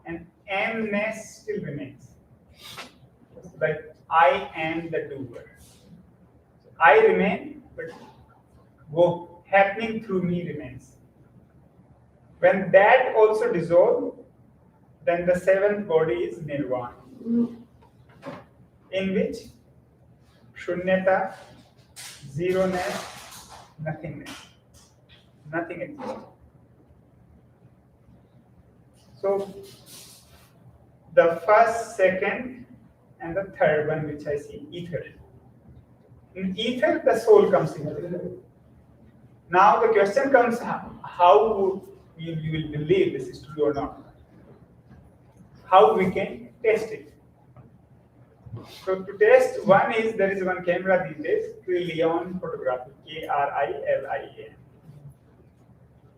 And am-ness still remains. Like I am the doer. I remain, but work happening through me remains. When that also dissolves, then the 7th body is nirvana, in which shunyata, zero-ness, nothingness. Nothing exists. So the 1st, 2nd, and the third one which I see, ether. In ether, the soul comes into it. Now the question comes, how you will believe this is true or not? How we can test it? So to test, one is, there is one camera these days, Krilian photography, K-R-I-L-I-A-N.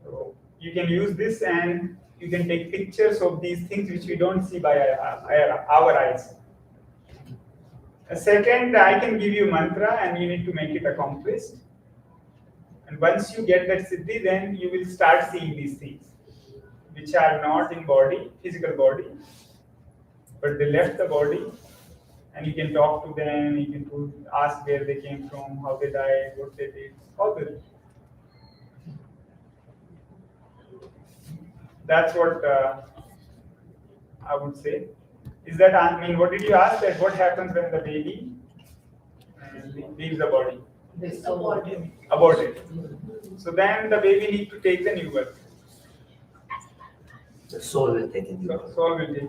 So you can use this and you can take pictures of these things which we don't see by our eyes. A second, I can give you mantra and you need to make it accomplished. And once you get that siddhi, then you will start seeing these things, which are not in body, physical body, but they left the body, and you can talk to them, you can ask where they came from, how they died, what they did, all this. That's what I would say. Is that, I mean, what did you ask? That what happens when the baby leaves the body? Aborted. So then the baby needs to take the new birth. The soul will take a new birth. The soul will take.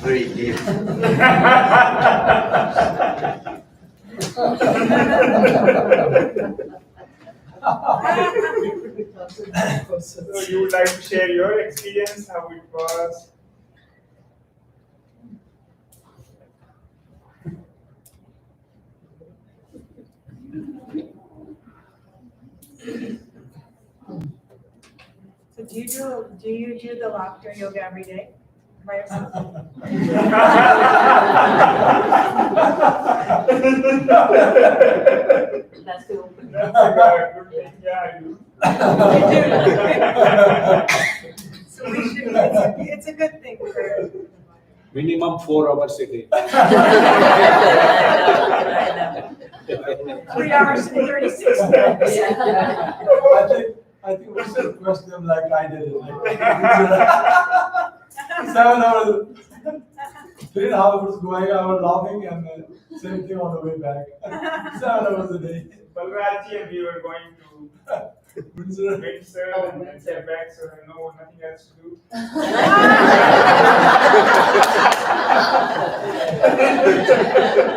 Very deep. So you would like to share your experience, how it was? So do you do the laughter yoga every day by yourself? That's the open. That's a good thing. Yeah, I do. So we should, it's a good thing for. Minimum 4 hours a day. 3 hours and 36 minutes. I think we should question them like I did it. Like, 7 hours, 3 hours going, I was laughing, and same thing on the way back. 7 hours a day. Balraji and we were going to Windsor and then came back, so I know nothing else to do.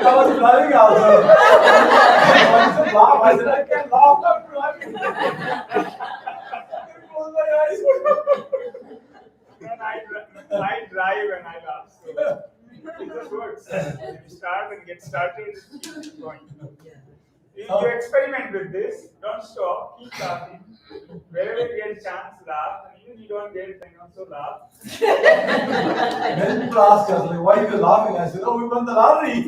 I was driving also. I wanted to laugh. I said, I can't laugh after driving. It was my eyes. And I drive and I laugh. So it just works. When you start and get started, keep going. You experiment with this, don't stop, keep laughing. Wherever you get a chance, laugh. And even you don't get it, then also laugh. Then people ask us, like, why are you laughing? I said, oh, we won the lottery.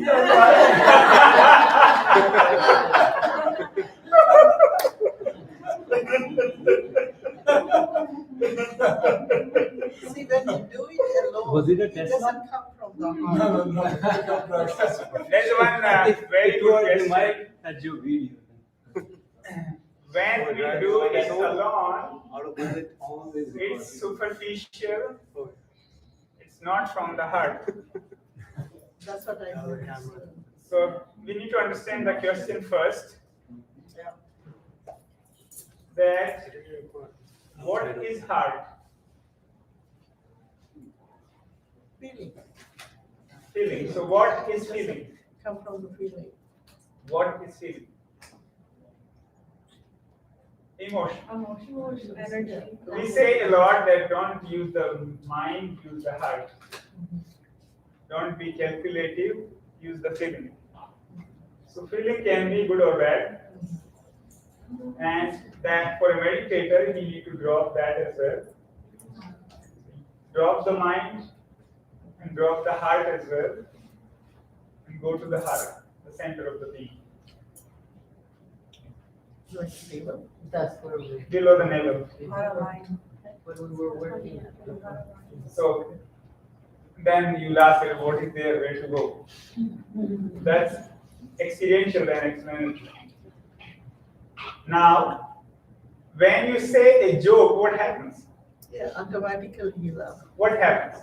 See, when you do it alone, Was it a it test? doesn't come from the heart. No. There's one very good question. As your video. When we do it alone, Always it's superficial. It's not from the heart. That's what I understand. So we need to understand the question first. That what is heart? Feeling, Feeling. So what is feeling? come from the feeling. What is feeling? Emotion. Emotional energy. We say a lot that don't use the mind, use the heart. Don't be calculative, use the feeling. So feeling can be good or bad. And that for a meditator, he need to drop that as well. Drop the mind and drop the heart as well. And go to the heart, the center of the being. Like feeling. That's where we, Below the navel. Bottom line. when we were working at. So then you'll ask, what is there, where to go? That's experiential and explanatory. Now, when you say a joke, what happens? Yeah, automatically you laugh. What happens?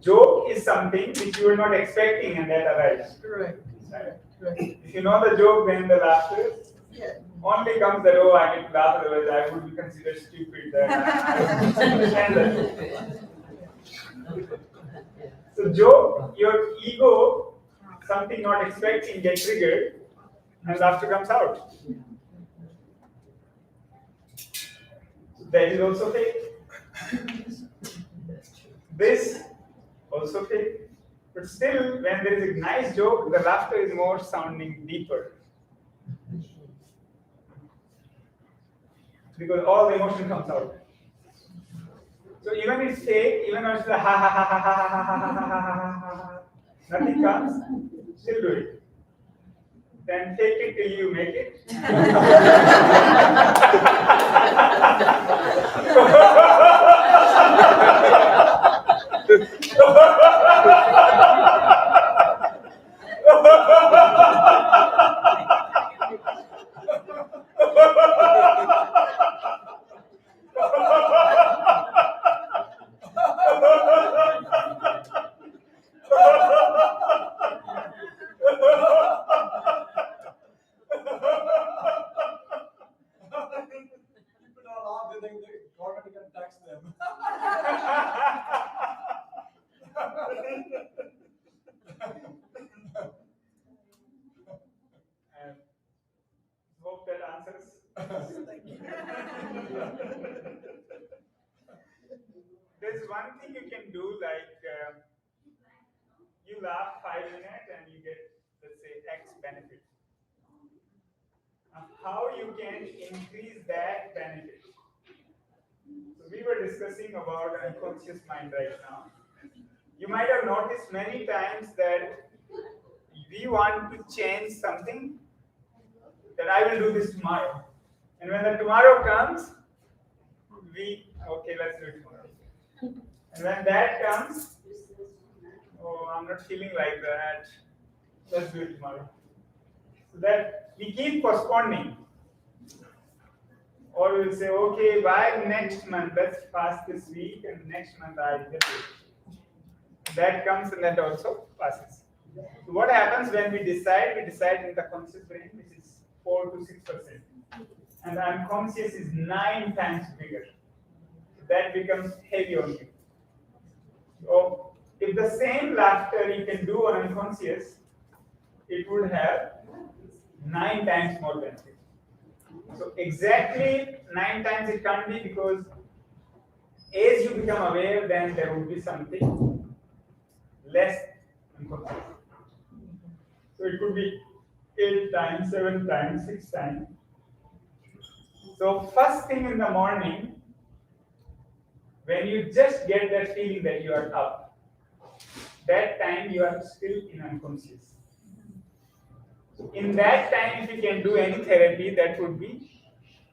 Joke is something which you are not expecting and that arrives. Correct. Right? Right. If you know the joke, then the laughter Yeah. only comes that, oh, I need to laugh, otherwise I would be considered stupid. Understand that. So joke, your ego, something not expecting, get triggered, and laughter comes out. That is also fake. This also fake. But still, when there is a nice joke, the laughter is more sounding deeper. Because all the emotion comes out. So even it's fake, even when it's the ha ha ha ha ha ha ha ha ha ha ha, nothing comes, still do it. Then fake it till you make it. People don't laugh, they think the government can tax them. And hope that answers. There's one thing you can do, like you laugh 5 minutes and you get, let's say, X benefit. Now, how you can increase that benefit? So we were discussing about unconscious mind right now. You might have noticed many times that we want to change something, that I will do this tomorrow. And when the tomorrow comes, okay, let's do it tomorrow. And when that comes, oh, I'm not feeling like that, let's do it tomorrow. So that we keep postponing. Or we'll say, okay, by next month, let's fast this week, and next month I'll get it. That comes and that also passes. So what happens when we decide in the conscious brain, which is 4 to 6%. And the unconscious is 9 times bigger. So that becomes heavy on you. So if the same laughter you can do on unconscious, it would have 9 times more benefit. So exactly 9 times it can't be, because as you become aware, then there will be something less unconscious. So it could be 8 times, 7 times, 6 times. So first thing in the morning, when you just get that feeling that you are up, that time you are still in unconscious. In that time, if you can do any therapy, that would be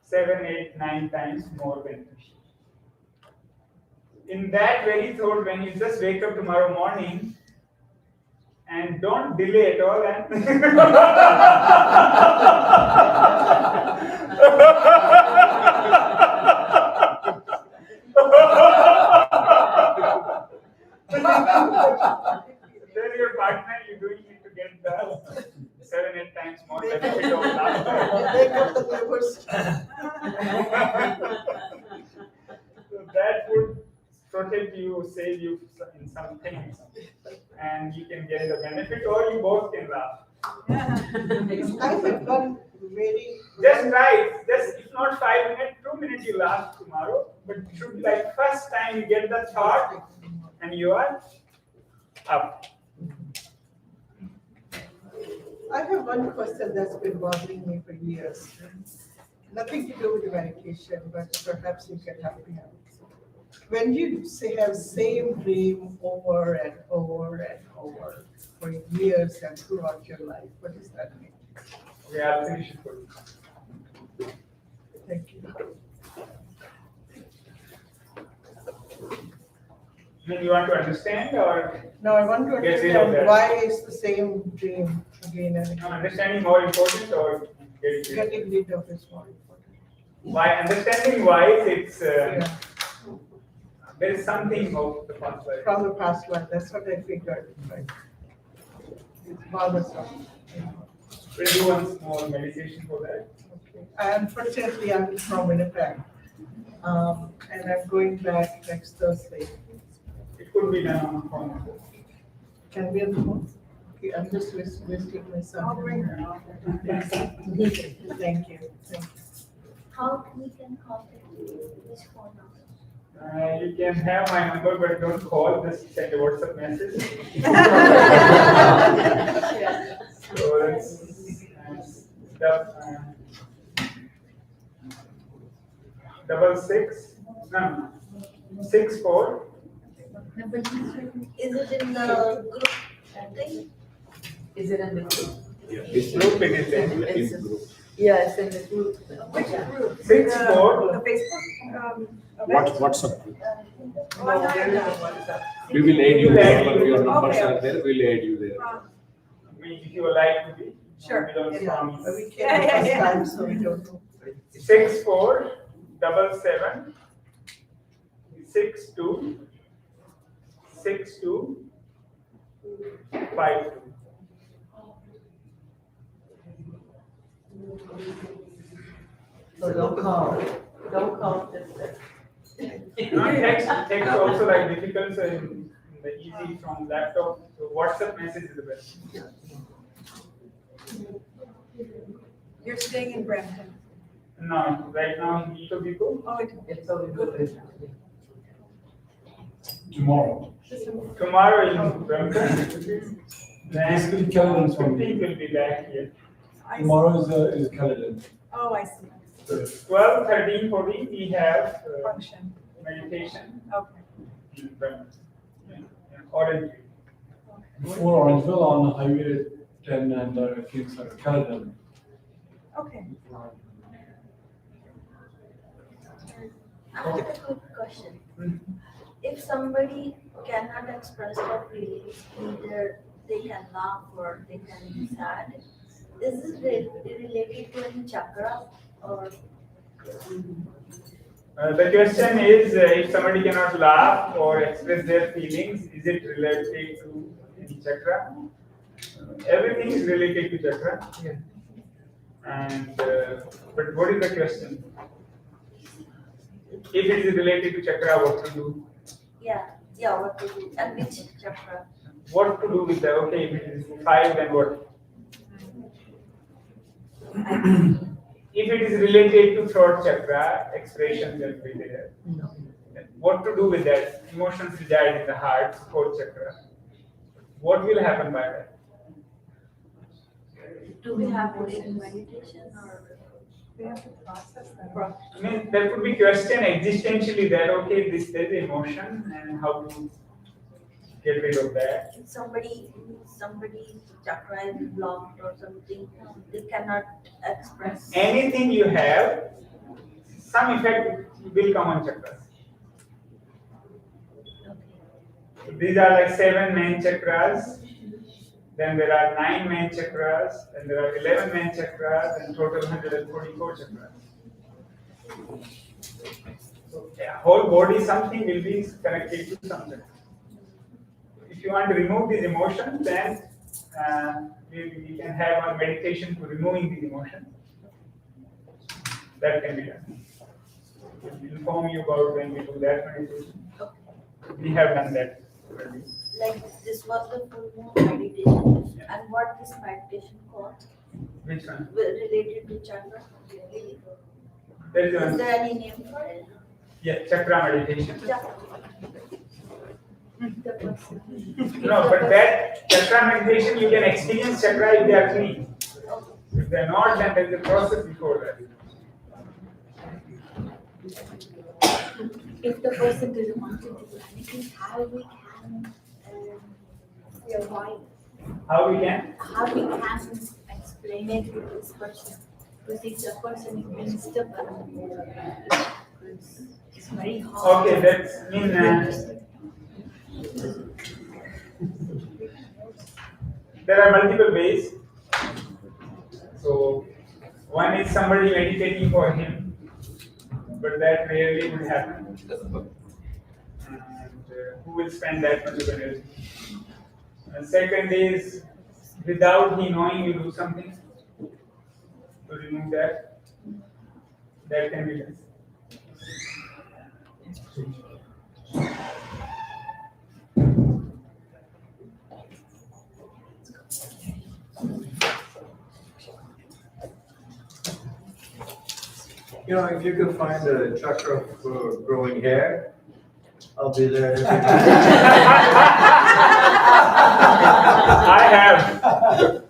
7, 8, 9 times more beneficial. In that very thought, when you just wake up tomorrow morning and don't delay at all, and tell your partner you're doing it to get the 7, 8 times more benefit of laughter. Wake up the neighbors. So that would protect you, save you in some things, and you can get the benefit, or you both can laugh. I have one very. Just try it. Just if not 5 minutes, 2 minutes you laugh tomorrow, but it should be like first time you get the thought and you are up. I have one question that's been bothering me for years. Nothing to do with the medication, but perhaps you can help me out. When you have same dream over and over and over for years and throughout your life, what does that mean? Okay, I'll finish it for you. Thank you. You want to understand, or No, I want to get rid of understand that? why is the same dream again and again? Understanding more important, or getting rid? Getting rid of is more important. By understanding wise, it's Yeah, there is something of the past life. from the past life, that's what I figured. Right. It's bothersome. We'll do one small meditation for that. Okay. Unfortunately, I'm from Winnipeg. And I'm going back next Thursday. It could be done on the phone. Can we have the phone? Okay, I'm just wasting my son. I'll bring her. Thank you. Thank you. How we can contact you? Which phone number? You can have my number, but don't call. Just send a WhatsApp message. So it's double six, no, 64. Is it in the group thing? Is it in the group? This group it is in. It's- Yeah, it's in the group. Which group? 64. The Facebook, event? WhatsApp. Oh, I'm not in that. We will aid you there. wherever your numbers Okay. are there. We'll aid you there. If you would like to be. Sure. We don't promise. But we came the first time, so we don't know. 64 77 62 62 52. So don't call. Don't call this day. Text also like difficult, so in the easy from laptop. So WhatsApp message is the best. You're staying in Brampton. No, right now in Etobicoke. Oh, It's only good. Tomorrow. Tomorrow in Brampton. This will Then Caledon 15 Swami. will be back here. Tomorrow is Caledon. Oh, I see. 12, 13, 14 we have Function. meditation. Okay. In Brampton. In Orange. Before Orangeville on Highway 10 and Kings Caledon. Okay. I have a quick question. If somebody cannot express their feelings, either they can laugh or they can be sad, is this related to any chakra or? The question is if somebody cannot laugh or express their feelings, is it related to any chakra? Everything is related to chakra. Yeah. And but what is the question? If it is related to chakra, what to do? Yeah, what to do? And which chakra? What to do with that? Okay, if it is 5, then what? If it is related to throat chakra, expressions will be there. No. What to do with that? Emotions reside in the heart, throat chakra. What will happen by that? Do we have to do meditation or? We have to process that. I mean, there could be question existentially that okay, this there is emotion and how to get rid of that. If somebody's chakra is blocked or something, they cannot express. Anything you have, some effect will come on chakras. So these are like 7 main chakras. Then there are 9 main chakras, then there are 11 main chakras, and total 144 chakras. So whole body, something will be connected to something. If you want to remove these emotions, then we can have a meditation to removing these emotions. That can be done. We'll inform you about when we do that meditation. We have done that already. Like this was the full moon meditation, and what this meditation called? Which one? Related to chakra? There is Is one. there any name for it? Yeah, chakra meditation. Chakra. No, but that chakra meditation, you can experience chakra if they are clean. If they are not, then there is a process before that. If the person doesn't want to do anything, how we can avoid? How we can? How we can explain it to this person? Because if the person is being stubborn, it's very hard. Okay, that's mean. There are multiple ways. So one is somebody meditating for him, but that rarely would happen. And who will spend that much of energy? And second is without he knowing you do something to remove that, that can be done. You know, if you could find a chakra for growing hair, I'll be there every day. I have.